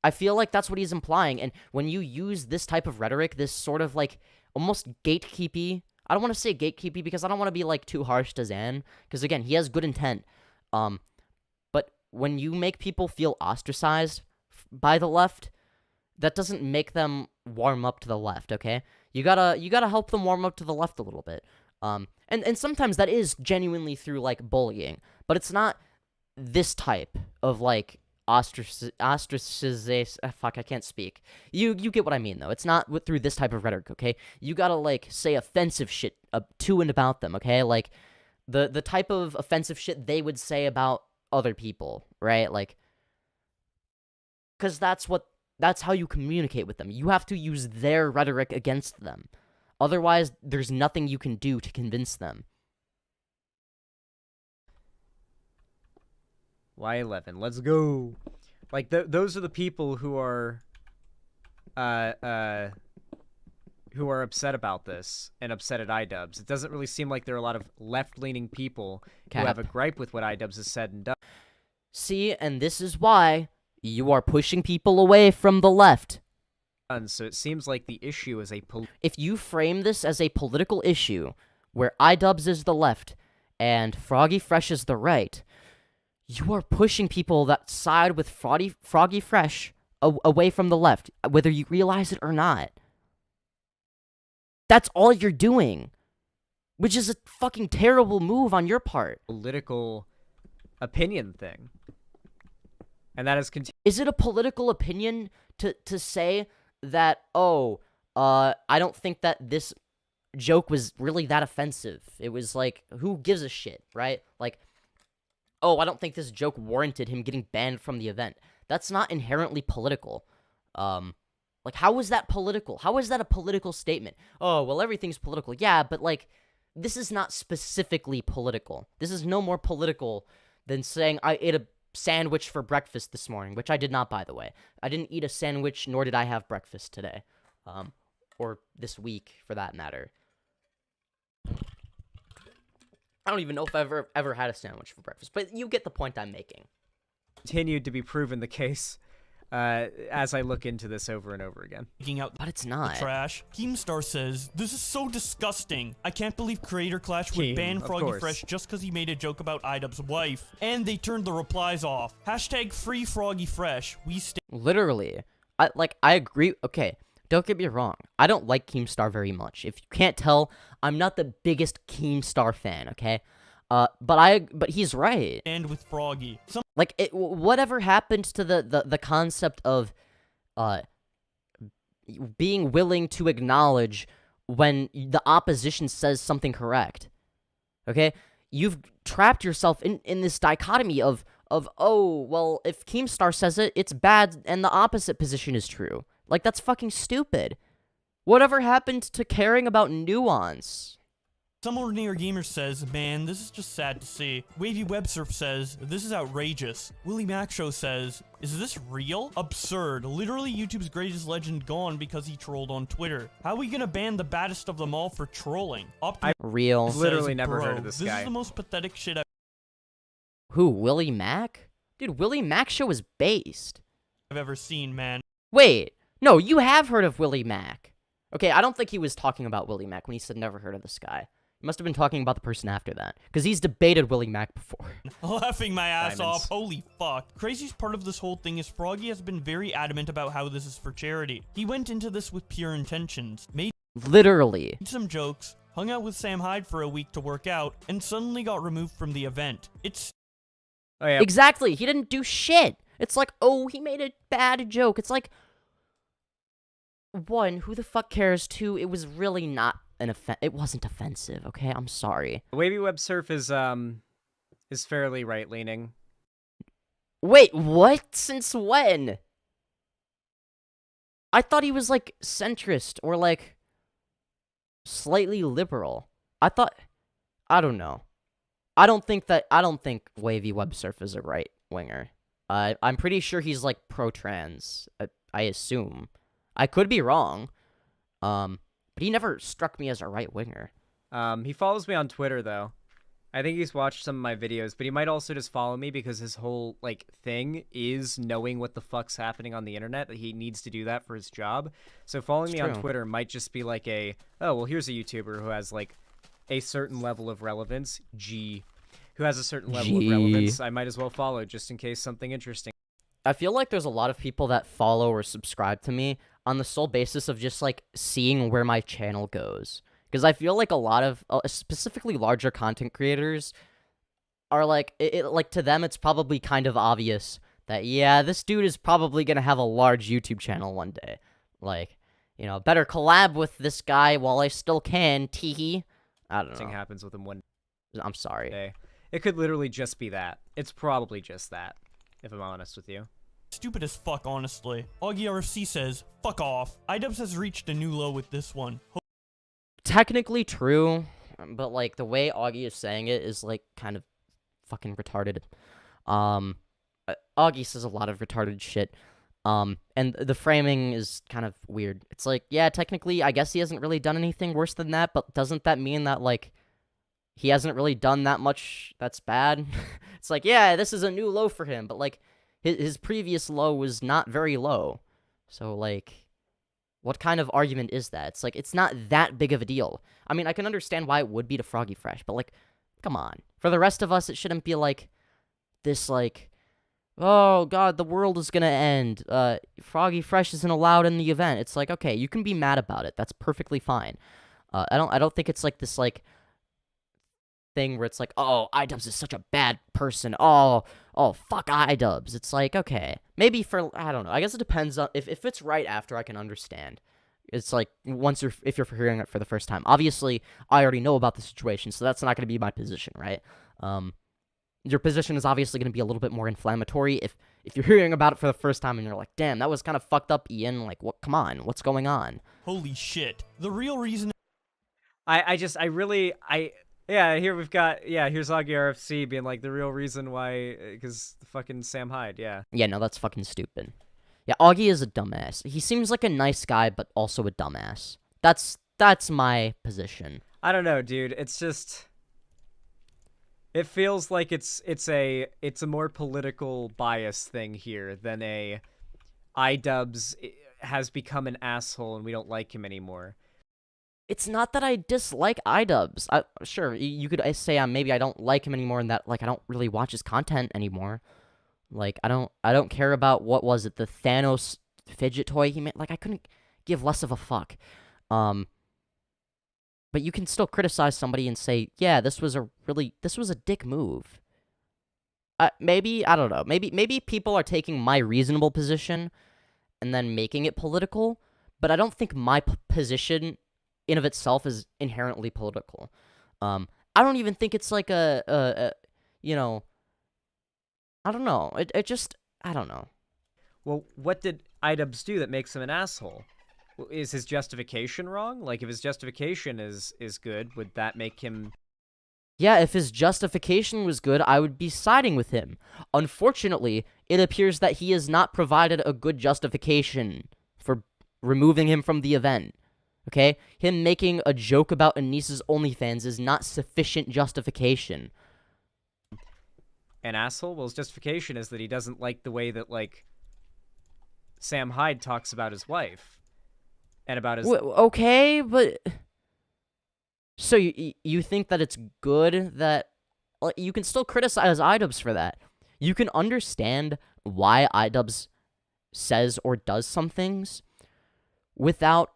I feel like that's what he's implying, and when you use this type of rhetoric, this sort of, like, almost gatekeepy, I don't want to say gatekeepy because I don't want to be, like, too harsh to Xan, because, again, he has good intent, but when you make people feel ostracized by the left, that doesn't make them warm up to the left, okay? You gotta help them warm up to the left a little bit. And sometimes that is genuinely through, like, bullying, but it's not this type of, like, ostracization. Fuck, I can't speak. You get what I mean, though. It's not through this type of rhetoric, okay? You gotta, like, say offensive shit to and about them, okay? Like, the type of offensive shit they would say about other people, right? Like, because that's how you communicate with them. You have to use their rhetoric against them. Otherwise, there's nothing you can do to convince them. Y11, let's go. Like, those are the people who are upset about this and upset at iDubbbz. It doesn't really seem like there are a lot of left-leaning people who have a gripe with what iDubbbz has said and done. See, and this is why you are pushing people away from the left. So it seems like the issue is if you frame this as a political issue, where iDubbbz is the left and Froggy Fresh is the right, you are pushing people that side with Froggy Fresh away from the left, whether you realize it or not. That's all you're doing, which is a fucking terrible move on your part. Political opinion thing. And that is Is it a political opinion to say that, oh, I don't think that this joke was really that offensive? It was like, who gives a shit, right? Like, oh, I don't think this joke warranted him getting banned from the event. That's not inherently political. Like, how is that political? How is that a political statement? Oh, well, everything's political. Yeah, but, like, this is not specifically political. This is no more political than saying I ate a sandwich for breakfast this morning, which I did not, by the way. I didn't eat a sandwich, nor did I have breakfast today. Or this week, for that matter. I don't even know if I've ever had a sandwich for breakfast, but you get the point I'm making. Continued to be proven the case as I look into this over and over again. Taking out But it's the not. trash. Keemstar says, "This is so disgusting. I can't believe Creator Clash would Keem, ban of Froggy course. Fresh just because he made a joke about iDubbbz's wife. And they turned the replies off. Hashtag free Froggy Fresh. We stay." Literally. I agree. Okay, don't get me wrong. I don't like Keemstar very much. If you can't tell, I'm not the biggest Keemstar fan, okay? But he's right. And with Froggy. Like, whatever happened to the concept of being willing to acknowledge when the opposition says something correct? Okay? You've trapped yourself in this dichotomy of oh, well, if Keemstar says it, it's bad, and the opposite position is true. Like, that's fucking stupid. Whatever happened to caring about nuance? Some Ordinary Gamer says, "Man, this is just sad to see." Wavy Websurf says, "This is outrageous." Willie Mac Show says, "Is this real? Absurd. Literally YouTube's greatest legend gone because he trolled on Twitter. How are we gonna ban the baddest of them all for trolling?" Real. I've literally says, never "Bro, heard of this This guy." is the most pathetic shit Who, Willie Mac? Dude, Willie Mac Show is based. I've ever seen, man. Wait, no, you have heard of Willie Mac. Okay, I don't think he was talking about Willie Mac when he said never heard of this guy. He must have been talking about the person after that, because he's debated Willie Mac before. Laughing my ass Diamonds. off. Holy fuck. Craziest part of this whole thing is Froggy has been very adamant about how this is for charity. He went into this with pure intentions, made Literally. some jokes, hung out with Sam Hyde for a week to work out, and suddenly got removed from the event. It's Oh yeah, Exactly, he didn't do shit. It's like, oh, he made a bad joke. It's like, one, who the fuck cares? Two, it was really not it wasn't offensive, okay? I'm sorry. Wavy Web Surf is fairly right leaning. Wait, what? Since when? I thought he was, like, centrist or, like, slightly liberal. I don't know. I don't think Wavy Web Surf is a right winger. I'm pretty sure he's, like, pro-trans. I assume. I could be wrong. But he never struck me as a right winger. He follows me on Twitter though. I think he's watched some of my videos, but he might also just follow me because his whole like thing is knowing what the fuck's happening on the internet. That he needs to do that for his job. So following me on true. Twitter might just be like oh well, here's a YouTuber who has like a certain level of relevance. Who has a certain level of relevance. I might as well follow just in case something interesting. I feel like there's a lot of people that follow or subscribe to me on the sole basis of just, like, seeing where my channel goes. Because I feel like a lot of, specifically larger content creators, are, like, like, to them, it's probably kind of obvious that, yeah, this dude is probably gonna have a large YouTube channel one day. Like, you know, better collab with this guy while I still can, teehee. I don't Thing know. happens with him one I'm sorry. day. It could literally just be that. It's probably just that, if I'm honest with you. stupid as fuck, honestly. Augie RFC says, "Fuck off. iDubbbz has reached a new low with this one." Technically true, but, like, the way Augie is saying it is, like, kind of fucking retarded. Augie says a lot of retarded shit. And the framing is kind of weird. It's like, yeah, technically, I guess he hasn't really done anything worse than that, but doesn't that mean that, like, he hasn't really done that much that's bad? It's like, yeah, this is a new low for him, but, like, his previous low was not very low. So, like, what kind of argument is that? It's like, it's not that big of a deal. I mean, I can understand why it would be to Froggy Fresh, but, like, come on. For the rest of us, it shouldn't be, like, this, like, oh, God, the world is gonna end. Froggy Fresh isn't allowed in the event. It's like, okay, you can be mad about it. That's perfectly fine. I don't think it's, like, this, like, thing where it's like, oh, iDubbbz is such a bad person. Oh, fuck iDubbbz. It's like, okay, maybe for, I don't know. I guess it depends on, if it's right after, I can understand. It's like, if you're hearing it for the first time. Obviously, I already know about the situation, so that's not going to be my position, right? Your position is obviously going to be a little bit more inflammatory if you're hearing about it for the first time and you're like, damn, that was kind of fucked up, Ian. Like, what? Come on, what's going on? Holy shit. The real reason Yeah, here we've got, here's Augie RFC being like, the real reason why, because fucking Sam Hyde, yeah. Yeah, no, that's fucking stupid. Yeah, Augie is a dumbass. He seems like a nice guy, but also a dumbass. That's my position. I don't know, dude, it's just, It feels like it's a more political bias thing here than a iDubbbz has become an asshole and we don't like him anymore. It's not that I dislike iDubbbz. Sure, you could say maybe I don't like him anymore and that like I don't really watch his content anymore. Like I don't care about what was it, the Thanos fidget toy he made. Like I couldn't give less of a fuck. But you can still criticize somebody and say, yeah, this was a dick move. Maybe, I don't know. Maybe people are taking my reasonable position and then making it political, but I don't think my position in of itself is inherently political. I don't even think it's like you know, I don't know. It just, I don't know. Well, what did iDubbbz do that makes him an asshole? Is his justification wrong? Like, if his justification is good, would that make him... Yeah, if his justification was good, I would be siding with him. Unfortunately, it appears that he has not provided a good justification for removing him from the event. Okay? Him making a joke about Anissa's OnlyFans is not sufficient justification. An asshole? Well, his justification is that he doesn't like the way that, like, Sam Hyde talks about his wife. And about his... Okay, but... So you think that it's good that... Like, you can still criticize iDubbbz for that. You can understand why iDubbbz says or does some things without,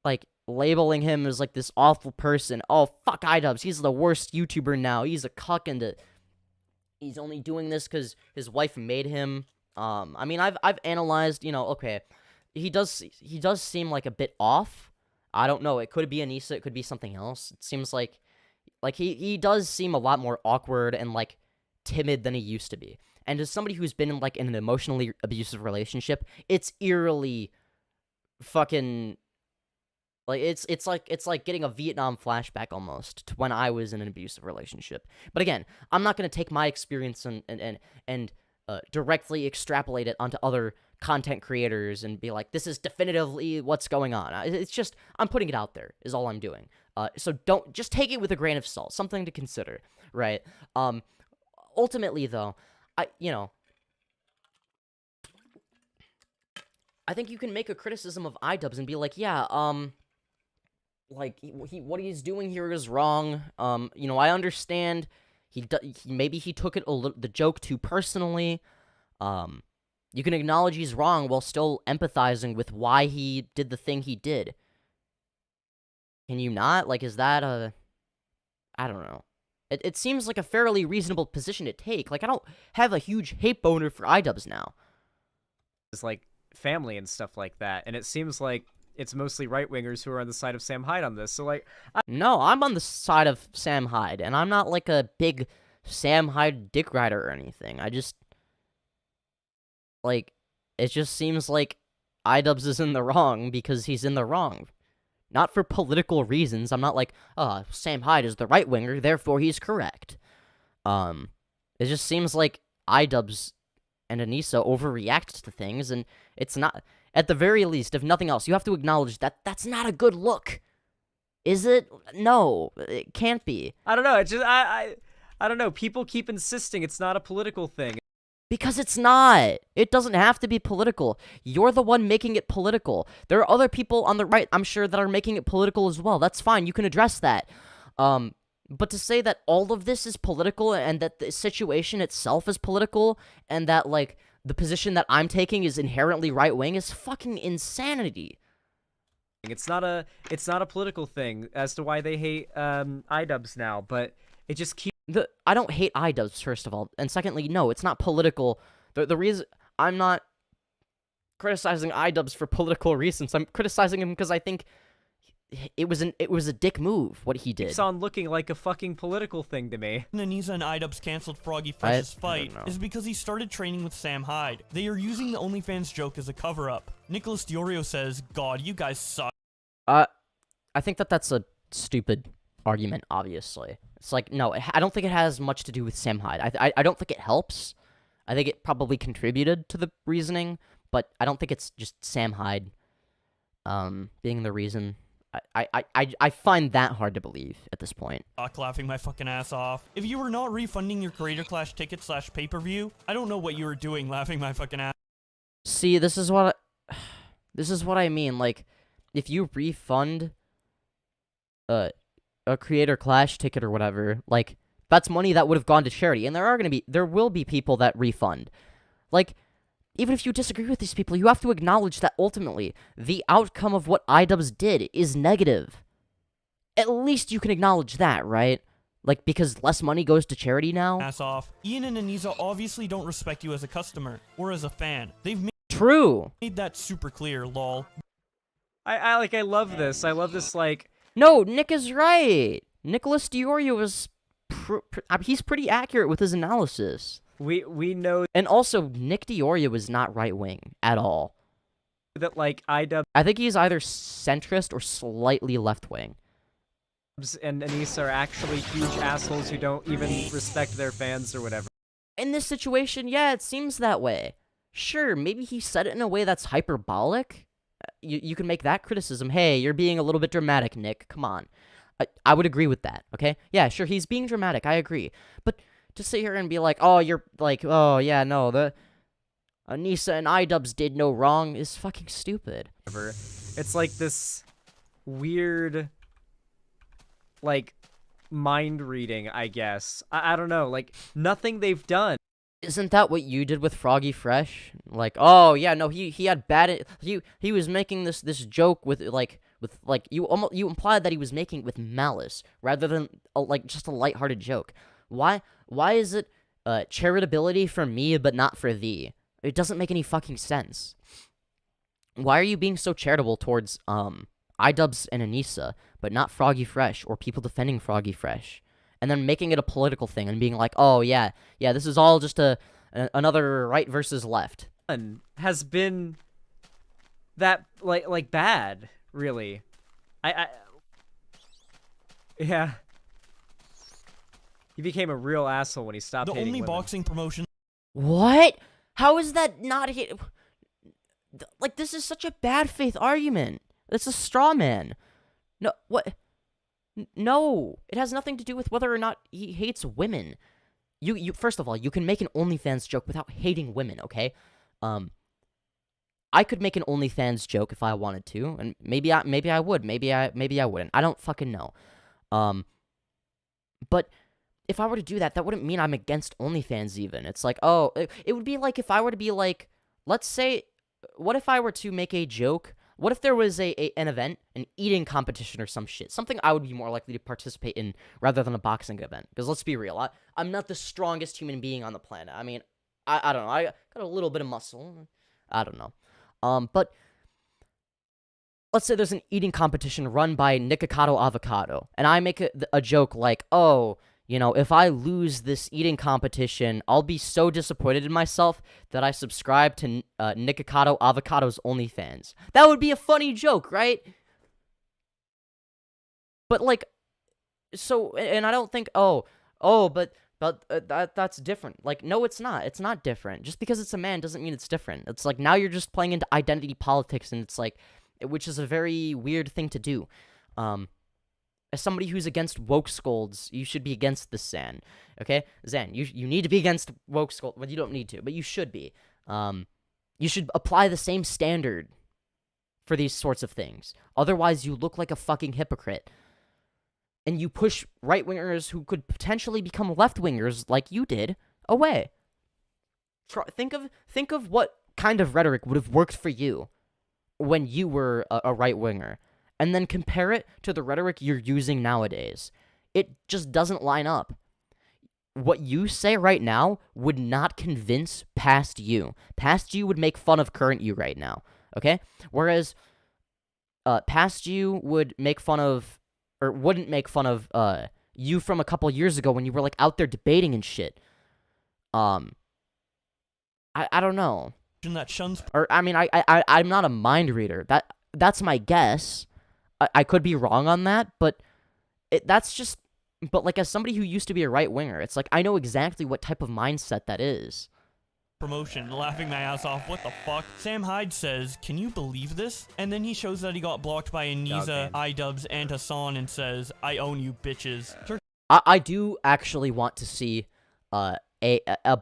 like, labeling him as, like, this awful person. Oh, fuck iDubbbz, he's the worst YouTuber now. He's a cuck and he's only doing this because his wife made him. I mean, I've analyzed, you know, okay, he does seem like a bit off. I don't know. It could be Anissa. It could be something else. It seems like he does seem a lot more awkward and like timid than he used to be. And as somebody who's been in like in an emotionally abusive relationship, it's eerily fucking like it's like getting a Vietnam flashback almost to when I was in an abusive relationship. But again, I'm not gonna take my experience and directly extrapolate it onto other content creators and be like, this is definitively what's going on. It's just, I'm putting it out there, is all I'm doing. So don't, just take it with a grain of salt, something to consider, right? Ultimately, though, I think you can make a criticism of iDubbbz and be like, yeah, like, what he's doing here is wrong. I understand maybe he took it the joke too personally. You can acknowledge he's wrong while still empathizing with why he did the thing he did. Can you not? Like, is that I don't know. It seems like a fairly reasonable position to take. Like, I don't have a huge hate boner for iDubbbz now. It's like family and stuff like that, and it seems like it's mostly right-wingers who are on the side of Sam Hyde on this, so like... No, I'm on the side of Sam Hyde, and I'm not like a big Sam Hyde dick rider or anything. I just... Like, it just seems like iDubbbz is in the wrong because he's in the wrong. Not for political reasons. I'm not like, Sam Hyde is the right winger, therefore he's correct. It just seems like iDubbbz and Anissa overreact to things, and it's not... At the very least, if nothing else, you have to acknowledge that that's not a good look. Is it? No, it can't be. I don't know, it's just, I don't know, people keep insisting it's not a political thing. Because it's not. It doesn't have to be political. You're the one making it political. There are other people on the right, I'm sure, that are making it political as well. That's fine. You can address that. But to say that all of this is political and that the situation itself is political and that, like, the position that I'm taking is inherently right-wing is fucking insanity. It's not a political thing as to why they hate iDubbbz now, but it just keeps... I don't hate iDubbbz, first of all, and secondly, no, it's not political. The reason I'm not criticizing iDubbbz for political reasons, I'm criticizing him because I think it was a dick move what he did. It's on looking like a fucking political thing to me. Anissa and iDubbbz canceled Froggy Fresh's fight is because he started training with Sam Hyde. They are using the OnlyFans joke as a cover-up. Nicholas Diorio says, "God, you guys suck." I think that's a stupid argument, obviously. It's like, no, I don't think it has much to do with Sam Hyde. I don't think it helps. I think it probably contributed to the reasoning, but I don't think it's just Sam Hyde being the reason. I find that hard to believe at this point. Laughing my fucking ass off. If you were not refunding your Creator Clash ticket / pay-per-view, I don't know what you were doing laughing my fucking ass. See, this is what I mean. Like, if you refund a Creator Clash ticket or whatever, like, that's money that would have gone to charity, and there will be people that refund. Like, even if you disagree with these people, you have to acknowledge that ultimately the outcome of what iDubbbz did is negative. At least you can acknowledge that, right? Like, because less money goes to charity now? Ass off. Ian and Anisa obviously don't respect you as a customer or as a fan. They've True. made that super clear, lol. I love this. I love this, like... No, Nick is right. Nicholas Diorio is... he's pretty accurate with his analysis. We know And also, Nick Diorio is not right-wing at all. that, like, iDubbbz I think he's either centrist or slightly left-wing. and Anissa are actually huge assholes who don't even respect their fans or whatever. In this situation, yeah, it seems that way. Sure, maybe he said it in a way that's hyperbolic. You can make that criticism. Hey, you're being a little bit dramatic, Nick. Come on. I would agree with that, okay? Yeah, sure, he's being dramatic. I agree. But to sit here and be like, oh, you're like, oh, yeah, no, the Anissa and iDubbbz did no wrong is fucking stupid. It's like this weird, like, mind reading, I guess. I don't know, like, nothing they've done. Isn't that what you did with Froggy Fresh? Like, oh, yeah, no, he had bad... He was making this joke with you implied that he was making it with malice rather than just a lighthearted joke. Why is it charitability for me but not for thee? It doesn't make any fucking sense. Why are you being so charitable towards iDubbbz and Anissa but not Froggy Fresh or people defending Froggy Fresh? And then making it a political thing and being like, oh yeah, this is all just another right versus left. Has been that like bad, really. Yeah. He became a real asshole when he stopped The hating only women. boxing promotion What? How is that not hit? Like, this is such a bad faith argument. It's a straw man. No, what? No, it has nothing to do with whether or not he hates women. You first of all, you can make an OnlyFans joke without hating women, okay? I could make an OnlyFans joke if I wanted to, and maybe I would, maybe I wouldn't. I don't fucking know. But if I were to do that, that wouldn't mean I'm against OnlyFans even. It's like, oh, it would be like if I were to be like, let's say, what if I were to make a joke? What if there was an event, an eating competition or some shit? Something I would be more likely to participate in rather than a boxing event. Because let's be real, I'm not the strongest human being on the planet. I mean, I don't know. I got a little bit of muscle. I don't know. But let's say there's an eating competition run by Nikocado Avocado. And I make a joke like, oh, you know, if I lose this eating competition, I'll be so disappointed in myself that I subscribe to Nikocado Avocado's OnlyFans. That would be a funny joke, right? But, like, so, and I don't think, but that's different. Like, no, it's not. It's not different. Just because it's a man doesn't mean it's different. It's like, now you're just playing into identity politics, and it's like, which is a very weird thing to do. As somebody who's against woke scolds, you should be against this, Zan. Okay? Zan, you need to be against woke scolds. Well, you don't need to, but you should be. You should apply the same standard for these sorts of things. Otherwise, you look like a fucking hypocrite. And you push right-wingers who could potentially become left-wingers like you did away. Think of what kind of rhetoric would have worked for you when you were a right-winger. And then compare it to the rhetoric you're using nowadays. It just doesn't line up. What you say right now would not convince past you. Past you would make fun of current you right now, okay? Whereas past you would make fun of, or wouldn't make fun of you from a couple years ago when you were like out there debating and shit. I don't know. that shuns Or I mean, I'm not a mind reader. That's my guess. I could be wrong on that, but that's just... But, like, as somebody who used to be a right-winger, it's like, I know exactly what type of mindset that is. promotion, laughing my ass off. What the fuck? Sam Hyde says, can you believe this? And then he shows that he got blocked by Aniza, iDubbbz, and Hasan and says, I own you bitches. I do actually want to see a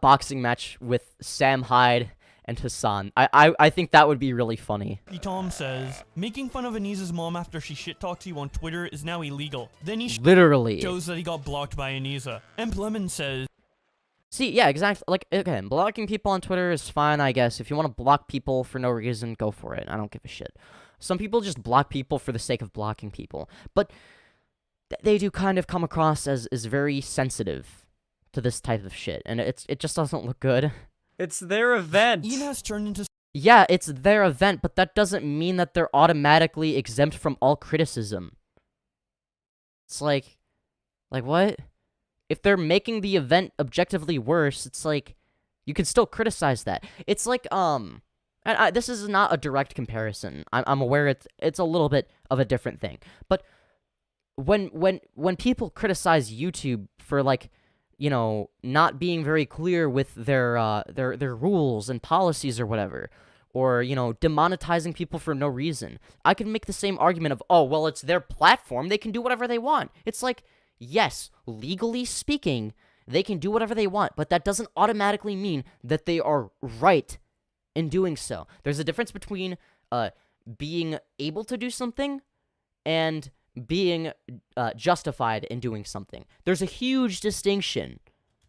boxing match with Sam Hyde and Hasan. I think that would be really funny. Tom says, making fun of Aniza's mom after she shit talks you on Twitter is now illegal. Then he Literally shows that he got blocked by Aniza. And Lemon says, see, yeah, exactly. Like, okay, blocking people on Twitter is fine, I guess. If you want to block people for no reason, go for it. I don't give a shit. Some people just block people for the sake of blocking people. But they do kind of come across as very sensitive to this type of shit. And it just doesn't look good. It's their event. Ian has turned into... Yeah, it's their event, but that doesn't mean that they're automatically exempt from all criticism. It's like what? If they're making the event objectively worse, it's like, you can still criticize that. It's like, and this is not a direct comparison. I'm aware it's a little bit of a different thing. But when people criticize YouTube for, like, you know, not being very clear with their rules and policies or whatever, or, you know, demonetizing people for no reason, I can make the same argument of, oh, well, it's their platform, they can do whatever they want. It's like, yes, legally speaking, they can do whatever they want, but that doesn't automatically mean that they are right in doing so. There's a difference between being able to do something and being justified in doing something. There's a huge distinction.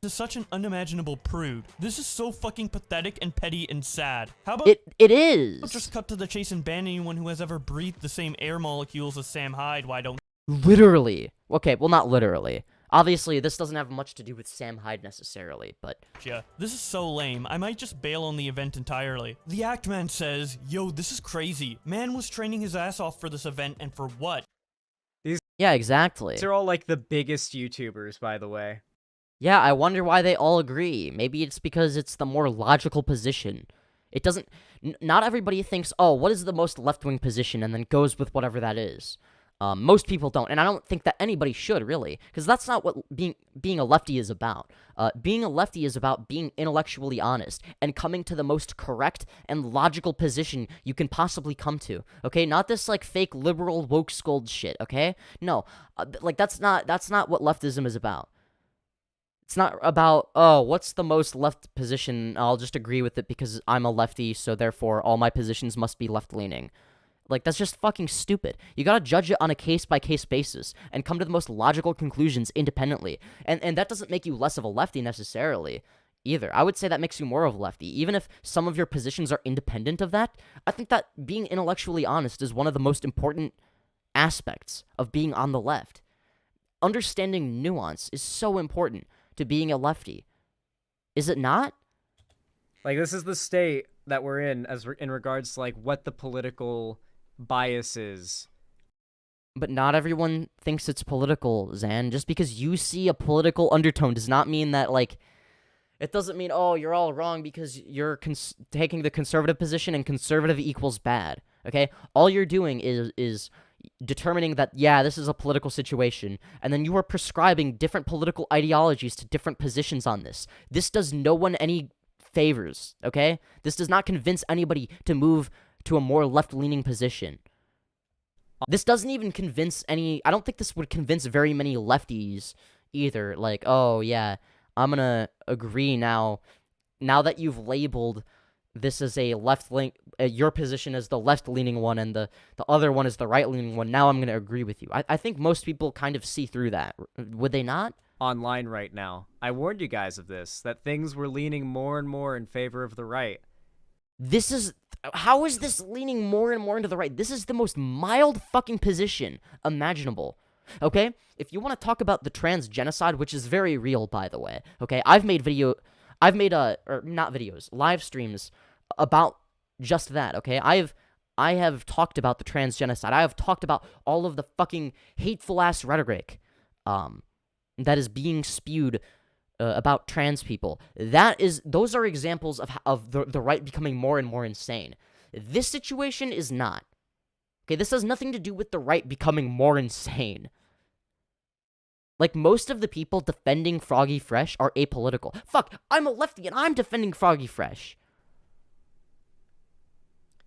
This is such an unimaginable prude. This is so fucking pathetic and petty and sad. How about it is. Let's just cut to the chase and ban anyone who has ever breathed the same air molecules as Sam Hyde. Why don't... Literally. Okay, well, not literally. Obviously, this doesn't have much to do with Sam Hyde necessarily, but... Yeah, this is so lame. I might just bail on the event entirely. The Actman says, yo, this is crazy. Man was training his ass off for this event, and for what? Yeah, exactly. These are all, like, the biggest YouTubers, by the way. Yeah, I wonder why they all agree. Maybe it's because it's the more logical position. It doesn't... not everybody thinks, oh, what is the most left-wing position, and then goes with whatever that is. Most people don't, and I don't think that anybody should, really, because that's not what being a lefty is about. Being a lefty is about being intellectually honest and coming to the most correct and logical position you can possibly come to, okay? Not this, like, fake liberal woke scold shit, okay? No, like, that's not what leftism is about. It's not about, oh, what's the most left position? I'll just agree with it because I'm a lefty, so therefore all my positions must be left-leaning. Like, that's just fucking stupid. You gotta judge it on a case-by-case basis and come to the most logical conclusions independently. And that doesn't make you less of a lefty necessarily, either. I would say that makes you more of a lefty. Even if some of your positions are independent of that, I think that being intellectually honest is one of the most important aspects of being on the left. Understanding nuance is so important to being a lefty. Is it not? Like, this is the state that we're in in regards to, like, what the political bias is. But not everyone thinks it's political, Zan. Just because you see a political undertone does not mean that, like, it doesn't mean, oh, you're all wrong because you're taking the conservative position and conservative equals bad, okay? All you're doing is determining that, yeah, this is a political situation, and then you are prescribing different political ideologies to different positions on this. This does no one any favors, okay? This does not convince anybody to move to a more left-leaning position. This doesn't even convince I don't think this would convince very many lefties either. Like, oh, yeah, I'm gonna agree now that you've labeled this as a left-leaning, your position as the left-leaning one and the other one is the right-leaning one, now I'm gonna agree with you. I think most people kind of see through that. Would they not? Online right now. I warned you guys of this, that things were leaning more and more in favor of the right. How is this leaning more and more into the right? This is the most mild fucking position imaginable, okay? If you want to talk about the trans genocide, which is very real, by the way, okay? Live streams about just that, okay? I have talked about the trans genocide. I have talked about all of the fucking hateful-ass rhetoric, that is being spewed about trans people. Those are examples of the right becoming more and more insane. This situation is not. Okay, this has nothing to do with the right becoming more insane. Like, most of the people defending Froggy Fresh are apolitical. Fuck, I'm a lefty and I'm defending Froggy Fresh.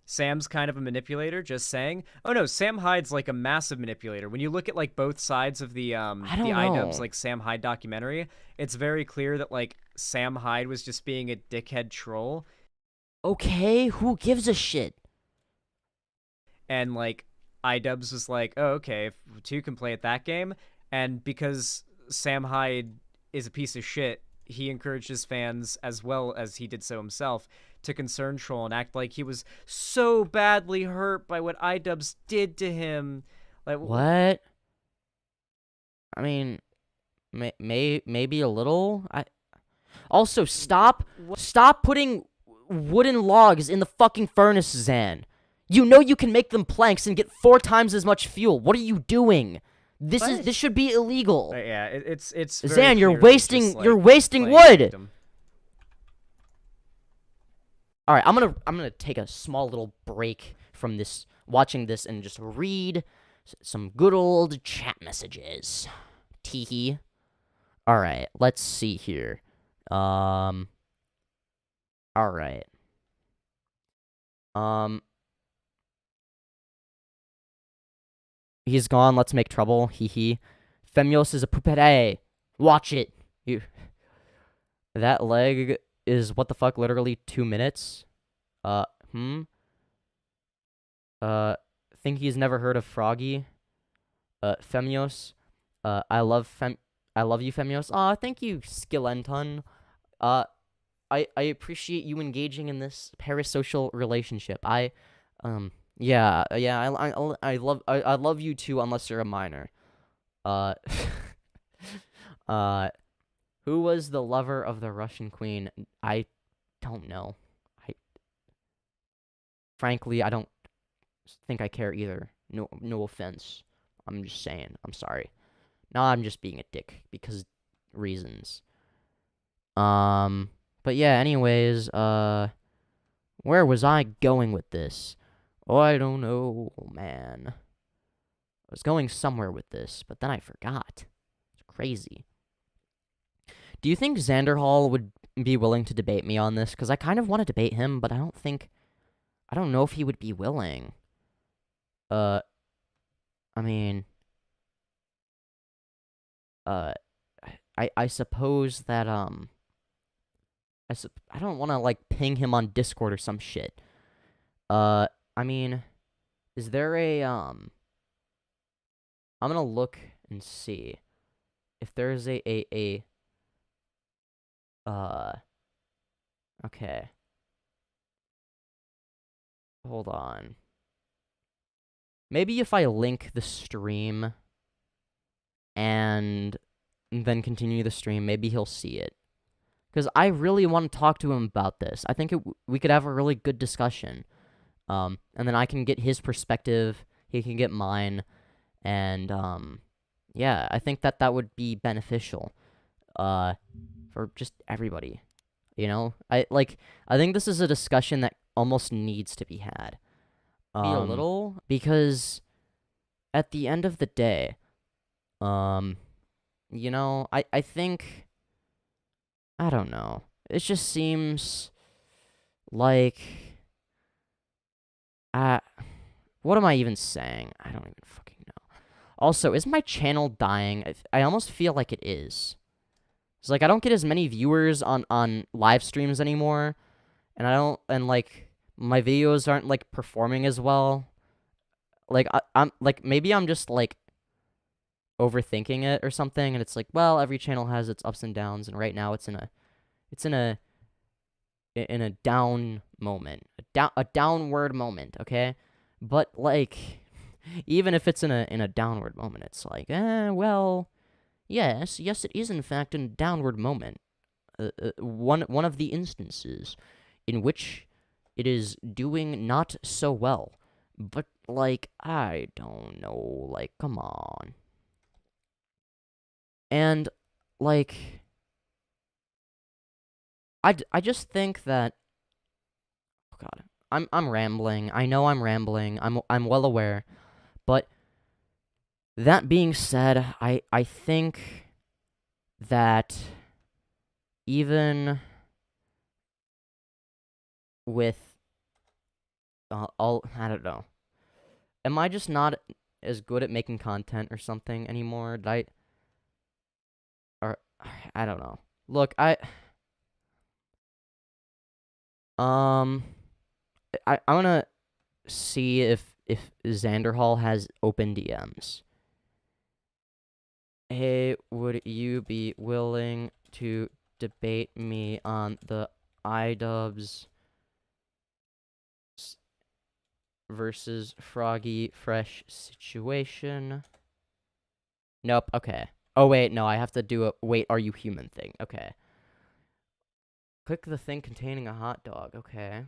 Sam's kind of a manipulator, just saying. Oh no, Sam Hyde's like a massive manipulator. When you look at like both sides of the iDubbbz like Sam Hyde documentary, it's very clear that like Sam Hyde was just being a dickhead troll. Okay, who gives a shit? And like iDubbbz was like, oh okay, if two can play at that game. And because Sam Hyde is a piece of shit, he encouraged his fans, as well as he did so himself, to concern troll and act like he was so badly hurt by what iDubbbz did to him. Like what? I mean, maybe a little. Also, stop putting wooden logs in the fucking furnace, Zan. You know you can make them planks and get 4 times as much fuel. What are you doing? This should be illegal. Yeah, it's Zan, you're very wasting clear that he's just, like, wood. victim. All right, I'm gonna take a small little break from this, watching this, and just read some good old chat messages. Teehee. All right, let's see here. All right. He's gone. Let's make trouble. Hee hee. Femyoz is a poupée. Watch it. That leg is what the fuck? Literally 2 minutes. Think he's never heard of Froggy. Femyoz. I love you, Femyoz. Aw, thank you, Skillenton. I appreciate you engaging in this parasocial relationship. Yeah, I love you too, unless you're a minor. Who was the lover of the Russian queen? I don't know. Frankly, I don't think I care either. No offense. I'm just saying. I'm sorry. Now I'm just being a dick because reasons. But yeah, anyways, where was I going with this? Oh, I don't know, man. I was going somewhere with this, but then I forgot. It's crazy. Do you think Xanderhal would be willing to debate me on this? Because I kind of want to debate him, but I don't know if he would be willing. I mean, I suppose that, I don't want to, like, ping him on Discord or some shit. I mean, is there a, I'm gonna look and see if there's okay. Hold on. Maybe if I link the stream and then continue the stream, maybe he'll see it. Because I really want to talk to him about this. I think we could have a really good discussion. And then I can get his perspective, he can get mine, and, yeah, I think that would be beneficial, for just everybody, you know? I think this is a discussion that almost needs to be had, a little, because at the end of the day, you know, I think, I don't know, it just seems like, what am I even saying? I don't even fucking know. Also, is my channel dying? I almost feel like it is. It's like I don't get as many viewers on live streams anymore, and like my videos aren't like performing as well. Like I'm like maybe I'm just like overthinking it or something, and it's like, well, every channel has its ups and downs, and right now it's in a down moment, a downward moment, okay? But like, even if it's in a downward moment, it's like, well, yes, it is in fact a downward moment. One of the instances in which it is doing not so well. But like, I don't know, like, come on. And like, I just think that, oh god, I'm rambling. I know I'm rambling. I'm well aware, but That being said, I think that even with I don't know. Am I just not as good at making content or something anymore? I don't know. Look, I'm gonna see if Xanderhal has open DMs. Hey, would you be willing to debate me on the iDubbbz versus Froggy Fresh situation? Nope, okay. Oh, wait, no, I have to do a wait, are you human thing. Okay. Click the thing containing a hot dog. Okay.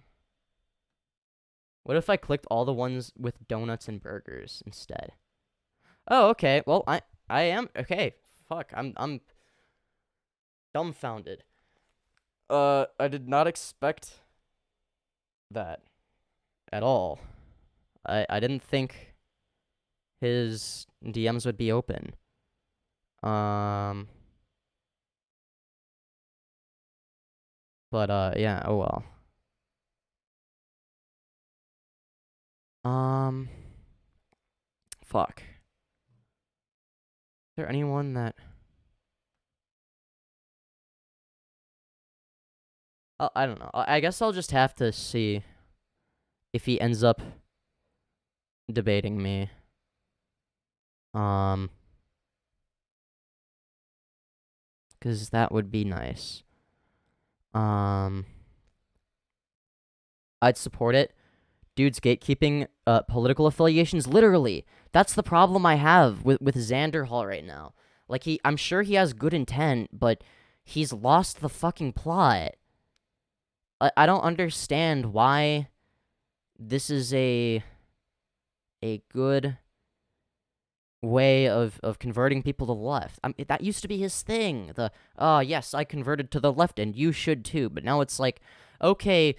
What if I clicked all the ones with donuts and burgers instead? Oh, okay. Well, I am okay. Fuck. I'm dumbfounded. I did not expect that at all. I didn't think his DMs would be open. But yeah, oh well. Fuck. Is there anyone that... I don't know. I guess I'll just have to see if he ends up debating me. Because that would be nice. I'd support it. Dude's gatekeeping political affiliations. Literally, that's the problem I have with Xanderhal right now. Like, I'm sure he has good intent, but he's lost the fucking plot. I don't understand why this is a good way of converting people to the left. That used to be his thing. Yes, I converted to the left and you should too. But now it's like, okay,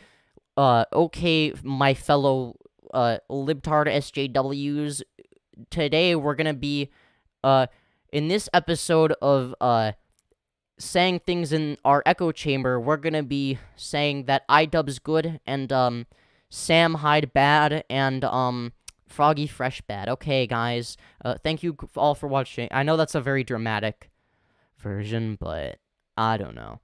my fellow libtard SJWs, today we're gonna be in this episode of saying things in our echo chamber, we're gonna be saying that iDubbbz good and Sam Hyde bad and Froggy Fresh bad. Okay, guys. Thank you all for watching. I know that's a very dramatic version, but I don't know.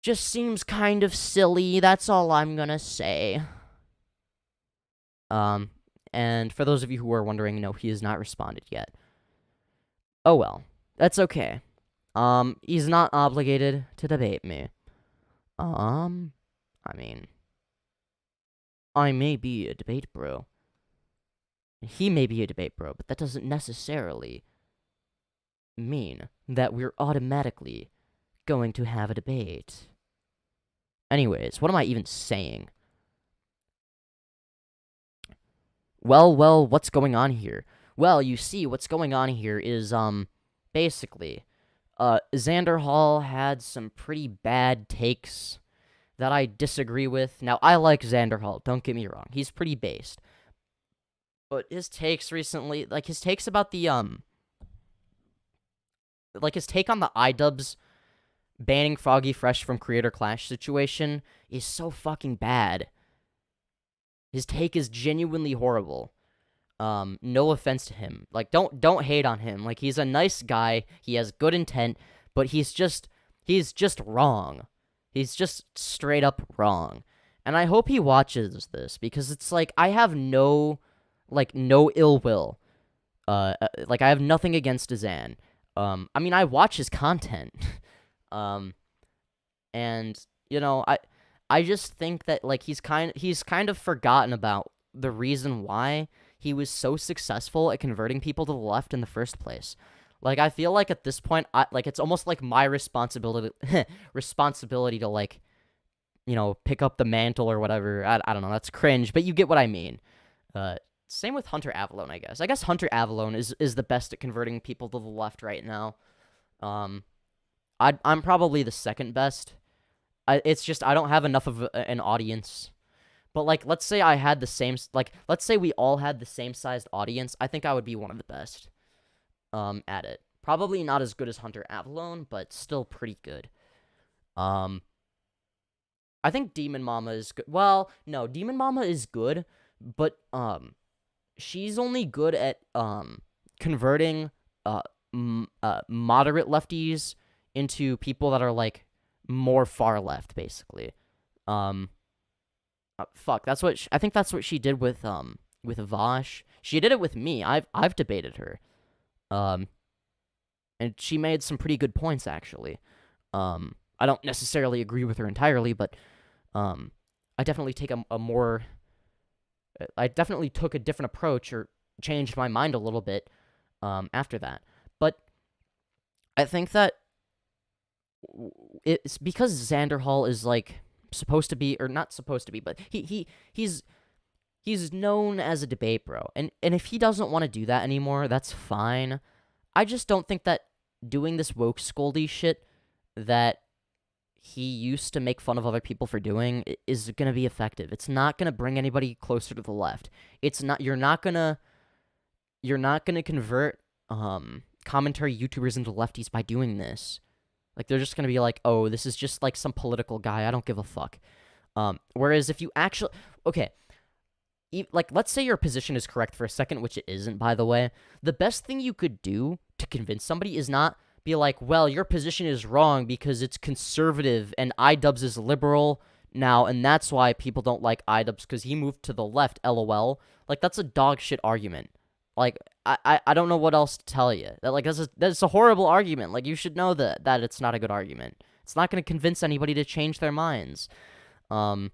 Just seems kind of silly. That's all I'm gonna say. And for those of you who are wondering, no, he has not responded yet. Oh well. That's okay. He's not obligated to debate me. I mean, I may be a debate bro. He may be a debate bro, but that doesn't necessarily mean that we're automatically going to have a debate. Anyways, what am I even saying? Well, what's going on here? Well, you see, what's going on here is, basically, Xanderhal had some pretty bad takes that I disagree with. Now, I like Xanderhal, don't get me wrong. He's pretty based. But his takes recently, like his takes about the, like his take on the iDubbbz banning Froggy Fresh from Creator Clash situation is so fucking bad. His take is genuinely horrible. No offense to him. Like, don't hate on him. Like, he's a nice guy. He has good intent, but he's just wrong. He's just straight up wrong. And I hope he watches this, because it's like, I have no ill will. Like, I have nothing against Xan. I mean, I watch his content. And, you know, I just think that, like, he's kind of forgotten about the reason why he was so successful at converting people to the left in the first place. Like, I feel like at this point, it's almost like my responsibility to, like, you know, pick up the mantle or whatever. I don't know, that's cringe, but you get what I mean. Same with Hunter Avallone, I guess. I guess Hunter Avallone is the best at converting people to the left right now. I'm probably the second best. It's just I don't have enough of an audience. But, like, let's say I had the same, like, let's say we all had the same sized audience. I think I would be one of the best at it. Probably not as good as Hunter Avallone, but still pretty good. I think Demon Mama is good. Well, no, Demon Mama is good, but she's only good at converting moderate lefties into people that are like more far left, basically. Fuck, I think that's what she did with Vaush. She did it with me. I've debated her. And she made some pretty good points, actually. I don't necessarily agree with her entirely, but I definitely take I definitely took a different approach or changed my mind a little bit after that. But I think that it's because Xanderhal is like supposed to be, or not supposed to be, but he's known as a debate bro, and if he doesn't want to do that anymore, that's fine. I just don't think that doing this woke scoldy shit that he used to make fun of other people for doing is gonna be effective. It's not gonna bring anybody closer to the left. It's not. You're not gonna convert commentary YouTubers into lefties by doing this. Like, they're just gonna be like, oh, this is just like some political guy. I don't give a fuck. Whereas if you actually, okay, like, let's say your position is correct for a second, which it isn't, by the way. The best thing you could do to convince somebody is not be like, well, your position is wrong because it's conservative and iDubbbz is liberal now, and that's why people don't like iDubbbz because he moved to the left, lol. Like, that's a dog shit argument. Like, I don't know what else to tell you. That, like, that's a horrible argument. Like, you should know that it's not a good argument. It's not going to convince anybody to change their minds. But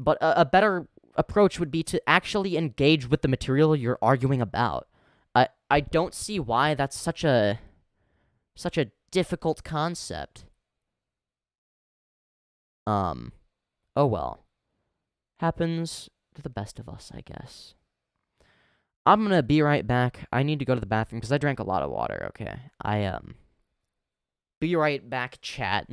a better approach would be to actually engage with the material you're arguing about. I don't see why that's such a difficult concept. Oh well. Happens to the best of us, I guess. I'm gonna be right back. I need to go to the bathroom because I drank a lot of water, okay? Be right back, chat.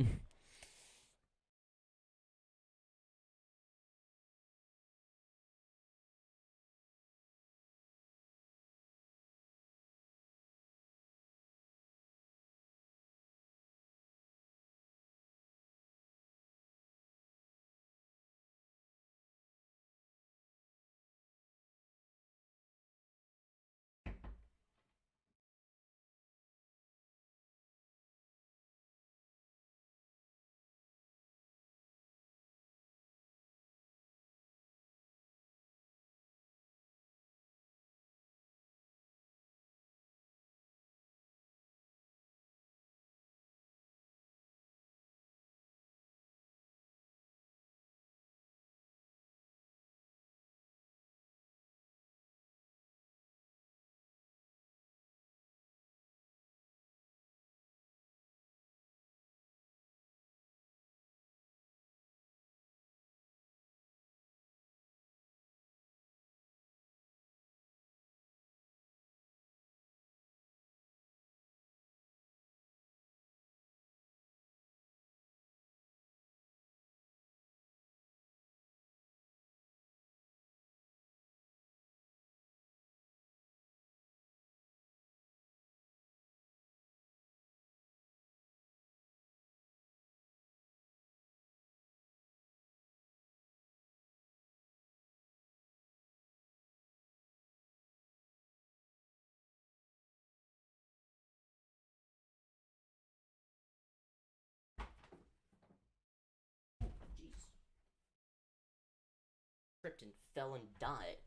Tripped and fell and died.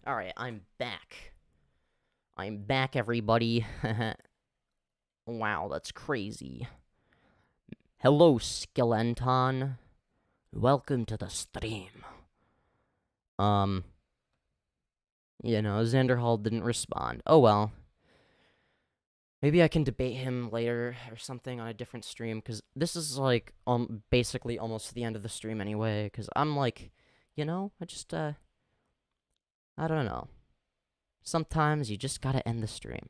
Alright, I'm back. I'm back, everybody. Wow, that's crazy. Hello, Skeleton. Welcome to the stream. Xanderhal didn't respond. Oh well. Maybe I can debate him later or something on a different stream, because this is, like, basically almost the end of the stream anyway, because I'm, like, I don't know. Sometimes you just gotta end the stream.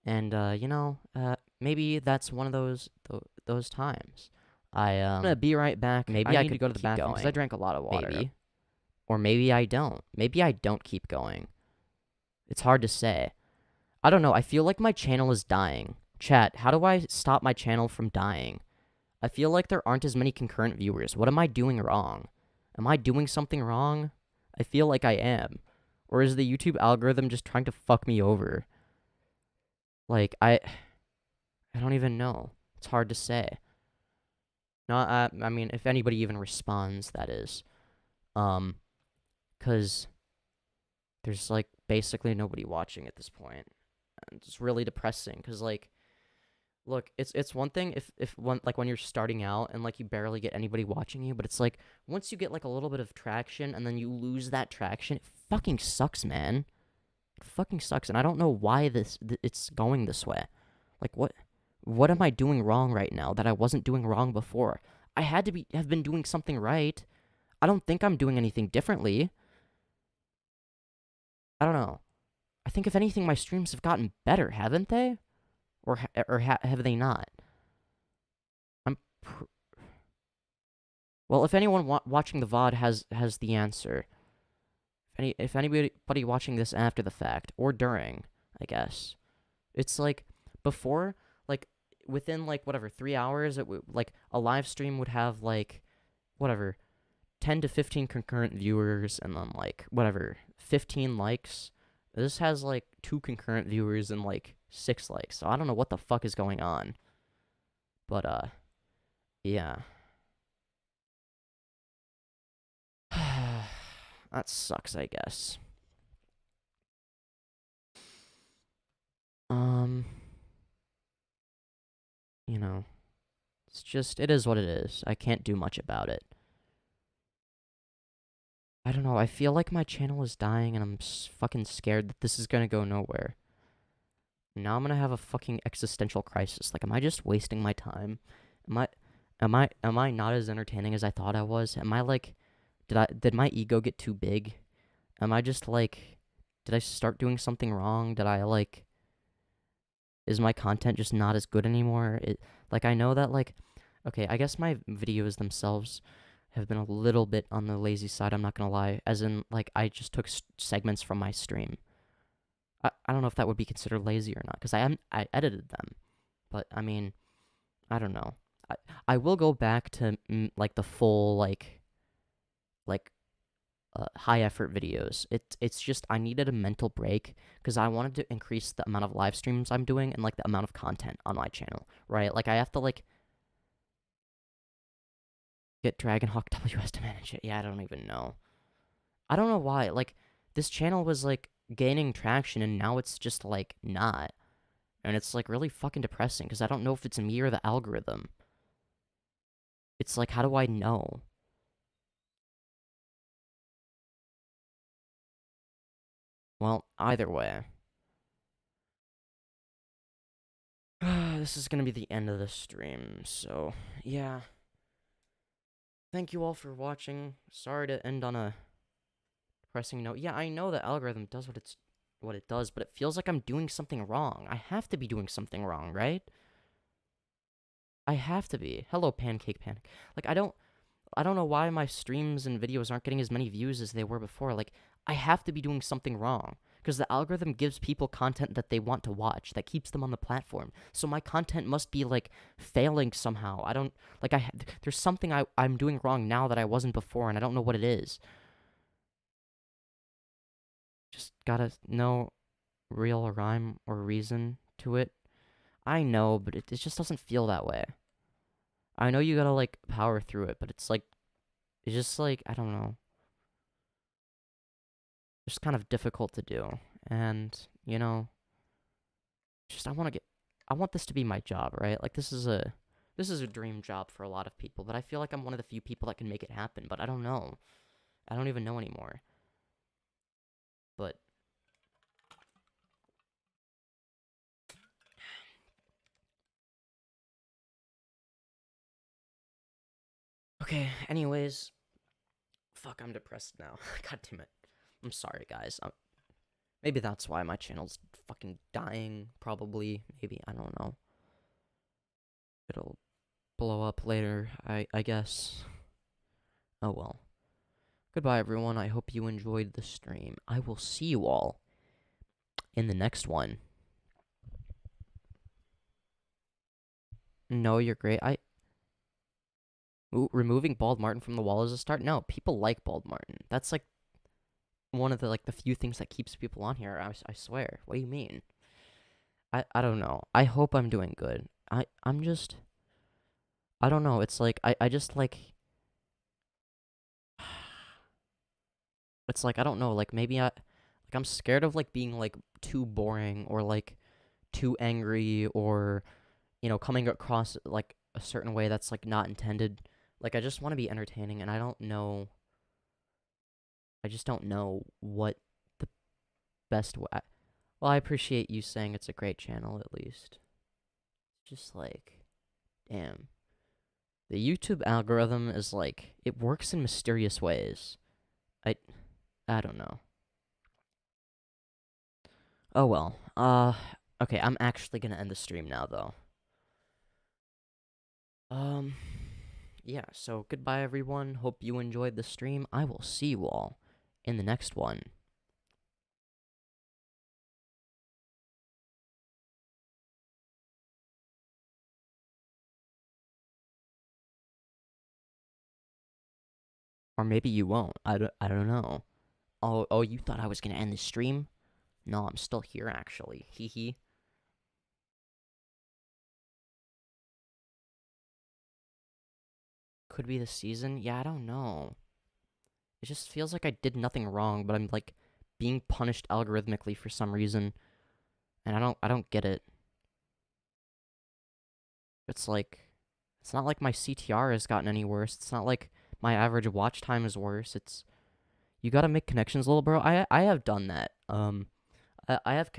And, maybe that's one of those times. I'm gonna be right back. Maybe I need could to go to the keep bathroom because I going. drank a lot of water. Maybe. Or maybe I don't. Maybe I don't keep going. It's hard to say. I don't know. I feel like my channel is dying. Chat, how do I stop my channel from dying? I feel like there aren't as many concurrent viewers. What am I doing wrong? Am I doing something wrong? I feel like I am. Or is the YouTube algorithm just trying to fuck me over? Like, I don't even know. It's hard to say. No, I mean, if anybody even responds, that is. Because there's, like, basically nobody watching at this point. And it's really depressing, because, like, look, it's one thing when you're starting out and, like, you barely get anybody watching you, but it's, like, once you get, like, a little bit of traction and then you lose that traction, it fucking sucks, man. It fucking sucks, and I don't know why it's going this way. Like, what am I doing wrong right now that I wasn't doing wrong before? I had to have been doing something right. I don't think I'm doing anything differently. I don't know. I think if anything, my streams have gotten better, haven't they? Or have they not? Well, if anyone watching the VOD has the answer, if anybody watching this after the fact or during, I guess, it's like before, like within like whatever 3 hours, like a live stream would have like whatever 10 to 15 concurrent viewers and then like whatever 15 likes. This has like 2 concurrent viewers and like 6 likes. So I don't know what the fuck is going on. But yeah. That sucks, I guess. You know, it is what it is. I can't do much about it. I don't know, I feel like my channel is dying and I'm fucking scared that this is gonna go nowhere. Now I'm gonna have a fucking existential crisis. Like, am I just wasting my time? Am I not as entertaining as I thought I was? Am I like, did my ego get too big? Am I just like, did I start doing something wrong? Is my content just not as good anymore? Like, I know that, like, okay, I guess my videos themselves have been a little bit on the lazy side, I'm not gonna lie. As in, like, I just took segments from my stream. I don't know if that would be considered lazy or not, because I edited them. But, I mean, I don't know. I will go back to, like, the full, like high-effort videos. It's just, I needed a mental break, because I wanted to increase the amount of live streams I'm doing and, like, the amount of content on my channel, right? Like, I have to, like, get Dragonhawk WS to manage it. Yeah, I don't even know. I don't know why. Like, this channel was, like, gaining traction, and now it's just, like, not. And it's, like, really fucking depressing, because I don't know if it's me or the algorithm. It's, like, how do I know? Well, either way. This is gonna be the end of the stream, so, yeah. Thank you all for watching. Sorry to end on a depressing note. Yeah, I know the algorithm does what it does, but it feels like I'm doing something wrong. I have to be doing something wrong, right? I have to be. Hello, Pancake Panic. Like, I don't know why my streams and videos aren't getting as many views as they were before. Like, I have to be doing something wrong, because the algorithm gives people content that they want to watch, that keeps them on the platform. So my content must be, like, failing somehow. I don't, like, there's something I'm doing wrong now that I wasn't before, and I don't know what it is. Just gotta know real rhyme or reason to it. I know, but it just doesn't feel that way. I know you gotta, like, power through it, but it's, like, it's just, like, I don't know. Just kind of difficult to do. And, you know, just I want this to be my job, right? Like, this is a dream job for a lot of people, but I feel like I'm one of the few people that can make it happen, but I don't know. I don't even know anymore. But okay, anyways. Fuck, I'm depressed now. God damn it. I'm sorry, guys. Maybe that's why my channel's fucking dying, probably. Maybe, I don't know. blow up later, I guess. Oh well. Goodbye, everyone. I hope you enjoyed the stream. I will see you all in the next one. No, you're great. Ooh, removing Bald Martin from the wall is a start? No, people like Bald Martin. That's like one of the few things that keeps people on here. I swear. What do you mean? I don't know. I hope I'm doing good. I'm just, I don't know. It's like I just like, it's like I don't know. Like maybe I'm scared of like being like too boring or like too angry or coming across like a certain way that's like not intended. Like I just want to be entertaining, and I don't know. I just don't know what the best way. Well, I appreciate you saying it's a great channel, at least. Just like, damn. The YouTube algorithm is like, it works in mysterious ways. I don't know. Oh well. Okay, I'm actually gonna end the stream now, though. Yeah, so goodbye, everyone. Hope you enjoyed the stream. I will see you all in the next one. Or maybe you won't. I don't know. Oh, you thought I was gonna end the stream? No, I'm still here, actually. Hee hee. Could be the season? Yeah, I don't know. It just feels like I did nothing wrong, but I'm, like, being punished algorithmically for some reason. And I don't get it. It's like, it's not like my CTR has gotten any worse. It's not like my average watch time is worse. It's, you gotta make connections, little bro. I have done that. I have